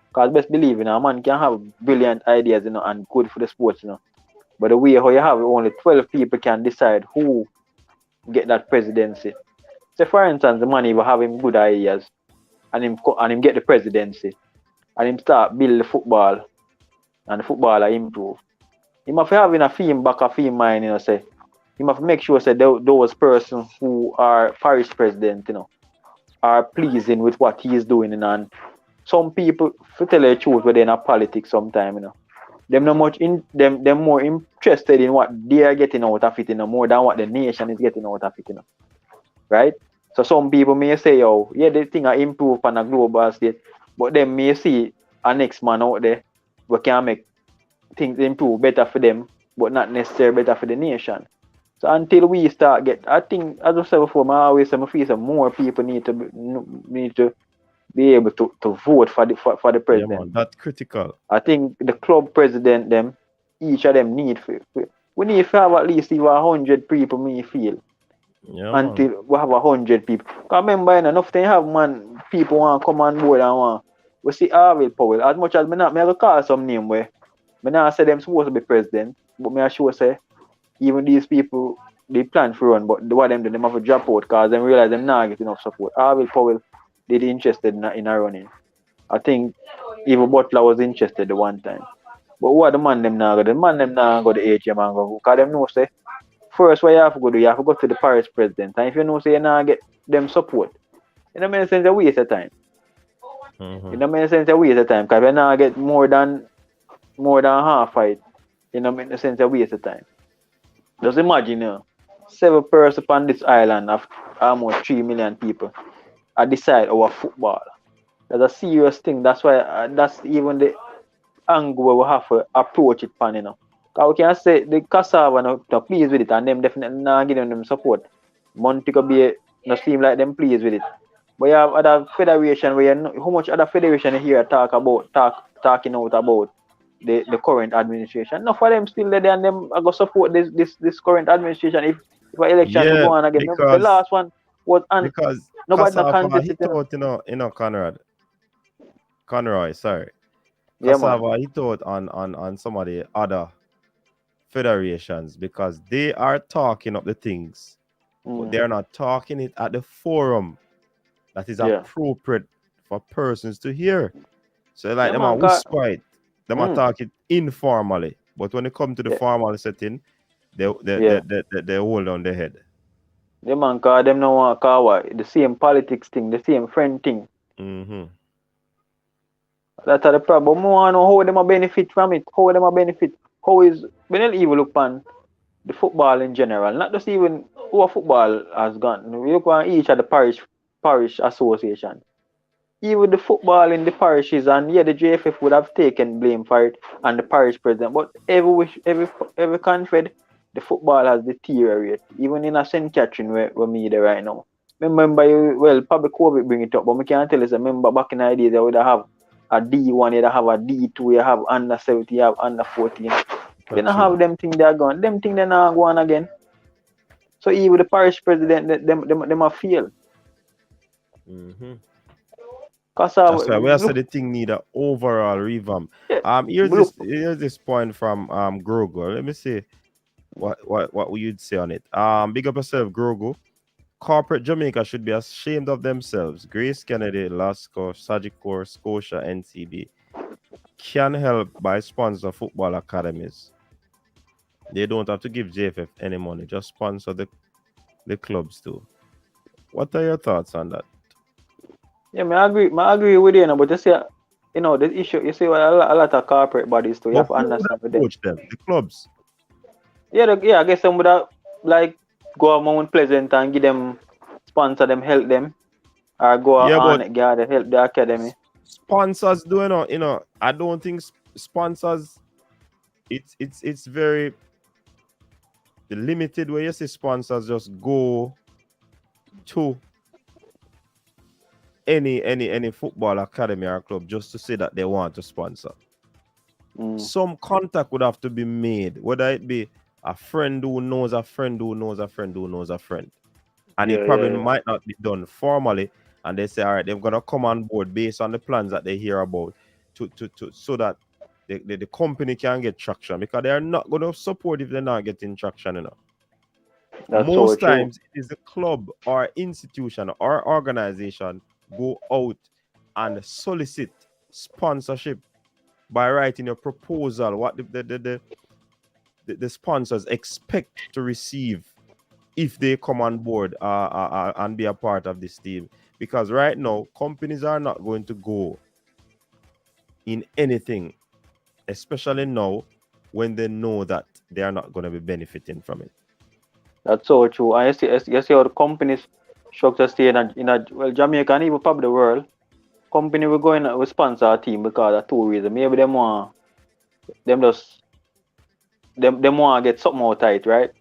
Because best believe, you know, a man can have brilliant ideas, you know, and good for the sports, you know. But the way how you have only 12 people can decide who get that presidency. So for instance, the man even have him good ideas and him get the presidency and him start build the football and the footballer improve. He must have in a theme back of him mind, you know, say he must make sure say those persons who are parish president, you know, are pleasing with what he is doing, and some people, to tell you the truth, within a politics sometimes, you know, them not much them more interested in what they are getting out of it, you know, more than what the nation is getting out of it, you know. Right? So some people may say, oh, yeah, they think I improve on a global state, but then may see a next man out there we can make things improve better for them, but not necessarily better for the nation. So until we start I think, as I said before, I always say I feel some more people need to be able to vote for the president. Yeah, man, that's critical. I think the club president, each of them we need to have at least even 100 people, me feel. Yeah, until man. we have 100 people. Because remember, enough time have people want to come on board and want. We see Harvey Powell. As much as me have to call some name where me not say them supposed to be president, but me sure say even these people they plan for run, but what them do, them have to drop out because they realize them not get enough support. Harvey Powell did interested in a running. I think even Butler was interested the one time. But what the man them now go? The man them now go to the AGM and go because them know say first what you have to go do, you have to go to the parish president. And if you know say you not get them support, it don't make sense a waste of time. It don't make sense a waste of time because if you not get more than half fight, it don't make sense a waste of time. Just imagine, you know, 7 persons on this island of almost 3 million people I decide our football. That's a serious thing. That's why that's even the angle where we have to approach it, pan, you know. Because we can say the cassava not pleased with it and them definitely not giving them support. Monty could be not seem like them pleased with it. But you have other federation where you know how much other federation you hear talking out about the current administration. Enough of them still there and them are going to support this current administration if an election to go on again. The last one was because nobody Cassava he thought, you know, Conroy, sorry. Yeah, Cassava he thought on some of the other federations because they are talking up the things, but they're not talking it at the forum. that is Yeah. appropriate for persons to hear. So like Yeah, them are man, cause, whisper it, them are talking informally. But when they come to the yeah, formal setting, yeah. they hold on their head. Yeah, man, cause them no want cause what? The same politics thing, the same friend thing. Mm-hmm. That's the problem. We want to know how them a benefit from it. How them a benefit. How is when you even look on the football in general, not just even who a football has gone. We look on each of the parish association. Even the football in the parishes, and yeah, the JFF would have taken blame for it and the parish president. But every country, the football has deteriorated. Even in a St. Catherine where me there right now. Remember you well probably COVID bring it up, but we can't tell us remember back in the days they would have a D1, you'd have a D2, you have under 70, you have under 14. They don't have them thing they're gone. Them thing they're not going again. So even the parish president, them a fail. Mm-hmm. Cause That's why we have said look, the thing need an overall revamp. yeah, Here's look, this point from Grogo. Let me see what you'd say on it. Big up yourself, Grogo. Corporate Jamaica should be ashamed of themselves. Grace Kennedy, Lasco, Sagicor, Scotia, NCB can help by sponsor football academies. They don't have to give JFF any money, just sponsor the clubs too. What are your thoughts on that? yeah, I agree with you, but you see, the issue, you see, what a lot of corporate bodies too, you But have to who would understand with them. approach them? The clubs. Yeah, I guess some would have, like, go on Mount Pleasant and give them, sponsor them, help them, or go Yeah, but on, gather, help the academy. sponsors do I don't think sponsors. It's very limited where you see sponsors just go to any football academy or club just to say that they want to sponsor. Some contact would have to be made, whether it be a friend who knows a friend who knows a friend who knows a friend. And it probably might not be done formally. And they say, all right, they're gonna come on board based on the plans that they hear about to so that the company can get traction, because they are not gonna support if they're not getting traction, That's so Most true. times it is a club or institution or organization go out and solicit sponsorship by writing a proposal, what the sponsors expect to receive if they come on board and be a part of this team. Because right now, companies are not going to go in anything, especially now when they know that they are not going to be benefiting from it. That's so true. And you see how the companies structure stay in Jamaica and even probably the world. Company will go in and sponsor a team because of two reasons. Maybe them want them want to get something out of it, right?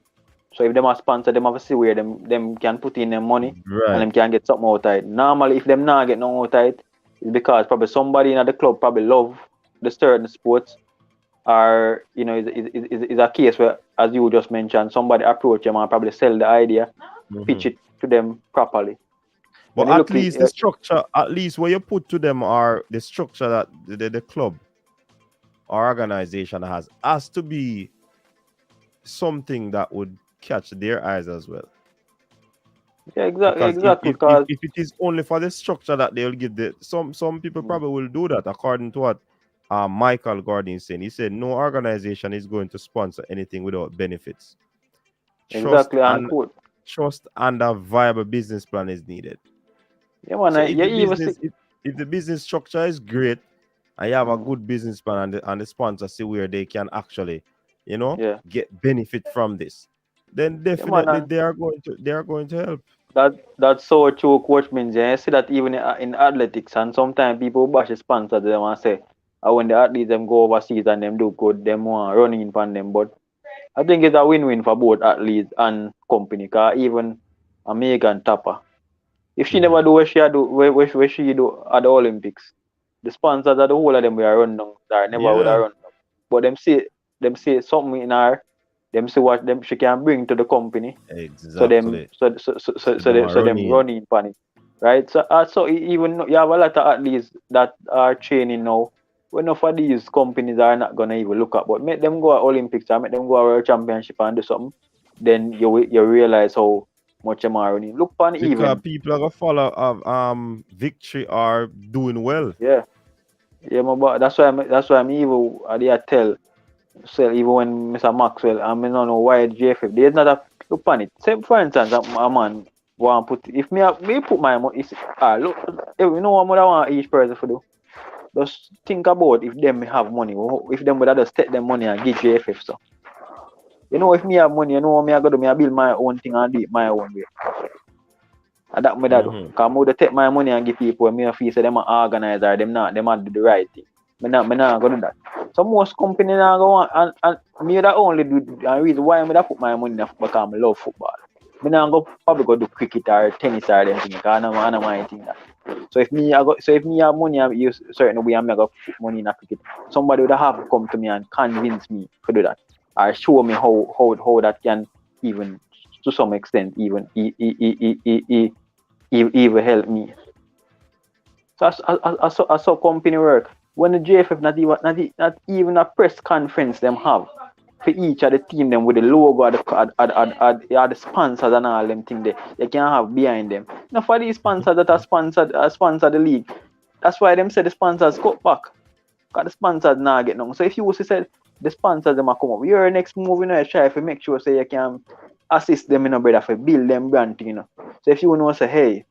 So if them are sponsor, them have to see where them can put in their money and them can get something out of it. Normally, if them not get no out of it, it's because probably somebody in the club probably love the certain sports, or is a case where, as you just mentioned, somebody approach them and probably sell the idea, pitch it to them properly. But at least the structure, at least what you put to them, are the structure that the club or organization has to be something that would catch their eyes as well. Yeah, exactly. If it is only for the structure that they'll give, some people probably will do that, according to what Michael Gordon is saying. He said no organization is going to sponsor anything without benefits. Trust and a viable business plan is needed. Yeah, man. So if the business structure is great and you have a good business plan and the sponsor see where they can actually, get benefit from this, then definitely they are going to help. That's so true, Coach Minzy. I see that even in athletics, and sometimes people bash sponsors them and say, when the athletes them go overseas and them do good, them want running in from them. But I think it's a win-win for both athletes and company. Cause even Megan Tapper, if she never do what she do, where she do at the Olympics, the sponsors of the whole of them will run down there, never would have run down. But them see something in her, them see what she can bring to the company. Exactly. So them running on it, right? So even you have a lot of athletes that are training now. Well, enough of these companies are not gonna even look at, but make them go to Olympics or make them go to World Championship and do something. Then you realize how much Shamar running. Look on Because even. people are gonna follow of Victory are doing well. Yeah. Yeah, my boy. That's why I'm even I tell. So even when Mr. Maxwell, I mean, I don't know why JFF. There's not a look on it. Say for instance, a man want put if me put my money. Look, you know what I want each person to do. Just think about if them have money, or if them would just take them money and give JFF so. You know, if me have money, you know what me I go do. Me I build my own thing and do it my own way. And that me that do. Cause I would take my money and give people and me a feel say them are organizer, them not do the right thing. Me not go do that. So most company now go on and me that only do and reason why me that put my money in because I love football. Me now go probably go do cricket or tennis or them thing because I know my thing that. So if me have money and use certain way and me go put money in a cricket, somebody would have to come to me and convince me to do that. Or show me how that can even to some extent even even help me. So I saw company work. When the JFF not even a press conference them have for each of the team them with the logo or the sponsors and all them thing they can have behind them. Now for these sponsors that are sponsor the league, that's why them say the sponsors cut back. Because the sponsors now get none. So if you was to say the sponsors them are come up, your next move, you know, try to make sure say you can assist them in a brother for build them brand thing, you know. So if you know say, hey,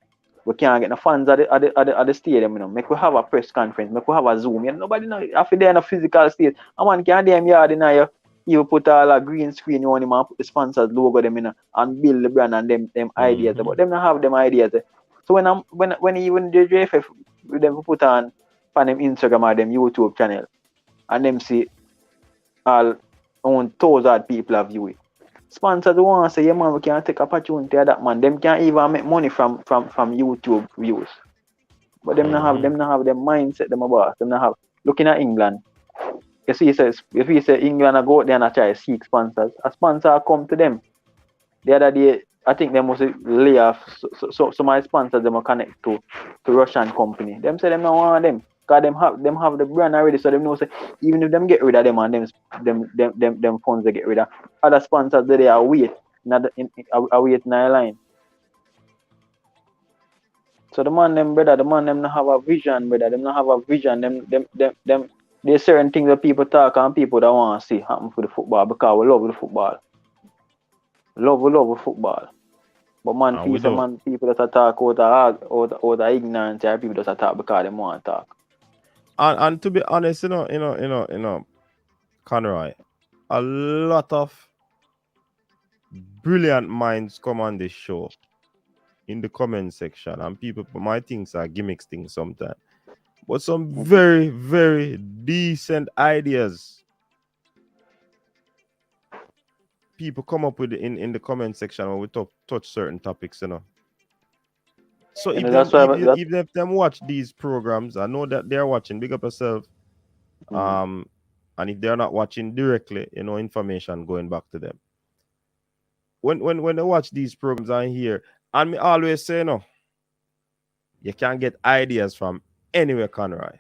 we can't get no fans at the stadium, you know. Make we have a press conference, make we have a Zoom. You know, nobody know after they're in a physical state. A man can't damn yard in here. You put all a green screen, you want him and put the sponsors logo them in, you know, and build the brand and them ideas. But them not have them ideas. So when even the JFF them put on them Instagram or them YouTube channel and them see all on thousand people have view it. Sponsors want to say, yeah man, we can take opportunity of that man. Them can't even make money from YouTube views. But them not have them mindset them about. Them not have looking at England. If he say England I go out there and I try to seek sponsors, a sponsor come to them. The other day, I think they must lay off so my sponsors them are connect to Russian company. Them say them not want them. Because them have the brand already, so them know say even if them get rid of them and them funds they get rid of, other sponsors they are wait in a line. So the man them not have a vision, brother. Them not have a vision. Them there's certain things that people talk and people that want to see happen for the football because we love the football. We love the football. But man, people that talk out of ignorance are people that talk because they want to talk. And to be honest, you know, Conroy, a lot of brilliant minds come on this show in the comment section, and people, my things are gimmicks things sometimes, but some very, very decent ideas people come up with in the comment section when we touch certain topics, you know. So if them watch these programs, I know that they're watching. Big up yourself. And if they're not watching directly, you know, information going back to them. When they watch these programs on here, and me always say, no, you can't get ideas from anywhere, Conroy.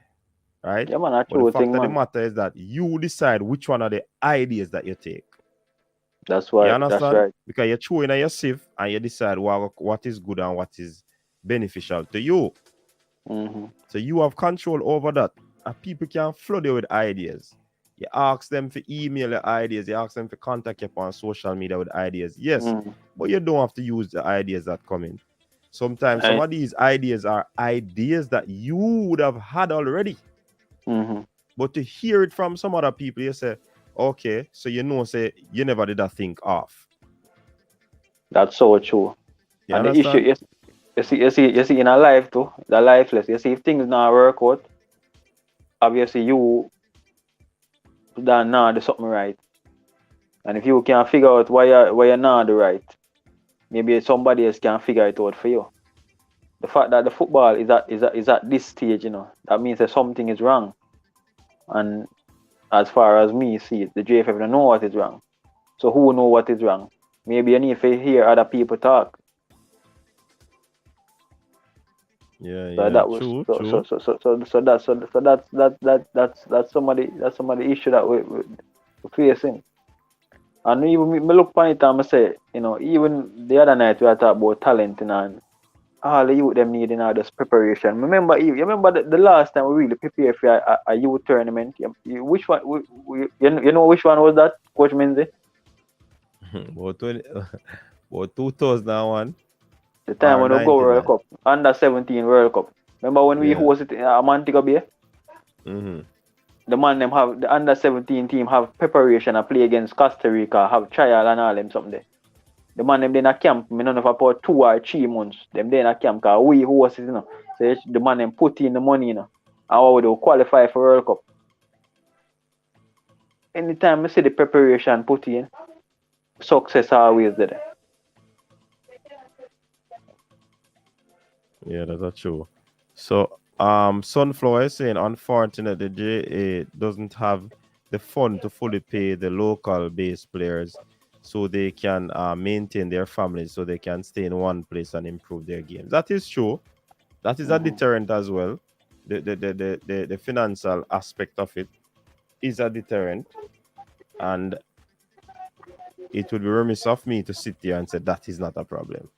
Right? Yeah, man, but the fact of the matter is that you decide which one of the ideas that you take. That's why. You understand? That's right. Because you're chewing at your sieve and you decide what is good and what is beneficial to you. So you have control over that. And people can flood you with ideas. You ask them for email your ideas. You ask them to contact you on social media with ideas. Yes, but you don't have to use the ideas that come in. Sometimes some of these ideas are ideas that you would have had already. But to hear it from some other people, you say, okay, so you know, say you never did that think off. That's so true. You and understand? The issue, you see in a life too, the lifeless. You see if things not work out, obviously you done now do something right. And if you can't figure out why you're not do right, maybe somebody else can figure it out for you. The fact that the football is at this stage, you know, that means that something is wrong. And as far as me see it, the JFF don't know what is wrong. So who know what is wrong? Maybe you need to hear other people talk. Yeah, so yeah, that was true. That's some of the issue that we're facing. And even me look upon it and I say, even the other night we were talking about talent and all the youth them needing all this preparation. You remember the last time we really prepared for a youth tournament? Which one? You know which one was that, Coach Minzy? About 20, about 2001 The time or when we go World 99. Cup, under 17 World Cup. Remember when we hosted it in Montego Bay? Mm-hmm. The man them have the under 17 team have preparation and play against Costa Rica, have trial and all them something. The man them in a camp, me don't know for about 2 or 3 months. Them they in a camp cause we host it, So the man them put in the money, and how would they qualify for World Cup. Anytime I see the preparation put in, success always there. Yeah, that's true. So, Sunflower is saying, unfortunately, the JA doesn't have the fund to fully pay the local base players so they can maintain their families, so they can stay in one place and improve their games. That is true. That is a deterrent as well. The financial aspect of it is a deterrent. And it would be remiss of me to sit there and say that is not a problem.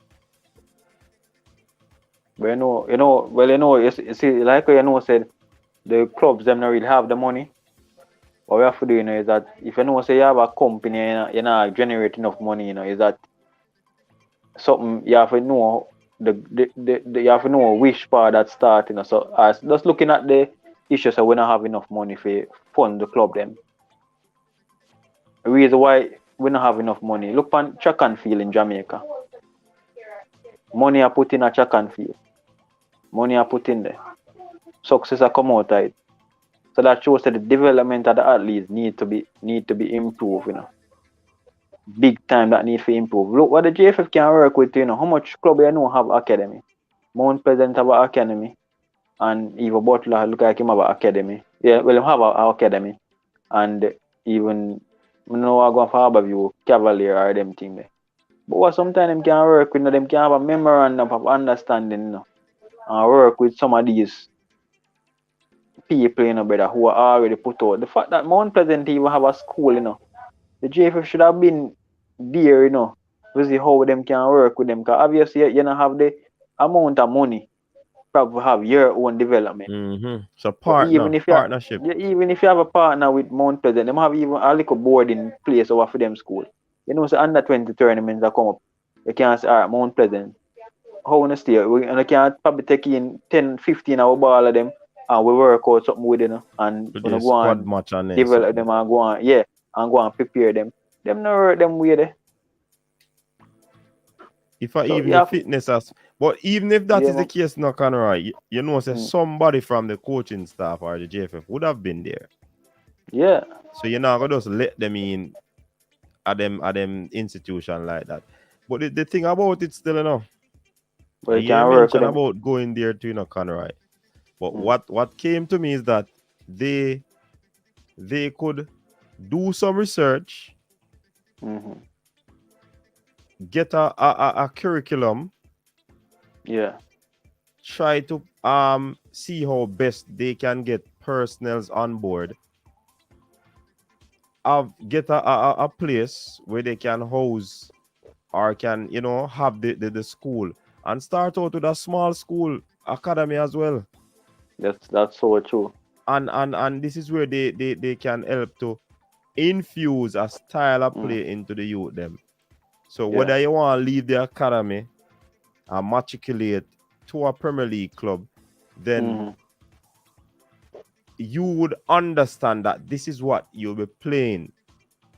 But you see, like said, the clubs them not really have the money. What we have to do, is that if say you have a company, you not generate enough money, is that something you have to know you have to know which part that start, So as just looking at the issues, so we don't have enough money for fund the club them. The reason why we don't have enough money. Look on track and field in Jamaica. Money are put in a track and field. Money are put in there. Success are come out of it. So that shows that the development of the athletes need to be improved, Big time that need to improve. Look what the JFF can work with, how much club have academy. Mount Pleasant have an academy. And even Butler look like him have an academy. Yeah, well him have an academy. And even I go for Harborview, Cavalier or them team there. But what sometimes them can work with, them can have a memorandum of understanding, and work with some of these people, brother, who are already put out. The fact that Mount Pleasant even have a school, the JFF should have been there, to see how them can work with them. Because obviously you don't have the amount of money probably have your own development. Mm-hmm. So partnership. Even if you have a partner with Mount Pleasant, them have even a little boarding place over for them school. So under 20 tournaments that come up, you can say, all right, Mount Pleasant, how want to stay? And I can probably take in 10, 15 hour ball of them and we work out something with them and to go on match and develop them and go on, and go and prepare them. Them not work them way there. If I even the fitness as, but even if that is the case, no Conroy, say somebody from the coaching staff or the JFF would have been there. Yeah. So you're not gonna just let them in at them institution like that. But the thing about it still, But you mentioned about going there to Conroy. But what came to me is that they could do some research, get a curriculum, try to see how best they can get personnels on board, get a place where they can house or can have the school and start out with a small school academy as well. That's so true. And this is where they can help to infuse a style of play into the youth them. So whether you want to leave the academy and matriculate to a Premier League club, then you would understand that this is what you'll be playing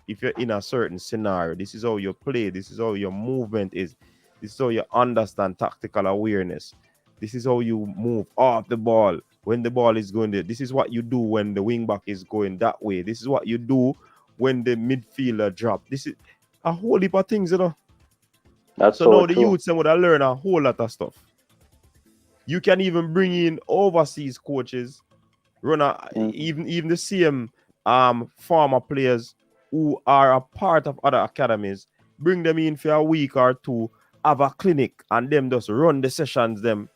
if you're in a certain scenario. This is how you play. This is how your movement is. This is how you understand tactical awareness. This is how you move off the ball when the ball is going there. This is what you do when the wing back is going that way. This is what you do when the midfielder drop. This is a whole heap of things, That's so now the youths would have learned a whole lot of stuff. You can even bring in overseas coaches, even the same former players who are a part of other academies, bring them in for a week or two, have a clinic, and them just run the sessions them.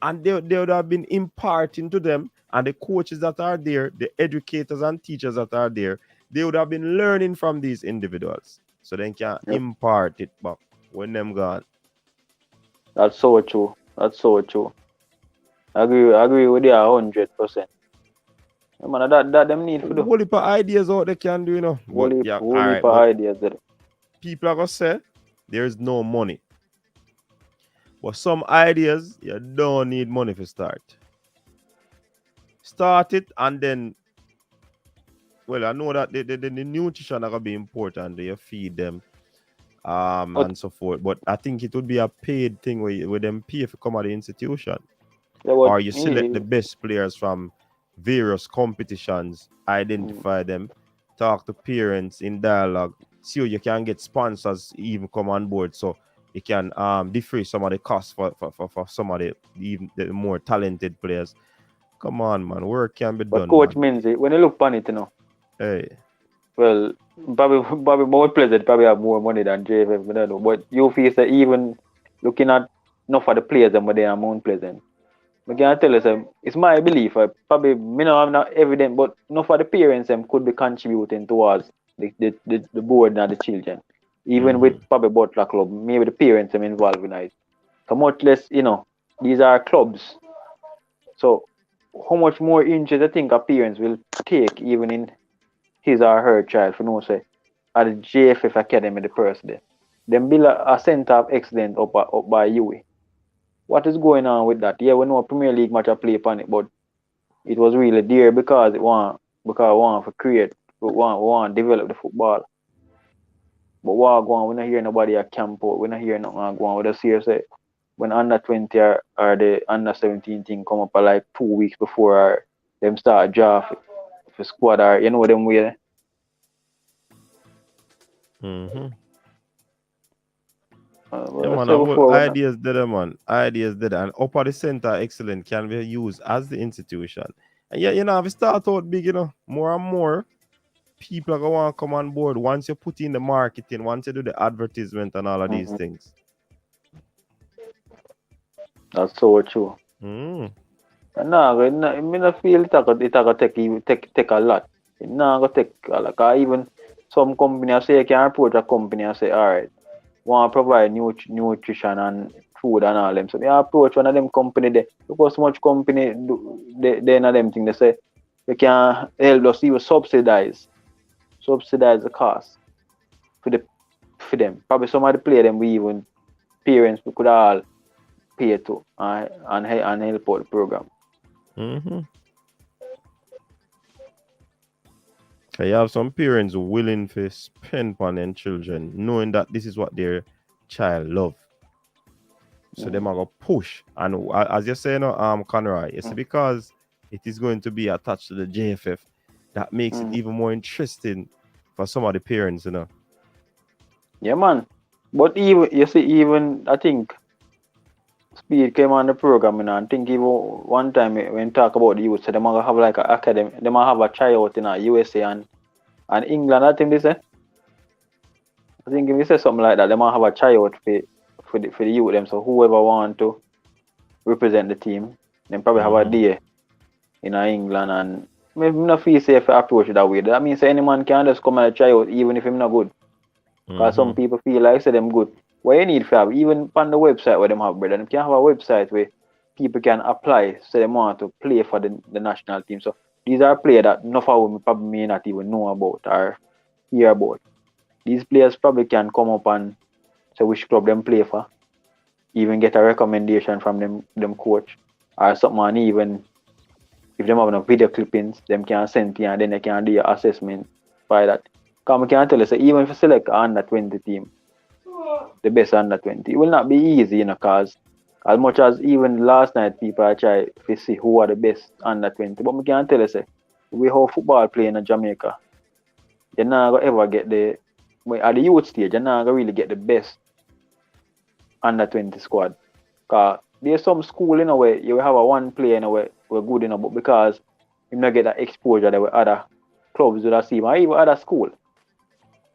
And they would have been imparting to them, and the coaches that are there, the educators and teachers that are there, they would have been learning from these individuals. so they can impart it back when them gone. That's so true. That's so true. I agree with you 100%. Man, that them need to do. Whole heap of ideas out they can do, you know. But yeah, all right. But ideas there. People are gonna say there's no money. But some ideas you don't need money to start. Start it and then, well, I know that the nutrition are gonna be important. You feed them, and so forth. But I think it would be a paid thing where them pay if you come at the institution, or you select the best players from various competitions, identify them, talk to parents in dialogue, see how you can get sponsors even come on board, so you can defray some of the costs for some of the even the more talented players. Come on, man, work can be done. But Coach man. Minzy, when you look on it, you know. Hey. Well, Bobby more players probably have more money than JFF, I don't know. But you feel that even looking at enough of the players and what they are more pleasant. I can tell you, it's my belief. Probably, I'm not evident, but enough of the parents could be contributing towards the board and the children. Even with probably Butler Club, maybe the parents are involved in it. So much less, these are clubs. So how much more interest I think a parents will take even in his or her child for no say at the JFF Academy the first day. Then build a center of excellence up by UWI. What is going on with that? Yeah, we know a Premier League match I play upon it, but it was really there because we want to create, we want to develop the football. But what going on, we're not hearing nobody at camp out, we're not hearing nothing going on. We just hear say when under 20 or the under 17 thing come up like 2 weeks before them start draft for squad or you know them way. Ideas there, man. Ideas there, and up at the center excellent can be used as the institution. And yeah, if you start out big, more and more people are going to come on board once you put in the marketing, once you do the advertisement and all of these things. That's so true. No, I feel it take a lot. It not gonna take a lot. Cause even some company say you can approach a company and say, all right, want to provide nutrition and food and all them. So I approach one of them company there because so much company they not them thing they say you can help us even subsidize the cost for them. Probably some of the play them we even parents we could all pay to and help out the program. You have some parents willing to spend on their children, knowing that this is what their child love. So they might go push. And as you say, Conroy, it's because it is going to be attached to the JFF that makes it even more interesting for some of the parents, Yeah, man. But even I think Speed came on the program, and I think even one time when talk about the youth, so they might have like an academy, they might have a tryout in USA and England. I think they say. I think if you say something like that, they might have a tryout for the youth them. So whoever want to represent the team, then probably have a day in England, and maybe not feel safe to approach it that way. That means any man can just come and try out even if him not good. Because some people feel like say them good. What you need to have, even on the website where them have, brother, you can have a website where people can apply so they want to play for the national team. So these are players that enough of them probably may not even know about or hear about. These players probably can come up and say which club them play for, even get a recommendation from them coach or something, and even if them have no video clippings, them can send to you and then they can do your assessment by that. Because I can tell you, so even if you select an under 20 team, the best under 20, it will not be easy, because as much as even last night people are trying to see who are the best under 20, but I can tell you, say, we have football playing in Jamaica, you're not going to ever get at the youth stage, you're not going to really get the best under 20 squad. Because there's some school, where you will have a one player, where we're good, but because you not get that exposure that with other clubs would have seen, or even other school.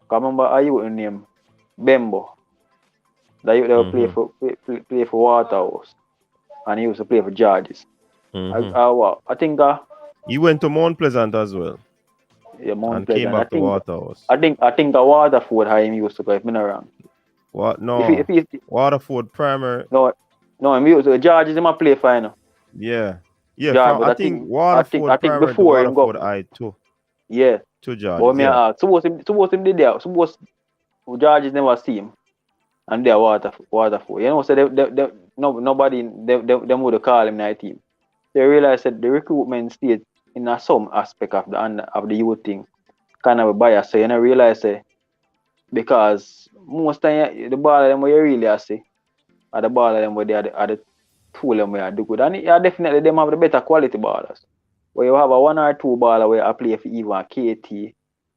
Because remember, I youth name Bembo. That you play for Waterhouse, and he used to play for Georges. I think he went to Mount Pleasant as well. Yeah, Mount and came Pleasant. back to Waterhouse. I think a Waterford how him used to go, if I'm not wrong. What? No. If he Waterford Primary. no, him used to George is him a play final. Yeah. Yeah, George, but I think Waterford Primary to before him go. Waterford I too. Yeah. To George. But me ask, suppose him did there. Suppose George never see him. And they are Waterford. You know, so nobody them would call him that team. They realize that the recruitment stage in some aspect of the youth thing kind of a bias. So you know realize because most time the ball of them where you really see are the ball of them where they are the tool them where they do good. And yeah, definitely them have the better quality ballers. Where you have a 1 or 2 baller where I play for even KT,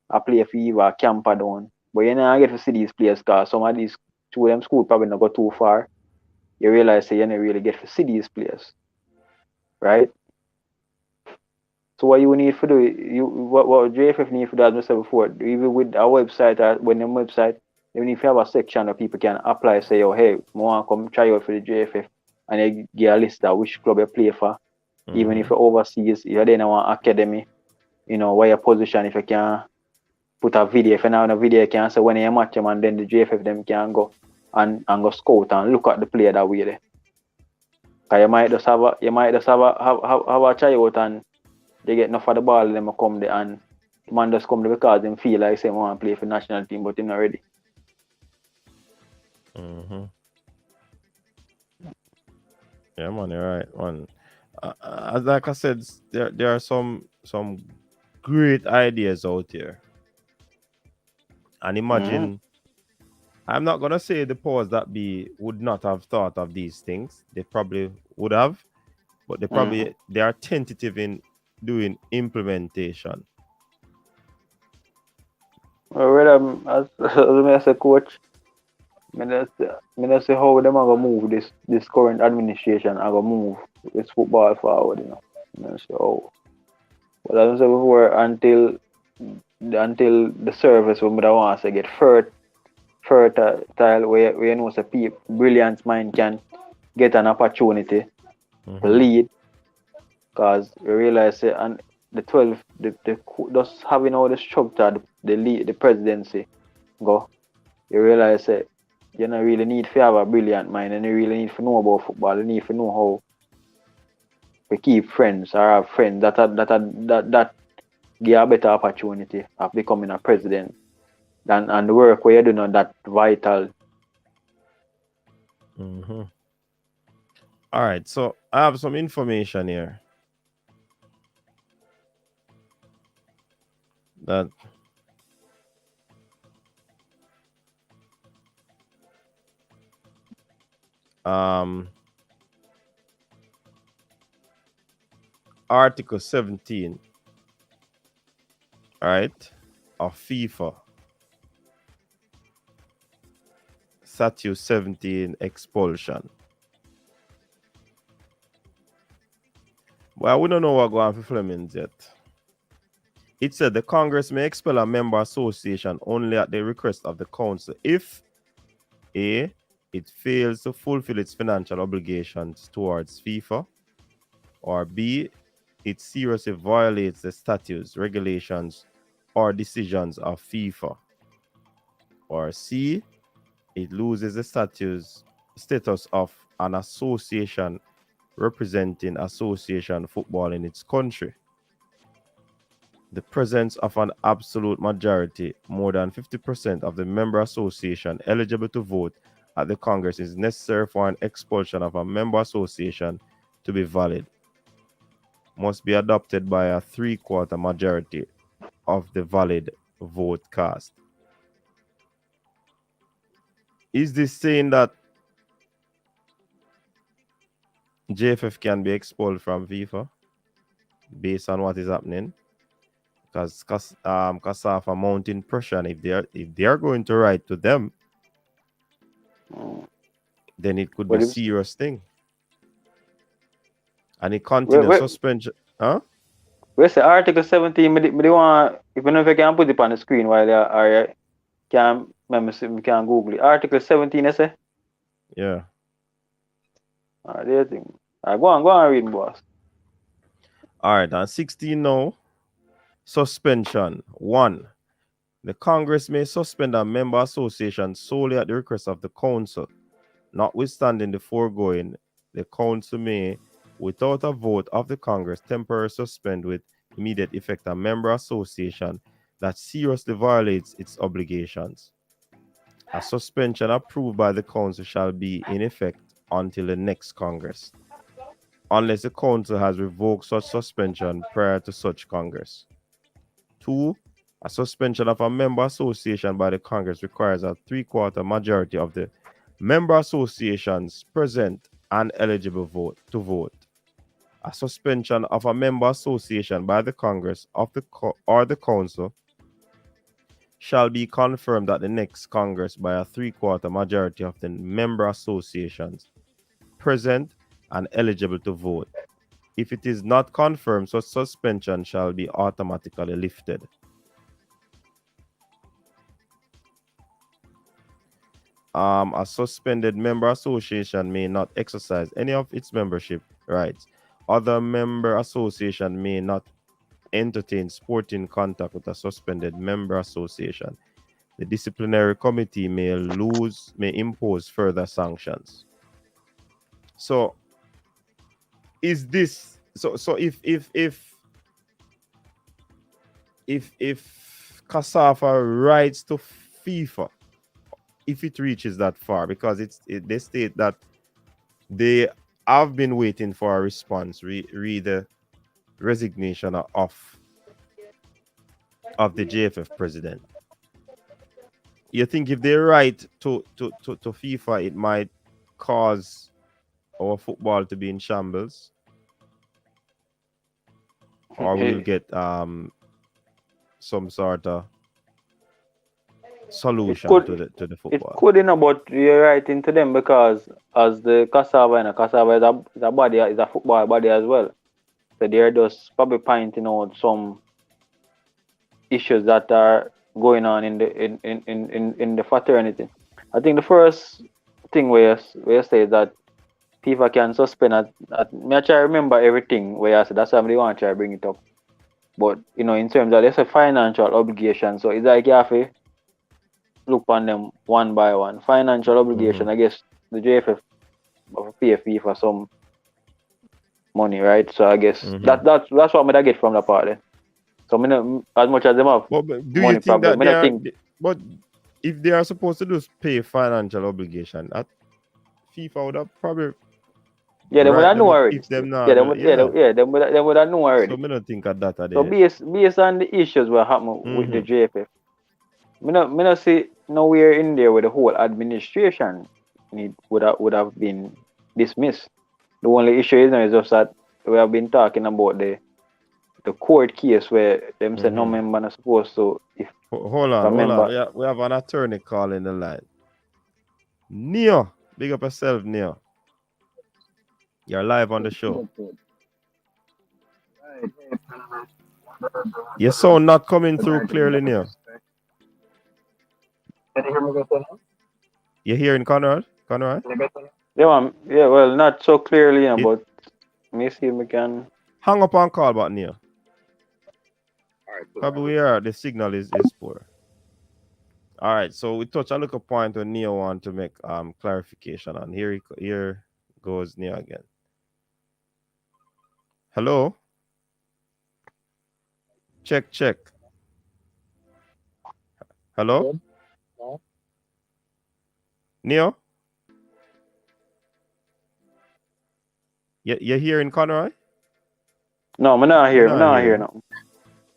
I play for even Camperdown. But you know I get to see these players because some of these two of them school probably not go too far. You realize you don't really get to see these players. Right? So what you need to do, what JFF need to do, as I said before, even with our website, when them website, you need to have a section where people can apply, say, oh, hey, I want to come try out for the JFF, and they get a list of which club you play for, even if you're overseas, if you're in one academy, you know, what your position, if you can put a video, if you have a video, you can say when you match them, and then the JFF them can go and go scout and look at the player that way there. Because you might just have a tryout and they get enough of the ball, them come there and the man just come there because them feel like they want to play for national team, but they're not ready. Yeah, man, you're right, man. As like I said, there are some great ideas out there. And imagine, I'm not gonna say the powers that be would not have thought of these things. They probably would have, but they are tentative in doing implementation. Well, as a coach, I say how them are gonna move this current administration are gonna move this football forward, you know. So, but as I said before, until the service we want to get fertile where you know say brilliant mind can get an opportunity to lead, because we realize and the 12 just having all the structure the presidency go, you realize you don't really need to have a brilliant mind, and you really need to know about football. You need to know how to keep friends or have friends that give a better opportunity of becoming a president and the work where you do not that vital. All right, so I have some information here that Article 17, right, of FIFA, Statute 17 expulsion. Well, we don't know what going on for Flemings yet. It said the Congress may expel a member association only at the request of the council if A, it fails to fulfill its financial obligations towards FIFA, or B, it seriously violates the statutes, regulations, or decisions of FIFA, or C, it loses the status of an association representing association football in its country. The presence of an absolute majority, more than 50% of the member association eligible to vote at the Congress, is necessary for an expulsion of a member association to be valid. Must be adopted by a 3/4 majority of the valid vote cast. Is this saying that JFF can be expelled from FIFA based on what is happening? Because CASAFA mounting pressure, and if they are going to write to them, then it could be a serious thing. And it continues suspension. Huh? Where's the Article 17? Me want, if you know if you can put it on the screen while they are we can Google it. Article 17, I say? Yeah. Alright, there you think. Alright, go on read, boss. Alright, and 16 now Suspension. 1. The Congress may suspend a member association solely at the request of the Council. Notwithstanding the foregoing, the Council may, without a vote of the Congress, temporarily suspend with immediate effect a member association that seriously violates its obligations. A suspension approved by the Council shall be in effect until the next Congress, unless the Council has revoked such suspension prior to such Congress. 2. A suspension of a member association by the Congress requires a 3/4 majority of the member associations present and eligible to vote. A suspension of a member association by the Congress or the Council shall be confirmed at the next Congress by a 3/4 majority of the member associations present and eligible to vote. If it is not confirmed, such suspension shall be automatically lifted. A suspended member association may not exercise any of its membership rights. Other member association may not entertain sporting contact with a suspended member association. The disciplinary committee may impose further sanctions. So is this so if CASAFA writes to FIFA, if it reaches that far, because they state that they have been waiting for a response, read the resignation of the JFF president. You think if they write to FIFA, it might cause our football to be in shambles, or we'll get some sort of solution to the football? It couldn't, but you're writing to them because as the Cassava is a body, is a football body as well. So they're just probably pointing out some issues that are going on in the fraternity. I think the first thing where you say that FIFA can suspend me I try to remember everything where I said that's why they want to try to bring it up. But in terms of there's a financial obligation, so it's like you have to look on them one by one. Financial obligation, I guess the JFF pay FIFA some money, right? So I guess that's what I get from the part then. So as much as them have but do you think that but if they are supposed to just pay financial obligation, that FIFA would have probably they would have known already. They would have known already. So I don't think of that. So based on the issues what happened with the JFF, me not see nowhere in there where the whole administration would have been dismissed. The only issue is just that we have been talking about the court case where them said no member not supposed to. Hold on. We have an attorney calling the line. Neo, big up yourself, Neo. You're live on the show. Your sound not coming through clearly, Neo. Can you hear me better now? You're hearing Conrad? Conrad? Yeah, well, not so clearly, but me see if we can. Hang up and call back, Neo. Alright, probably the signal is poor. All right, so we touch a little point when Neo want to make clarification on. Here goes Neo again. Hello? Check. Hello? No. Neo? You're hearing Conroy? No, I'm not here. I'm not here now.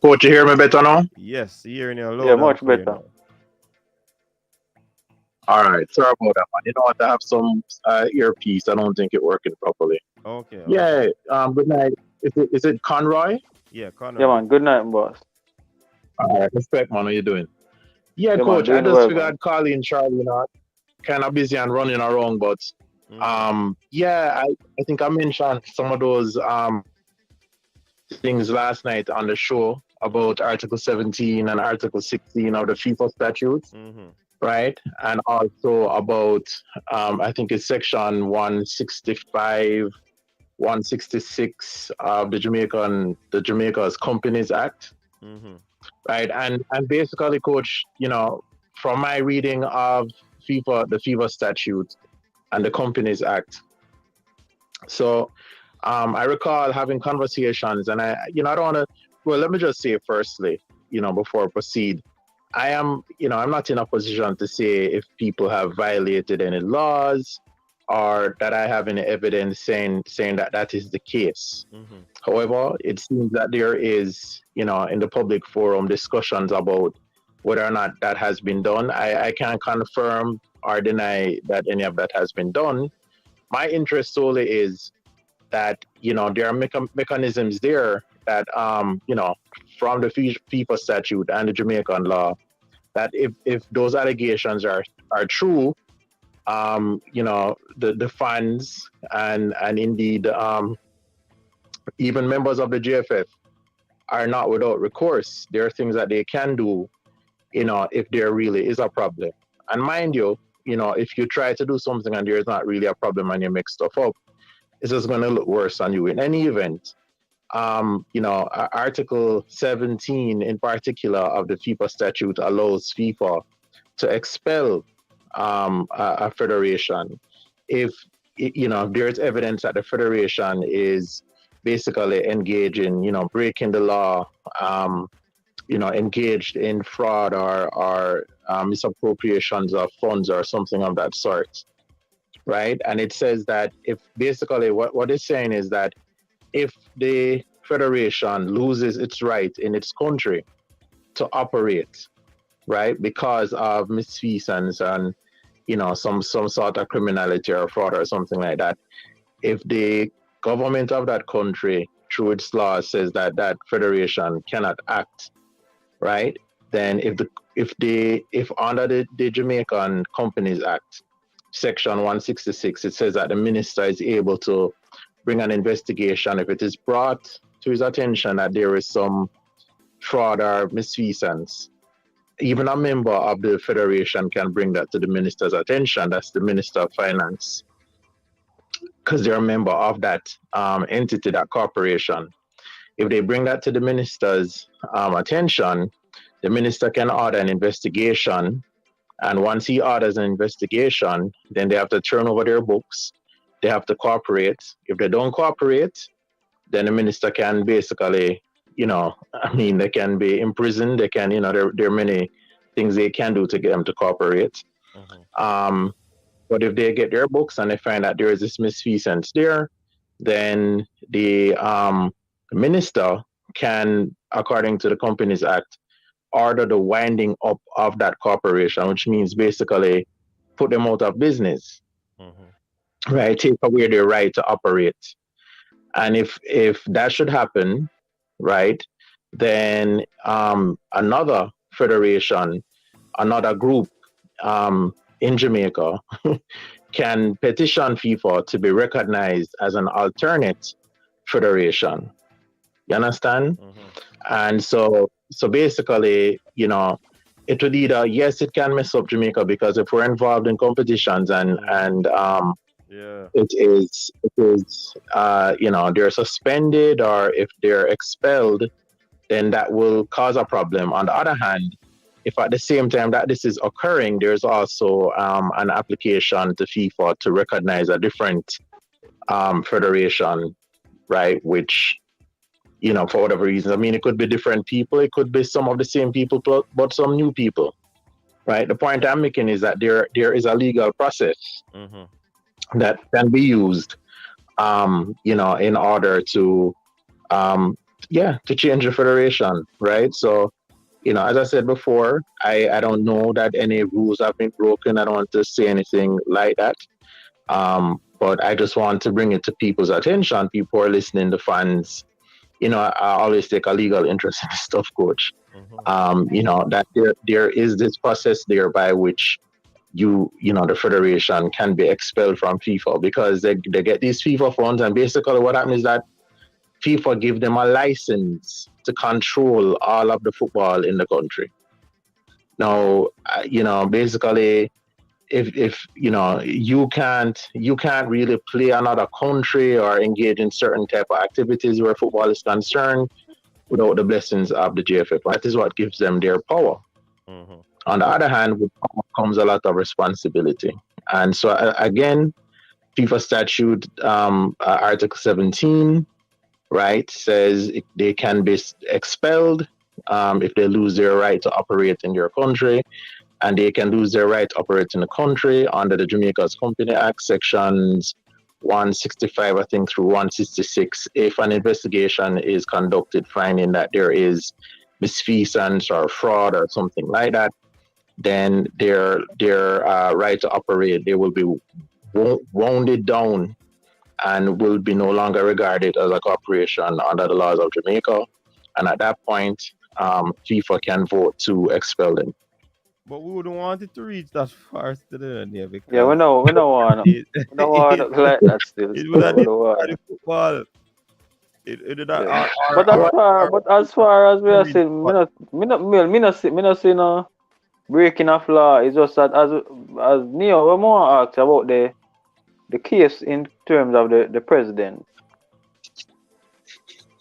Coach, you hear me better now? Yes, you're hearing you. Yeah, much better. All right, sorry about that, man. You know what? I have some earpiece. I don't think it's working properly. Okay. Yeah. Good night. Is it Conroy? Yeah, Conroy. Yeah, man. Good night, boss. All right, respect, man. How you doing? Yeah, Yeah, coach. man, I just well, figured Carly Charlie, kind of busy and running around, but yeah, I think I mentioned some of those things last night on the show about Article 17 and Article 16 of the FIFA statutes. Right, and also about I think it's section 165, 166 of the Jamaica's Companies Act, right? And basically, coach, from my reading of FIFA, the FIFA statute and the Companies Act, so I recall having conversations, and I don't want to. Well, let me just say firstly, before I proceed, I'm not in a position to say if people have violated any laws or that I have any evidence saying that is the case. However, it seems that there is, in the public forum discussions about whether or not that has been done. I can't confirm or deny that any of that has been done. My interest solely is that, there are mechanisms there that, from the FIFA statute and the Jamaican law, that if those allegations are true, the fans and indeed even members of the JFF are not without recourse. There are things that they can do, if there really is a problem. And mind you, if you try to do something and there's not really a problem and you make stuff up, it's just going to look worse on you. In any event, Article 17 in particular of the FIFA statute allows FIFA to expel a federation if there's evidence that the federation is basically engaging, breaking the law, engaged in fraud or misappropriations of funds or something of that sort, right? And it says that if basically what it's saying is that if the federation loses its right in its country to operate, right, because of misfeasance and some sort of criminality or fraud or something like that, if the government of that country through its law says that that federation cannot act, right, then if under the Jamaican Companies Act, Section 166, it says that the minister is able to bring an investigation if it is brought to his attention that there is some fraud or misfeasance. Even a member of the federation can bring that to the minister's attention. That's the Minister of Finance, because they're a member of that entity, that corporation. If they bring that to the minister's attention, the minister can order an investigation. And once he orders an investigation, then they have to turn over their books. They have to cooperate. If they don't cooperate, then the minister can basically, they can be imprisoned. They can, there are many things they can do to get them to cooperate. But if they get their books and they find that there is this misfeasance there, then the minister can, according to the Companies Act, order the winding up of that corporation, which means basically put them out of business, right? Take away their right to operate. And if that should happen, right, then another federation, another group in Jamaica can petition FIFA to be recognized as an alternate federation. You understand? And so basically, it would either, yes, it can mess up Jamaica, because if we're involved in competitions and it is they're suspended or if they're expelled, then that will cause a problem. On the other hand, if at the same time that this is occurring, there's also an application to FIFA to recognize a different federation, right? Which, for whatever reason, it could be different people, it could be some of the same people, but some new people, right? The point I'm making is that there is a legal process that can be used, in order to change the federation, right? So, as I said before, I don't know that any rules have been broken. I don't want to say anything like that. But I just want to bring it to people's attention. People who are listening, the fans, I always take a legal interest in this stuff, coach. That there is this process there by which the federation can be expelled from FIFA, because they get these FIFA funds, and basically what happens is that FIFA give them a license to control all of the football in the country. Now, basically, if you can't really play another country or engage in certain type of activities where football is concerned, without the blessings of the JFF. That is what gives them their power. Mm-hmm. On the other hand, with power comes a lot of responsibility. And so, again, FIFA statute Article 17, right, says they can be expelled if they lose their right to operate in their country, and they can lose their right to operate in the country under the Jamaica's Company Act, sections 165, I think, through 166. If an investigation is conducted finding that there is misfeasance or fraud or something like that, then their right to operate, they will be wounded down and will be no longer regarded as a corporation under the laws of Jamaica. And at that point, FIFA can vote to expel them. But we wouldn't want it to reach that far still, yeah, because Yeah, we know want it, we don't want it like that still. it would have We been don't want it. football. It would have, Yeah. But as far as we are reach saying, football. me not see no breaking of law. It's just that as Neo, we more ask about the case in terms of the president.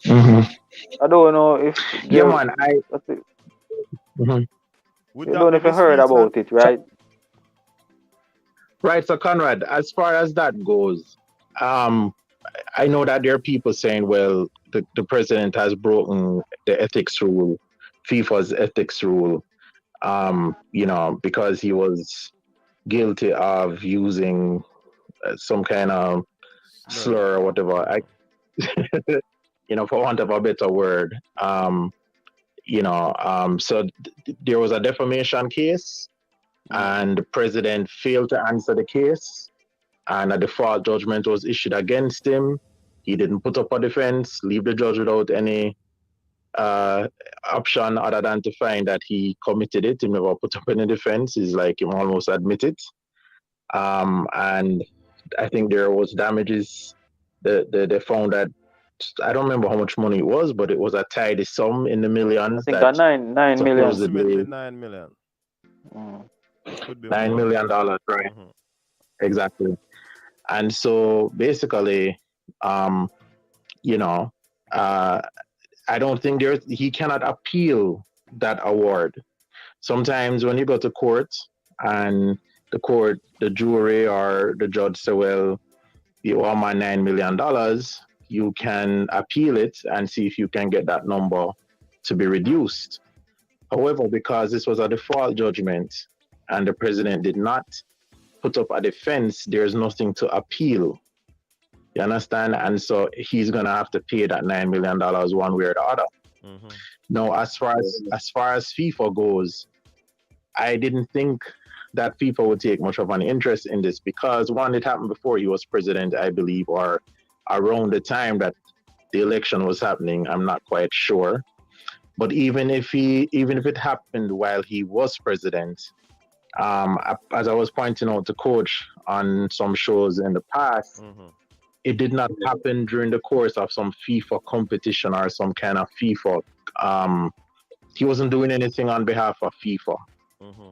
I don't know if Yeah, man. Would you that don't know be if you heard misfeasance? about it, right? Right, so Conrad, as far as that goes, I know that there are people saying, well, the president has broken the ethics rule, FIFA's ethics rule, because he was guilty of using some kind of slur or whatever. For want of a better word, so there was a defamation case, and the president failed to answer the case, and a default judgment was issued against him. He didn't put up a defense, leave the judge without any option other than to find that he committed it. He never put up any defense. It's like he almost admitted. And I think there was damages. They found that, I don't remember how much money it was, but it was a tidy sum in the millions. I think that 9 million. Approximately 9 million. Could be $9 million, right? Mm-hmm. Exactly. And so basically, I don't think he cannot appeal that award. Sometimes when you go to court and the jury or the judge say, well, you owe my $9 million, you can appeal it and see if you can get that number to be reduced. However, because this was a default judgment and the president did not put up a defense, there's nothing to appeal. You understand? And so he's gonna have to pay that $9 million one way or the other. Mm-hmm. Now, as far as FIFA goes, I didn't think that FIFA would take much of an interest in this because one, it happened before he was president, I believe, or around the time that the election was happening. I'm not quite sure. But even if it happened while he was president, as I was pointing out to Coach on some shows in the past, it did not happen during the course of some FIFA competition or some kind of FIFA. He wasn't doing anything on behalf of FIFA,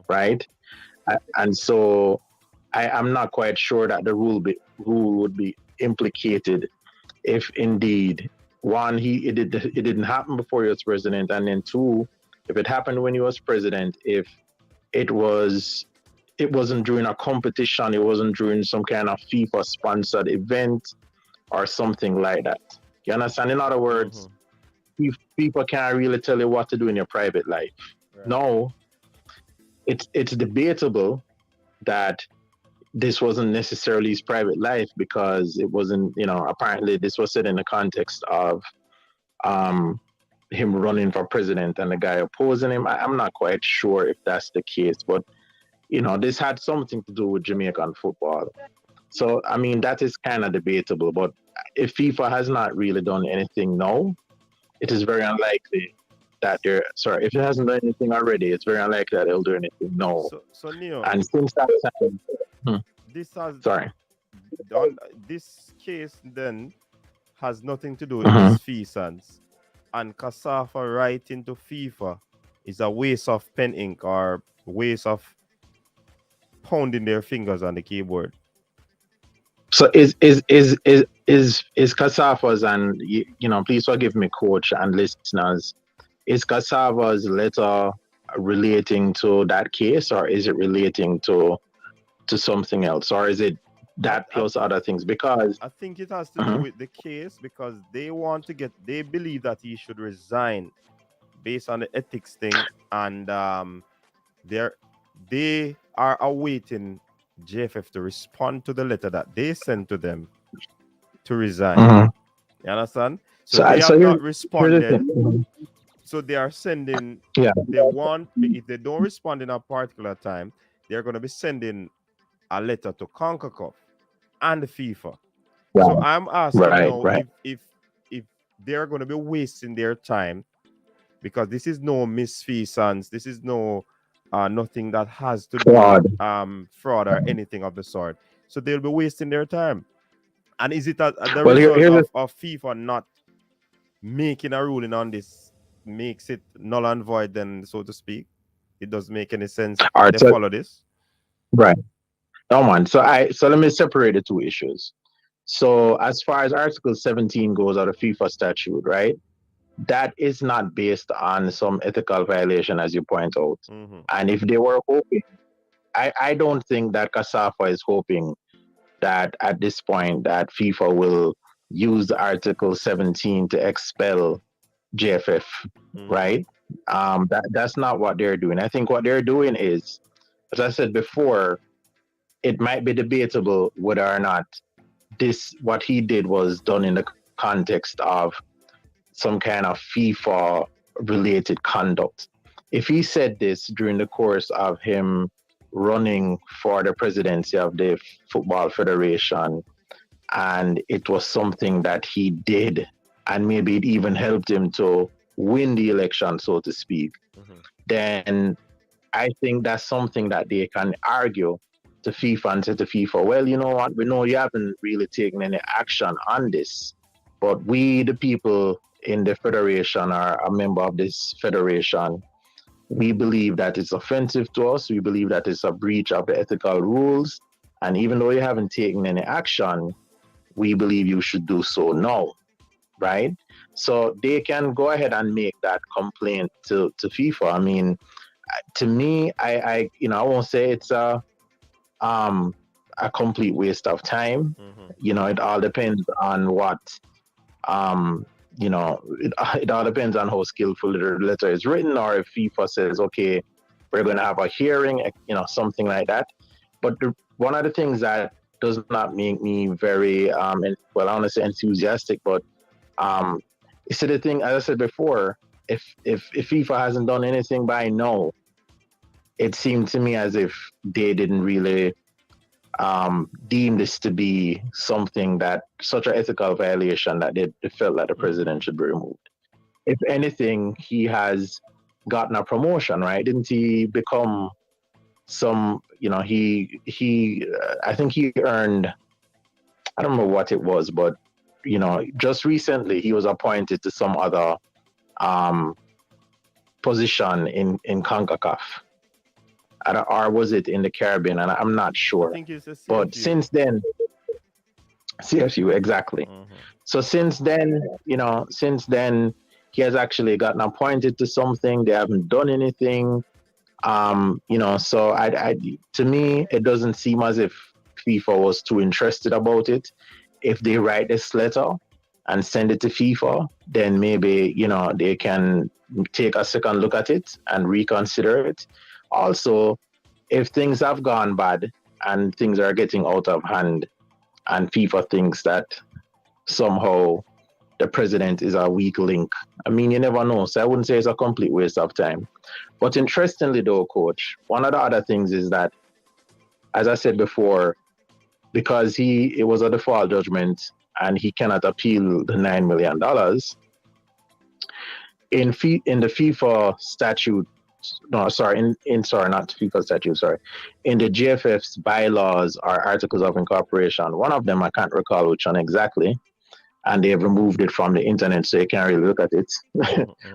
right? And so I'm not quite sure that the rule would be implicated if indeed, one, it didn't happen before he was president, and then two, if it happened when he was president, if it wasn't during a competition, it wasn't during some kind of FIFA sponsored event or something like that. You understand? In other words, people can't really tell you what to do in your private life. Right. No, it's debatable that this wasn't necessarily his private life because it wasn't, apparently this was said in the context of him running for president and the guy opposing him. I'm not quite sure if that's the case, but this had something to do with Jamaican football. So, I mean, that is kind of debatable, but if FIFA has not really done anything now, it is very unlikely that if it hasn't done anything already, it's very unlikely that it'll do anything now. So Neo, and since that time, this case then has nothing to do with misfeasance, and Kasafa writing to FIFA is a waste of pen ink or waste of pounding their fingers on the keyboard. So is is Kasafa's, and please forgive me, coach and listeners, is Kasafa's letter relating to that case, or is it relating to something else, or is it that plus other things? Because I think it has to do with the case, because they believe that he should resign based on the ethics thing, and they are awaiting JFF to respond to the letter that they sent to them to resign. You understand? So they have not responded. So they are sending. Yeah. If they don't respond in a particular time, they're going to be sending a letter to CONCACAF and the FIFA. Right. So I'm asking right. if they're going to be wasting their time, because this is no misfeasance. This is no nothing that has to do with fraud or anything of the sort. So they'll be wasting their time. And is it the result of FIFA not making a ruling on this makes it null and void, then, so to speak? It doesn't make any sense they follow this? Right. No, man. So let me separate the two issues. So as far as Article 17 goes of the FIFA statute, right, that is not based on some ethical violation, as you point out. And if they were hoping, I don't think that Kasafa is hoping that at this point that FIFA will use Article 17 to expel JFF, right? That's not what they're doing. I think what they're doing is, as I said before, it might be debatable whether or not what he did was done in the context of some kind of FIFA related conduct. If he said this during the course of him running for the presidency of the Football Federation, and it was something that he did, and maybe it even helped him to win the election, so to speak, then I think that's something that they can argue to FIFA and say to FIFA, well, you know what, we know you haven't really taken any action on this, but we, the people in the federation, are a member of this federation. We believe that it's offensive to us. We believe that it's a breach of the ethical rules. And even though you haven't taken any action, we believe you should do so now, right? So they can go ahead and make that complaint to FIFA. I mean, to me, I won't say it's a complete waste of time. It all depends on what, it all depends on how skillful the letter is written, or if FIFA says, okay, we're going to have a hearing, something like that. But one of the things that does not make me very, I want to say enthusiastic, but you see the thing, as I said before, if FIFA hasn't done anything by now, it seemed to me as if they didn't really deem this to be something that such an ethical violation that they felt that the president should be removed. If anything, he has gotten a promotion, right? Didn't he become some, I think he earned, I don't know what it was, but, just recently he was appointed to some other position in CONCACAF. Or was it in the Caribbean? And I'm not sure. I think it's a CFU. But since then, CFU, exactly. So since then, he has actually gotten appointed to something. They haven't done anything. So to me, it doesn't seem as if FIFA was too interested about it. If they write this letter and send it to FIFA, then maybe, they can take a second look at it and reconsider it. Also, if things have gone bad and things are getting out of hand, and FIFA thinks that somehow the president is a weak link, I mean, you never know. So I wouldn't say it's a complete waste of time. But interestingly though, coach, one of the other things is that, as I said before, because it was a default judgment and he cannot appeal the $9 million, in the FIFA statute, not FIFA statute, in the GFF's bylaws or articles of incorporation, one of them, I can't recall which one exactly, and they have removed it from the internet, so you can't really look at it.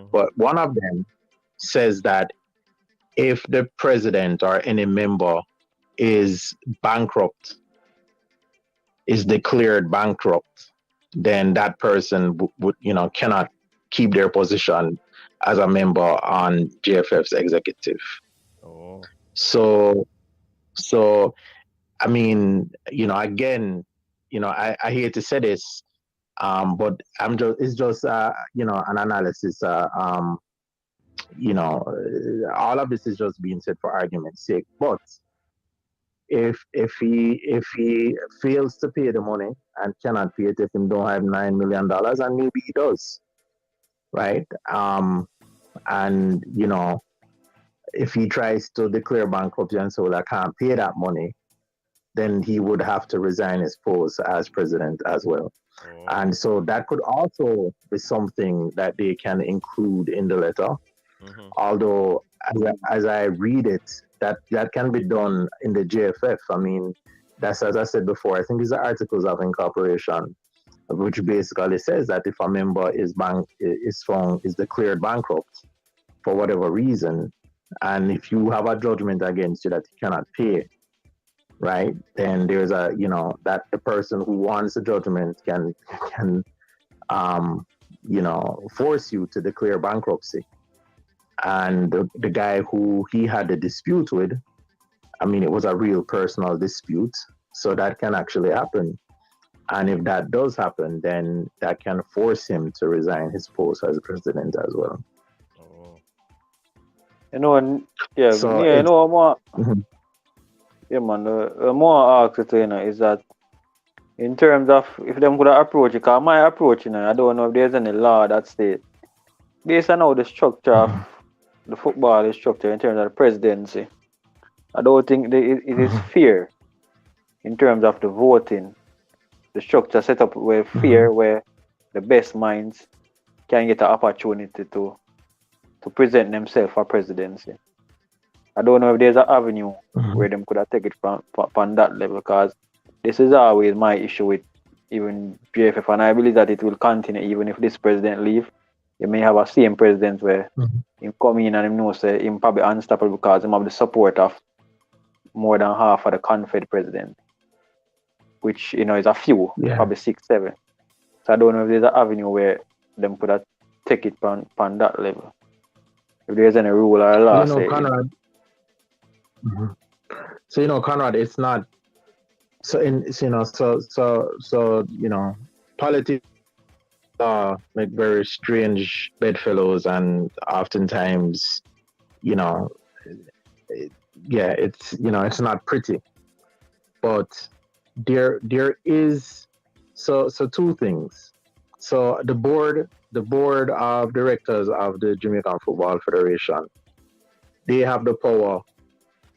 But one of them says that if the president or any member is declared bankrupt, then that person would cannot keep their position as a member on JFF's executive. Oh. So I mean, again, I hate to say this, but it's just an analysis. All of this is just being said for argument's sake. But if he fails to pay the money and cannot pay it, if he don't have $9 million, and maybe he does, right? And if he tries to declare bankruptcy and so I can't pay that money, then he would have to resign his post as president as well. Oh. And so that could also be something that they can include in the letter. Mhm. Although, as I read it, that can be done in the JFF. I mean, that's, as I said before, I think it's the Articles of Incorporation, which basically says that if a member is declared bankrupt for whatever reason, and if you have a judgment against you that you cannot pay, right, then there's that the person who wants the judgment can force you to declare bankruptcy. And the guy who he had a dispute with, I mean, it was a real personal dispute, so that can actually happen. And if that does happen, then that can force him to resign his post as president as well. Oh. So Yeah, man. The more I ask you, is that in terms of if them could approach it, because my approach, I don't know if there's any law that states, based on how the structure of the football is structured in terms of the presidency, I don't think it is fair in terms of the voting. The structure set up with fair, where the best minds can get an opportunity to present themselves for presidency. I don't know if there's an avenue where them could have taken it from that level, because this is always my issue with even JFF, and I believe that it will continue even if this president leave. You may have a same president where him come in and him know say him probably unstoppable because him have the support of more than half of the confed president, which is a few, probably 6, 7. So I don't know if there's an avenue where them could have take it from that level. If there's any rule or law, Conrad. So Conrad, it's not. So politics make very strange bedfellows, and oftentimes, it's not pretty. But there is so two things. So the board of directors of the Jamaican Football Federation, they have the power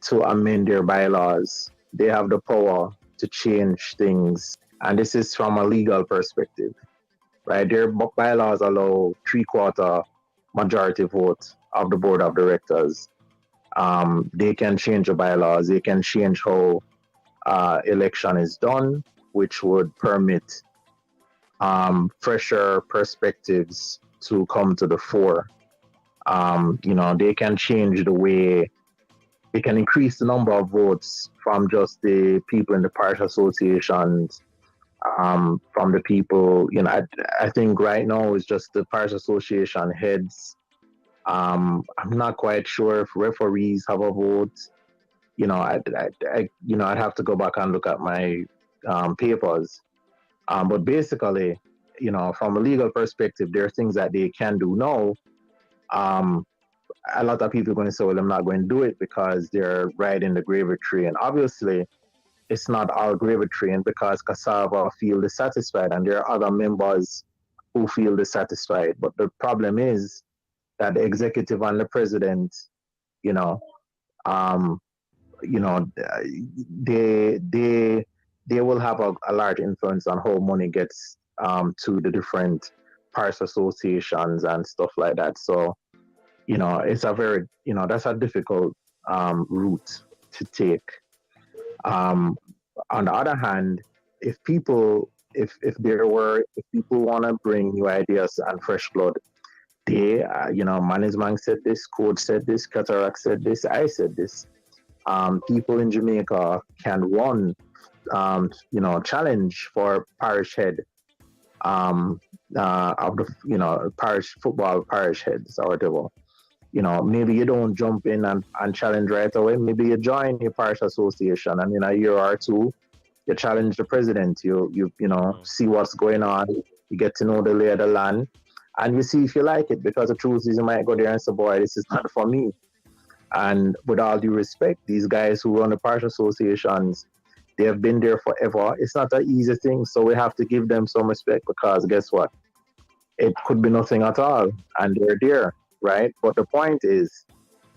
to amend their bylaws. They have the power to change things. And this is from a legal perspective, right? Their bylaws allow 3/4 majority vote of the board of directors. They can change the bylaws. They can change how election is done, which would permit fresher perspectives to come to the fore. They can change the way. They can increase the number of votes from just the people in the parish associations, from the people, I think right now it's just the parish association heads. I'm not quite sure if referees have a vote. I'd have to go back and look at my papers. But basically, from a legal perspective, there are things that they can do now. A lot of people are going to say, well, I'm not going to do it because they're riding the gravy train. Obviously, it's not all gravy train because Cassava feel dissatisfied and there are other members who feel dissatisfied. But the problem is that the executive and the president, they will have a large influence on how money gets to the different parish associations and stuff like that. So, it's a very, that's a difficult route to take. On the other hand, if people want to bring new ideas and fresh blood, they, management said this, coach said this, Cataract said this, I said this. People in Jamaica can challenge for parish head of the parish football parish heads or whatever. Maybe you don't jump in and challenge right away. Maybe you join your parish association, and in a year or two, you challenge the president. You see what's going on. You get to know the lay of the land, and you see if you like it. Because the truth is, you might go there and say, "Boy, this is not for me." And with all due respect, these guys who run the parish associations, they have been there forever. It's not an easy thing, so we have to give them some respect, because guess what? It could be nothing at all, and they're there, right? But the point is,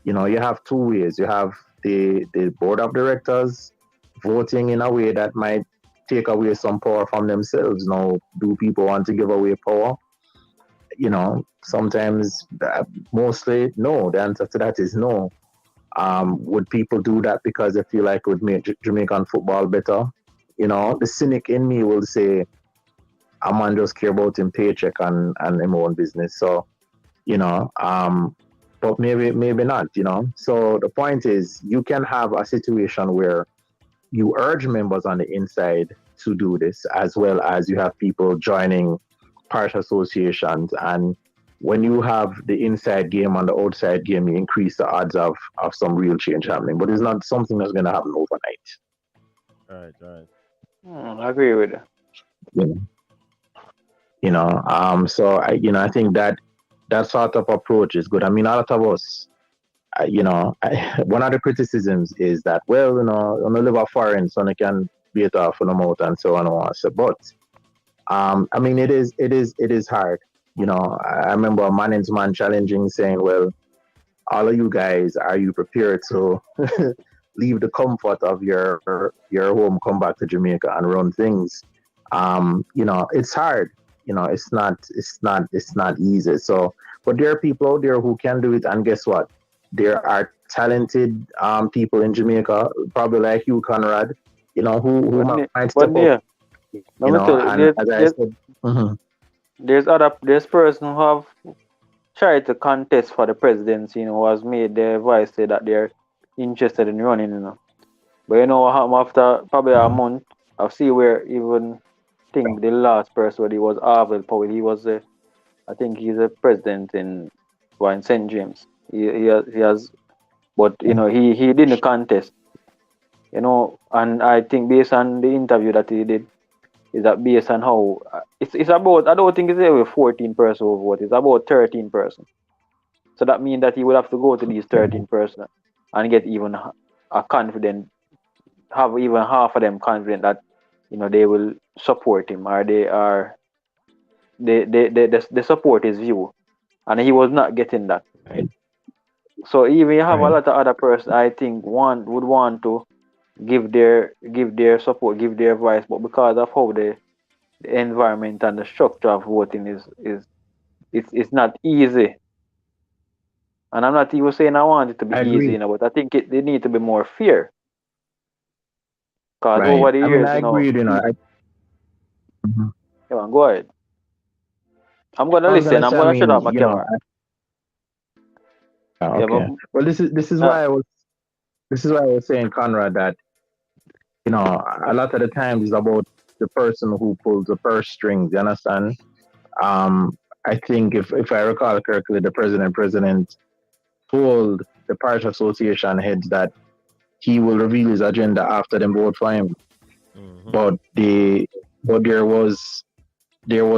you have two ways. You have the board of directors voting in a way that might take away some power from themselves. Now, do people want to give away power? Sometimes, mostly, no. The answer to that is no. Would people do that because they feel like it would make Jamaican football better? The cynic in me will say, a man just care about him paycheck and him own business. So, but maybe not, So the point is, you can have a situation where you urge members on the inside to do this, as well as you have people joining parish associations. And when you have the inside game and the outside game, you increase the odds of some real change happening. But it's not something that's going to happen overnight. Right. I agree with that. So I think that sort of approach is good. I mean, a lot of us, one of the criticisms is that, well, on the live foreign, so they can be it off on the mouth and so on and on. So, but I mean, it is hard. I remember a man challenging, saying, well, all of you guys, are you prepared to leave the comfort of your home, come back to Jamaica and run things? It's hard. It's not easy. So, but there are people out there who can do it, and guess what? There are talented people in Jamaica, probably like you, Conrad, who might step up. There's person who have tried to contest for the presidency, who has made their voice say that they're interested in running, But what happened after probably a month, I've seen where even think the last person, he was Arvel Powell. He was I think he's a president in St. James. He has, but he didn't contest. And I think based on the interview that he did, is that based on how it's about, I don't think it's over 14% who vote. It's about 13%. So that means that he would have to go to these 13% and get even a confident, have even half of them confident that they will support him, or they support his view, and he was not getting that. Right. So even you have a lot of other persons, I think, would want to give their support, give their advice, but because of how the environment and the structure of voting is it's not easy. And I'm not even saying I want it to be easy, but I think they need to be more fair. Because over the years, I agree. Come on, go ahead. I'm gonna listen. I'm gonna shut up my camera. Okay. Well, this is why I was saying, Conrad, that a lot of the times it's about the person who pulls the purse strings. You understand? I think if I recall correctly, the president told the parish association heads that he will reveal his agenda after them vote for him. Mm-hmm. But there was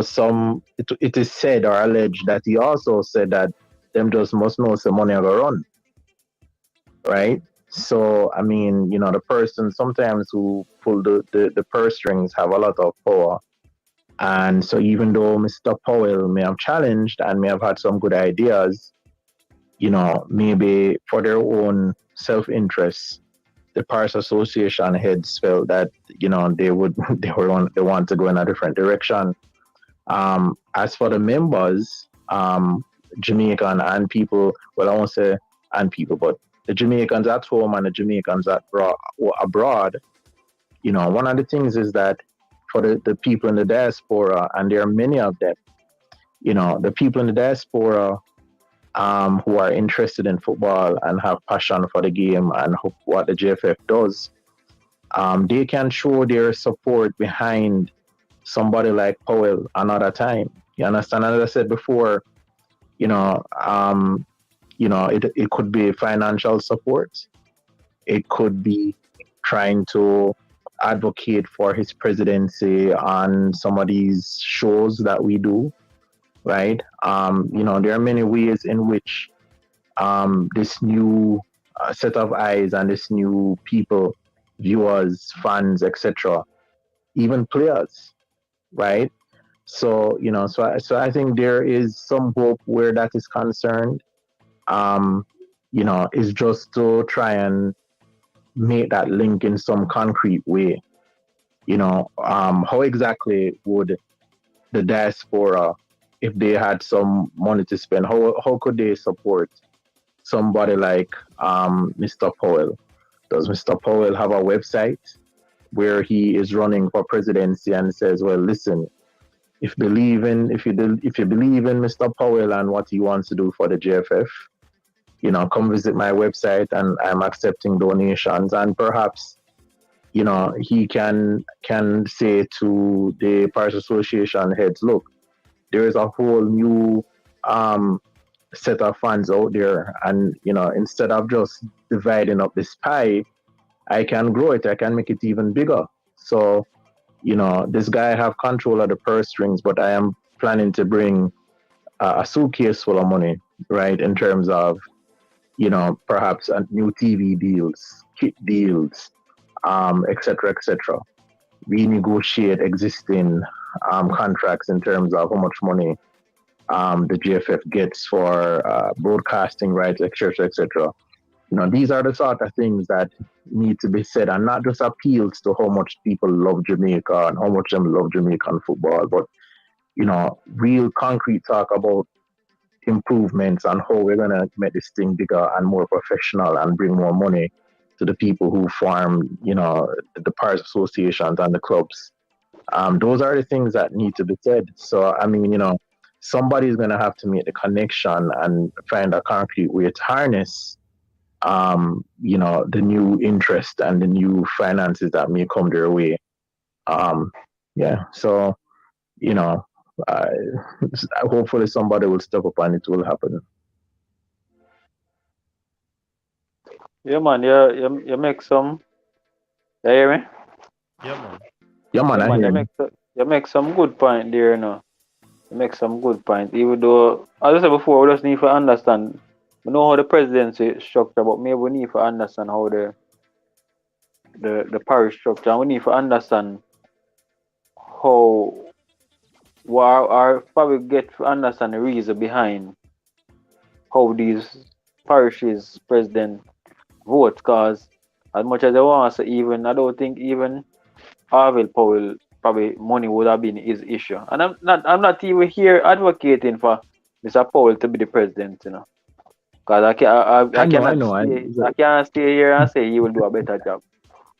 some. It is said or alleged that he also said that them just must know some money will run, right? So I mean, the person sometimes who pull the purse strings have a lot of power, and so even though Mr. Powell may have challenged and may have had some good ideas, maybe for their own self-interest, the parish association heads felt that they want to go in a different direction. As for the members, Jamaican and people, well, I won't say and people, but the Jamaicans at home and the Jamaicans abroad, one of the things is that for the people in the diaspora, and there are many of them, the people in the diaspora who are interested in football and have passion for the game and what the JFF does, they can show their support behind somebody like Powell another time. You understand? As I said before, you know, it could be financial support. It could be trying to advocate for his presidency on some of these shows that we do, right? There are many ways in which this new set of eyes and this new people, viewers, fans, etc., even players, right? So I think there is some hope where that is concerned. Is just to try and make that link in some concrete way. How exactly would the diaspora, if they had some money to spend, how could they support somebody like Mr. Powell? Does Mr. Powell have a website where he is running for presidency and says, well, listen, if you believe in Mr. Powell and what he wants to do for the JFF, come visit my website and I'm accepting donations. And perhaps, he can say to the Parish Association heads, look, there is a whole new set of funds out there. And, instead of just dividing up this pie, I can grow it. I can make it even bigger. So, this guy have control of the purse strings, but I am planning to bring a suitcase full of money, right? In terms of, perhaps new TV deals, kit deals, etc., etc. Renegotiate existing contracts in terms of how much money the GFF gets for broadcasting rights, etc., etc. These are the sort of things that need to be said, and not just appeals to how much people love Jamaica and how much them love Jamaican football, but real concrete talk about improvements and how we're gonna make this thing bigger and more professional and bring more money to the people who form, the parish associations and the clubs. Those are the things that need to be said. So somebody's gonna have to make the connection and find a concrete way to harness the new interest and the new finances that may come their way. So, hopefully somebody will step up and it will happen. Yeah, man. You make some. You hear me? Yeah, man. I hear you make some good point there, You make some good point. Even though, as I said before, we just need to understand. We know how the presidency is structured, but maybe we need to understand how the parish structure. And we need to understand how, or probably get to understand the reason behind how these parishes president vote. Because as much as they want to, I don't think even Harville Powell probably money would have been his issue. And I'm not even here advocating for Mr. Powell to be the president, Because I can't stay here and say he will do a better job.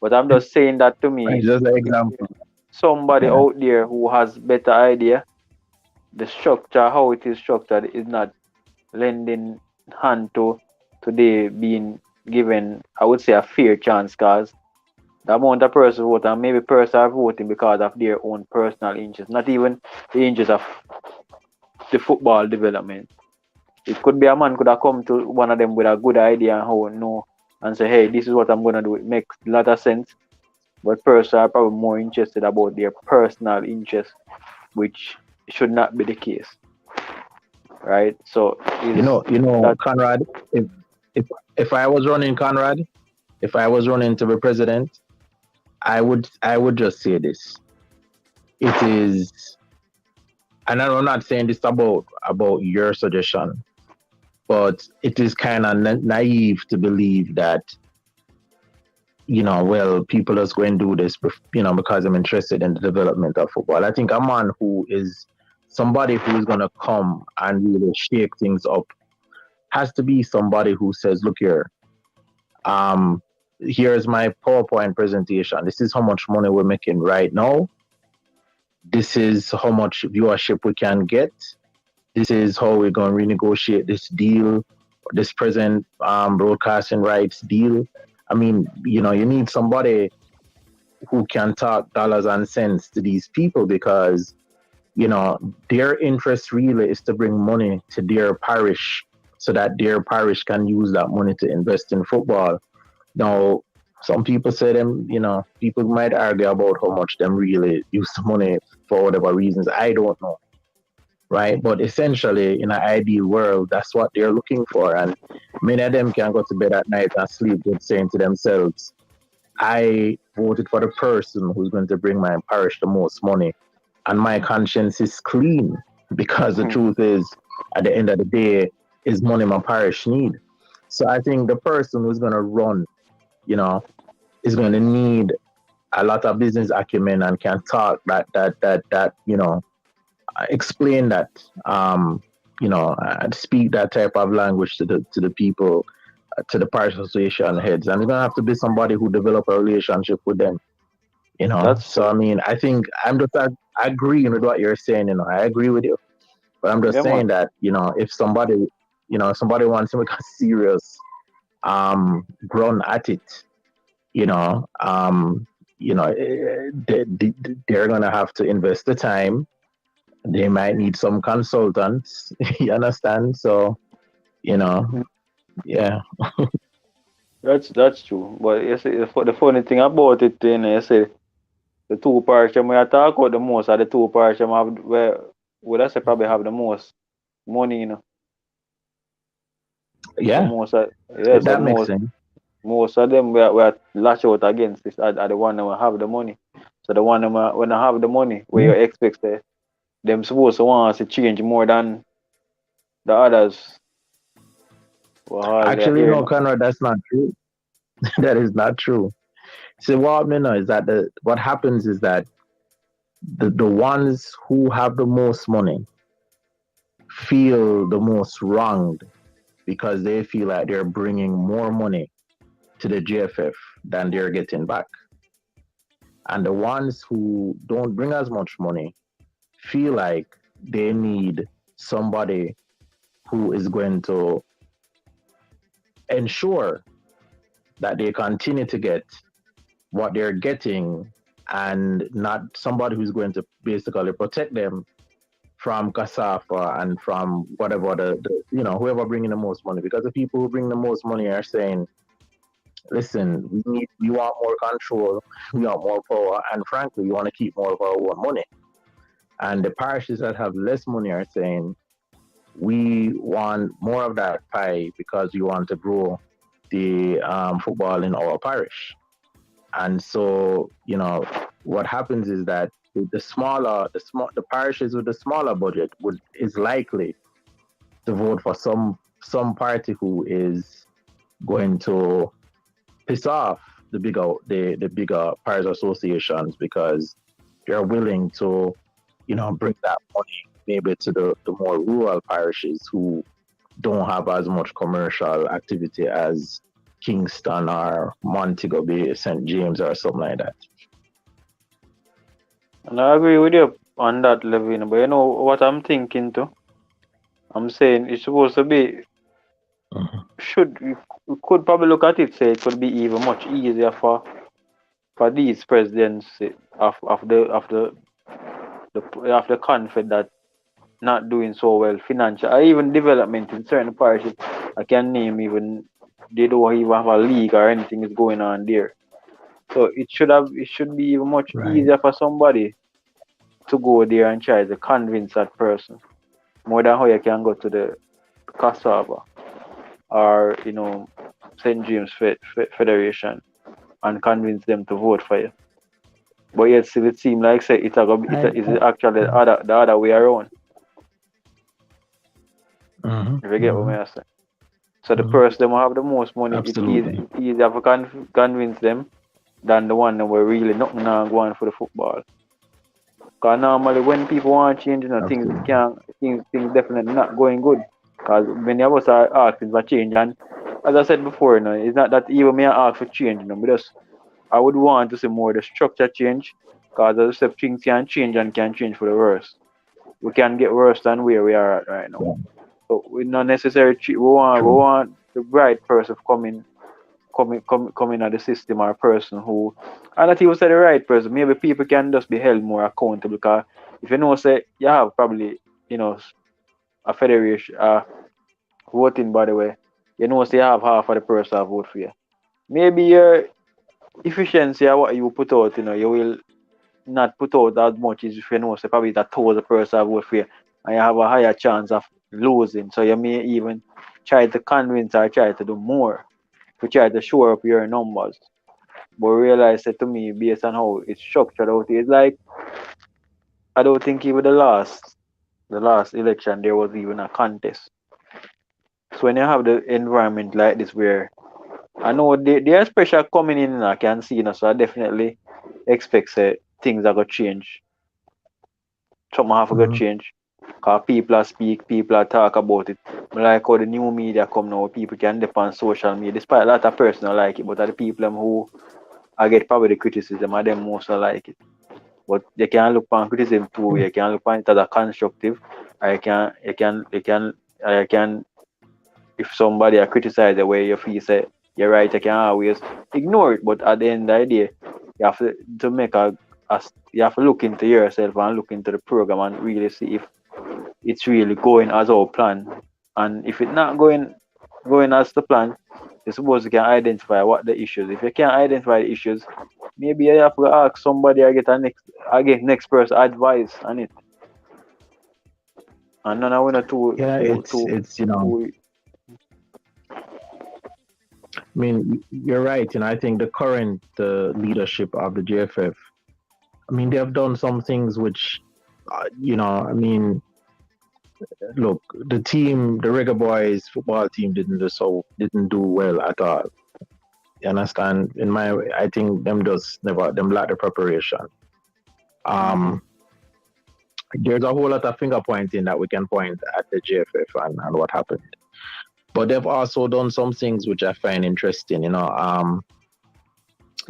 But I'm just saying that to me. It's just an example. Somebody out there who has better idea, the structure, how it is structured, is not lending hand to today being given, I would say, a fair chance, because the amount of person vote, and maybe person are voting because of their own personal interest, not even the interest of the football development. It could be a man could have come to one of them with a good idea and how no, and say, hey, this is what I'm gonna do. It makes a lot of sense. But persons are probably more interested about their personal interest, which should not be the case. Right? So Conrad, if I was running to be president, I would just say this. It is, and I'm not saying this about your suggestion, but it is kind of naive to believe that, people just go and do this, because I'm interested in the development of football. I think a man who is somebody who is going to come and really shake things up has to be somebody who says, look here, here's my PowerPoint presentation. This is how much money we're making right now. This is how much viewership we can get. This is how we're going to renegotiate this deal, this present broadcasting rights deal. I mean, you need somebody who can talk dollars and cents to these people, because their interest really is to bring money to their parish so that their parish can use that money to invest in football. Now, some people say people might argue about how much them really use the money for whatever reasons. I don't know. Right. But essentially, in an ideal world, that's what they're looking for. And many of them can go to bed at night and sleep with saying to themselves, I voted for the person who's going to bring my parish the most money. And my conscience is clean, because the truth is, at the end of the day, is money my parish need. So I think the person who's going to run, is going to need a lot of business acumen and can talk that explain that, speak that type of language to the people, to the parish association heads. And you're going to have to be somebody who develop a relationship with them. So I mean, I think I'm just agreeing with what you're saying. I agree with you, but I'm just saying that if somebody wants to make a serious run at it, they're gonna have to invest the time. They might need some consultants. You understand? So yeah. That's true. But you see, the funny thing about it, you say the two parishes we are talking about the most are the two parishes have where would I say probably have the most money, Yeah. That makes sense. Most of them we are lash out against this are the one that will have the money. So the one that when I have the money, where you expect them supposed to want to change more than the others. Well, actually, no, Conrad, that's not true. That is not true. So what I know is that what happens is that the ones who have the most money feel the most wronged, because they feel like they're bringing more money to the GFF than they're getting back. And the ones who don't bring as much money feel like they need somebody who is going to ensure that they continue to get what they're getting, and not somebody who's going to basically protect them from Kasafa and from whatever whoever bringing the most money. Because the people who bring the most money are saying, listen, we want more control, we want more power, and frankly, we want to keep more of our own money. And the parishes that have less money are saying, we want more of that pie because we want to grow the football in our parish. And so, what happens is that the parishes with the smaller budget is likely to vote for some party who is going to piss off the bigger parish associations, because they're willing to, bring that money maybe to the more rural parishes who don't have as much commercial activity as Kingston or Montego Bay, St. James, or something like that. And I agree with you on that level, but what I'm thinking too? I'm saying it's supposed to be, we could probably look at it, say it could be even much easier for these presidents of the confed that not doing so well financial or even development in certain parishes. I can name even, they don't even have a league or anything is going on there. So it should be even much easier for somebody to go there and try to convince that person, more than how you can go to the Cassava or St. James Federation and convince them to vote for you. But yet still it seems like it's actually the other way around. If you get what I say. So the person who have the most money, it's easier to convince them than the one that were really not going for the football. Because normally when people want to change, things definitely not going good. Because many of us are asking for change, and as I said before, it's not that even me ask for change, because I would want to see more the structure change. Because as I said, things can change and can change for the worse. We can get worse than where we are at right now. So we not necessarily we want the right person to come in come in at the system or a person who, and that he was the right person. Maybe people can just be held more accountable, because if you know, say you have probably, a federation, voting by the way, you know, say you have half of the person that vote for you. Maybe your efficiency or what you put out, you will not put out as much as if you know, say probably that 1,000 person that vote for you, and you have a higher chance of losing. So you may even try to convince or try to do more to try to shore up your numbers. But realize that to me, based on how it's structured out, it's like I don't think even the last election there was even a contest. So when you have the environment like this where I know there's pressure coming in and I can see, so I definitely expect things are gonna change. Something have to go change. Cause people are speak, people are talk about it. But like how the new media come now, people can depend on social media. Despite a lot of person don't like it, but are the people who I get probably the criticism are them most like it. But you can look on criticism too, you can look on it as a constructive, or you can if somebody are criticize the way you feel say you're right, you can always ignore it. But at the end of the day, you have to make you have to look into yourself and look into the program and really see if it's really going as our plan. And if it's not going as the plan, you're supposed to can identify what the issues. If you can't identify the issues, maybe you have to ask somebody or get next person advice on it. And none of it too. Yeah, it's I mean, you're right. I think the current leadership of the JFF, I mean, they have done some things which, I mean, look, the Reggae Boys football team didn't do well at all. You understand? I think them lack the preparation. There's a whole lot of finger pointing that we can point at the JFF and what happened. But they've also done some things which I find interesting.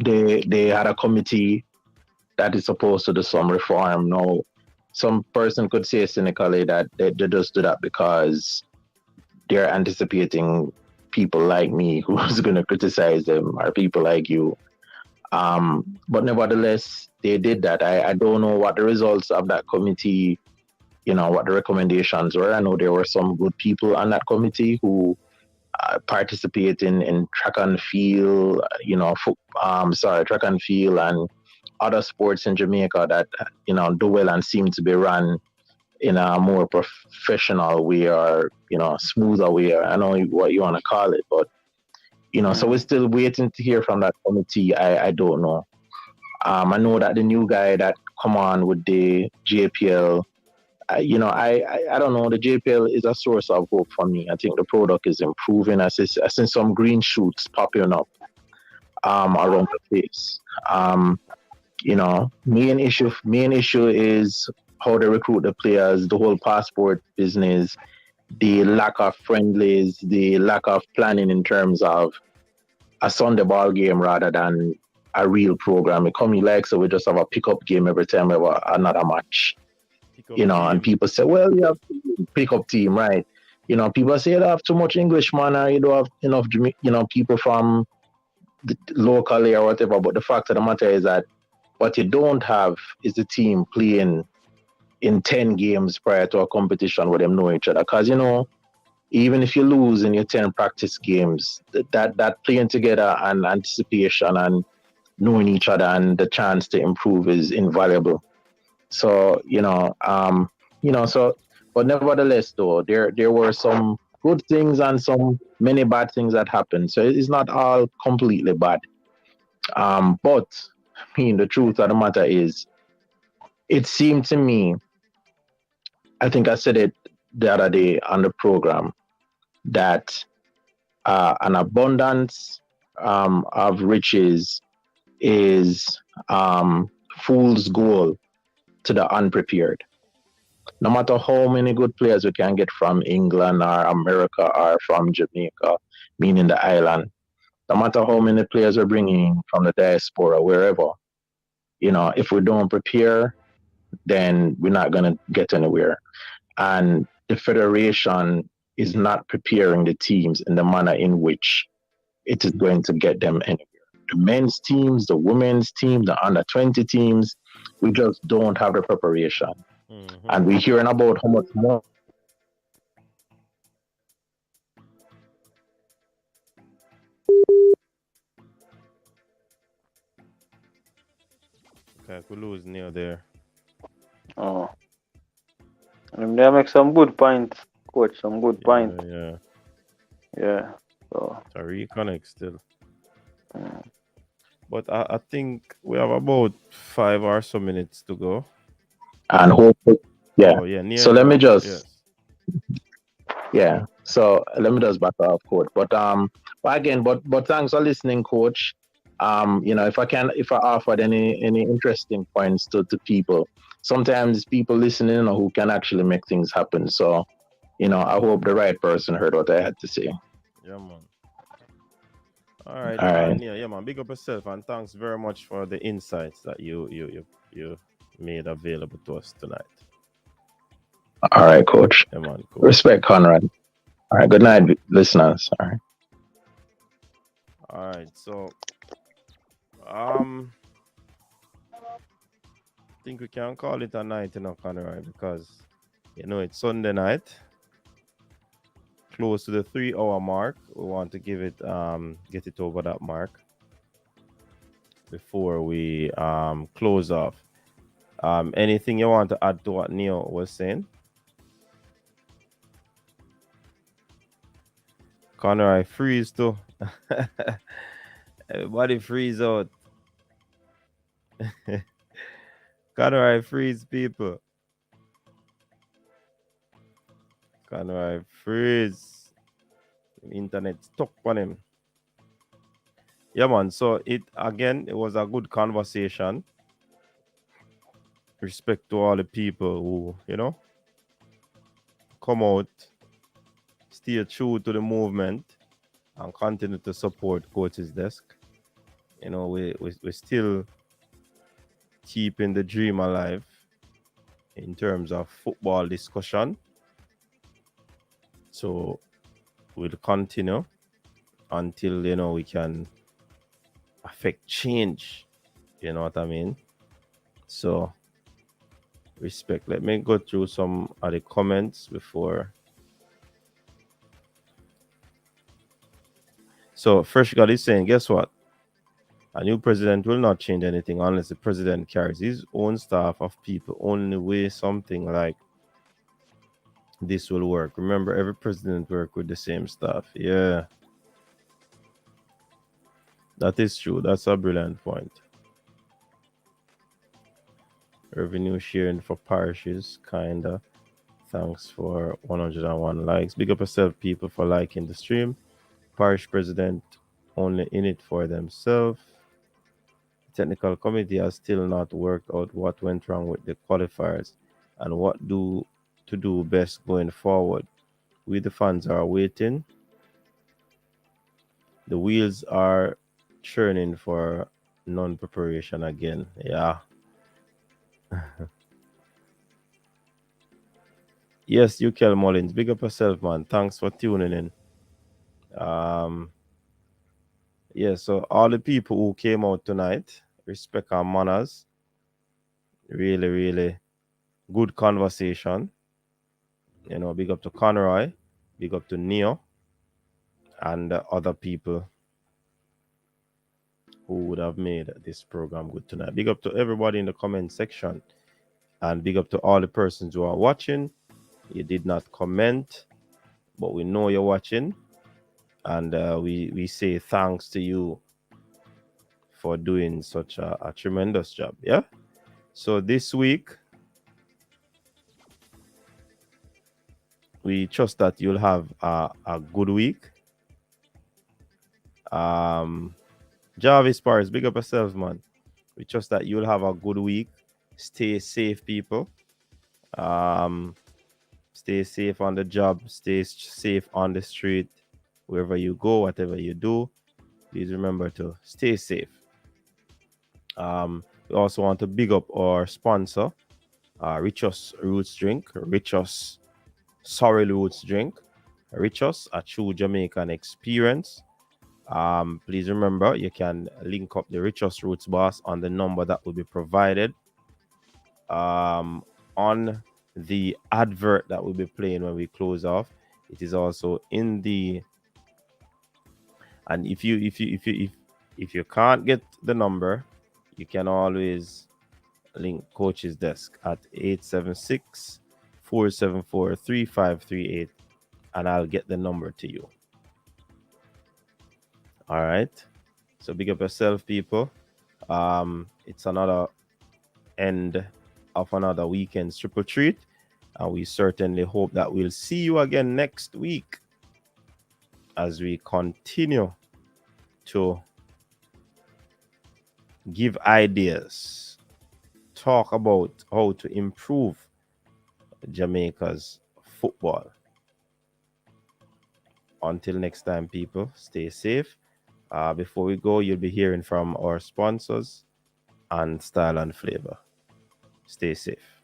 They had a committee that is supposed to do some reform. Now, some person could say cynically that they just do that because they're anticipating people like me who's going to criticize them, or people like you. But nevertheless, they did that. I don't know what the results of that committee, what the recommendations were. I know there were some good people on that committee who participate in track and field, track and field and other sports in Jamaica that, do well and seem to be run in a more professional way, or, smoother way. I know what you want to call it, but, so we're still waiting to hear from that committee. I don't know. I know that the new guy that come on with the JPL, I don't know. The JPL is a source of hope for me. I think the product is improving. I see some green shoots popping up around the place. Main issue is how they recruit the players, the whole passport business, the lack of friendlies, the lack of planning in terms of a Sunday ball game rather than a real program. It comes like so we just have a pickup game every time we have another match. And people say, well, you have pickup team, right? People say you don't have too much English, man, or you don't have enough, people from the locally or whatever. But the fact of the matter is that what you don't have is the team playing in 10 games prior to a competition where them know each other. Because, even if you lose in your 10 practice games, that playing together and anticipation and knowing each other and the chance to improve is invaluable. So, but nevertheless, though, there were some good things and many bad things that happened. So it's not all completely bad. But the truth of the matter is, it seemed to me, I think I said it the other day on the program, that an abundance of riches is fool's gold to the unprepared. No matter how many good players we can get from England or America or from Jamaica, meaning the island, no matter how many players we're bringing from the diaspora, wherever, if we don't prepare, then we're not going to get anywhere. And the federation is not preparing the teams in the manner in which it is going to get them anywhere. The men's teams, the women's team, the under 20 teams, we just don't have the preparation. Mm-hmm. And we're hearing about how much more. Okay, we lose Neil there. Oh. And they make some good points, coach. Some good points. Yeah. Yeah. So. To reconnect still. Mm. But I think we have about 5 or so minutes to go. And hopefully, yeah. Oh, yeah. Neil, So let me just, yes. yeah. So let me just back off, coach. But again, but thanks for listening, coach. If I offered any interesting points to people, sometimes people listening who can actually make things happen. So, I hope the right person heard what I had to say. Yeah, man. All right. Neil, yeah, man. Big up yourself, and thanks very much for the insights that you made available to us tonight. All right, coach. Yeah, man. Cool. Respect, Conrad. All right. Good night, listeners. All right. All right. So, I think we can call it a night, Conrad, because it's Sunday night, close to the 3-hour mark. We want to give it get it over that mark before we close off. Anything you want to add to what Neil was saying? Conrad, I freeze too. Everybody freeze out. Conrad, I freeze people. Conrad, I freeze. Internet stuck on him. Yeah, man. So it was a good conversation. Respect to all the people who, come out, stay true to the movement, and continue to support Coach's Desk. We're still keeping the dream alive in terms of football discussion. So we'll continue until we can affect change. You know what I mean? So respect. Let me go through some of the comments before. So Fresh God is saying, guess what? A new president will not change anything unless the president carries his own staff of people. Only way something like this will work. Remember, every president work with the same staff. Yeah. That is true. That's a brilliant point. Revenue sharing for parishes, kinda. Thanks for 101 likes. Big up yourself, people, for liking the stream. Parish president only in it for themselves. Technical committee has still not worked out what went wrong with the qualifiers and what to do best going forward. We the fans are waiting. The wheels are churning for non-preparation again. Yeah. Yes, you Kel Mullins. Big up yourself, man. Thanks for tuning in. Yeah, so all the people who came out tonight, respect our manners. Really, really good conversation. Big up to Conroy, big up to Neo, and other people who would have made this program good tonight. Big up to everybody in the comment section, and big up to all the persons who are watching. You did not comment, but we know you're watching, and we say thanks to you for doing such a tremendous job. Yeah. So this week, we trust that you'll have a good week. Jarvis Paris, big up yourselves, man. We trust that you'll have a good week. Stay safe, people. Stay safe on the job. Stay safe on the street. Wherever you go, whatever you do, please remember to stay safe. We also want to big up our sponsor, Richos Roots Drink. Richos Sorrel Roots Drink. Richos, a true Jamaican experience. Please remember, you can link up the Richest Roots boss on the number that will be provided on the advert that will be playing when we close off. It is also in the, and if you can't get the number, you can always link Coach's Desk at 876-474-3538, and I'll get the number to you. All right, so big up yourself, people. It's another end of another weekend's triple treat, and we certainly hope that we'll see you again next week as we continue to give ideas, talk about how to improve Jamaica's football. Until next time, people, stay safe. Before we go, you'll be hearing from our sponsors and Style and Flavor. Stay safe.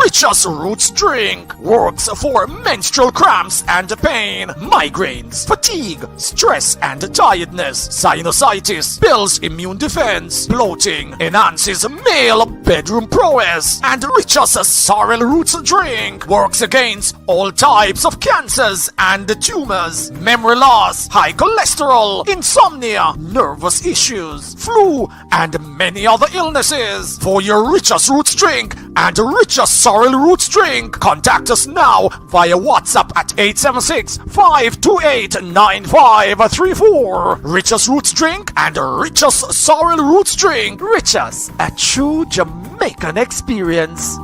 Richest Roots drink works for menstrual cramps and pain, migraines, fatigue, stress and tiredness, sinusitis, builds immune defense, bloating, enhances male bedroom prowess, and Richest Sorrel Roots drink works against all types of cancers and tumors, memory loss, high cholesterol, insomnia, nervous issues, flu, and many other illnesses. For your Richest Roots drink and Richest Sorrel Roots drink, contact us now via WhatsApp at 876-528-9534. Richest Roots drink and Richest Sorrel Roots drink. Richest, a true Jamaican experience.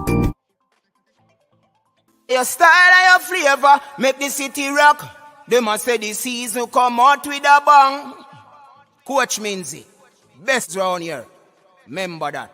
Your style and your flavor make the city rock. They must say the season come out with a bang. Coach Minzy, best round here. Remember that.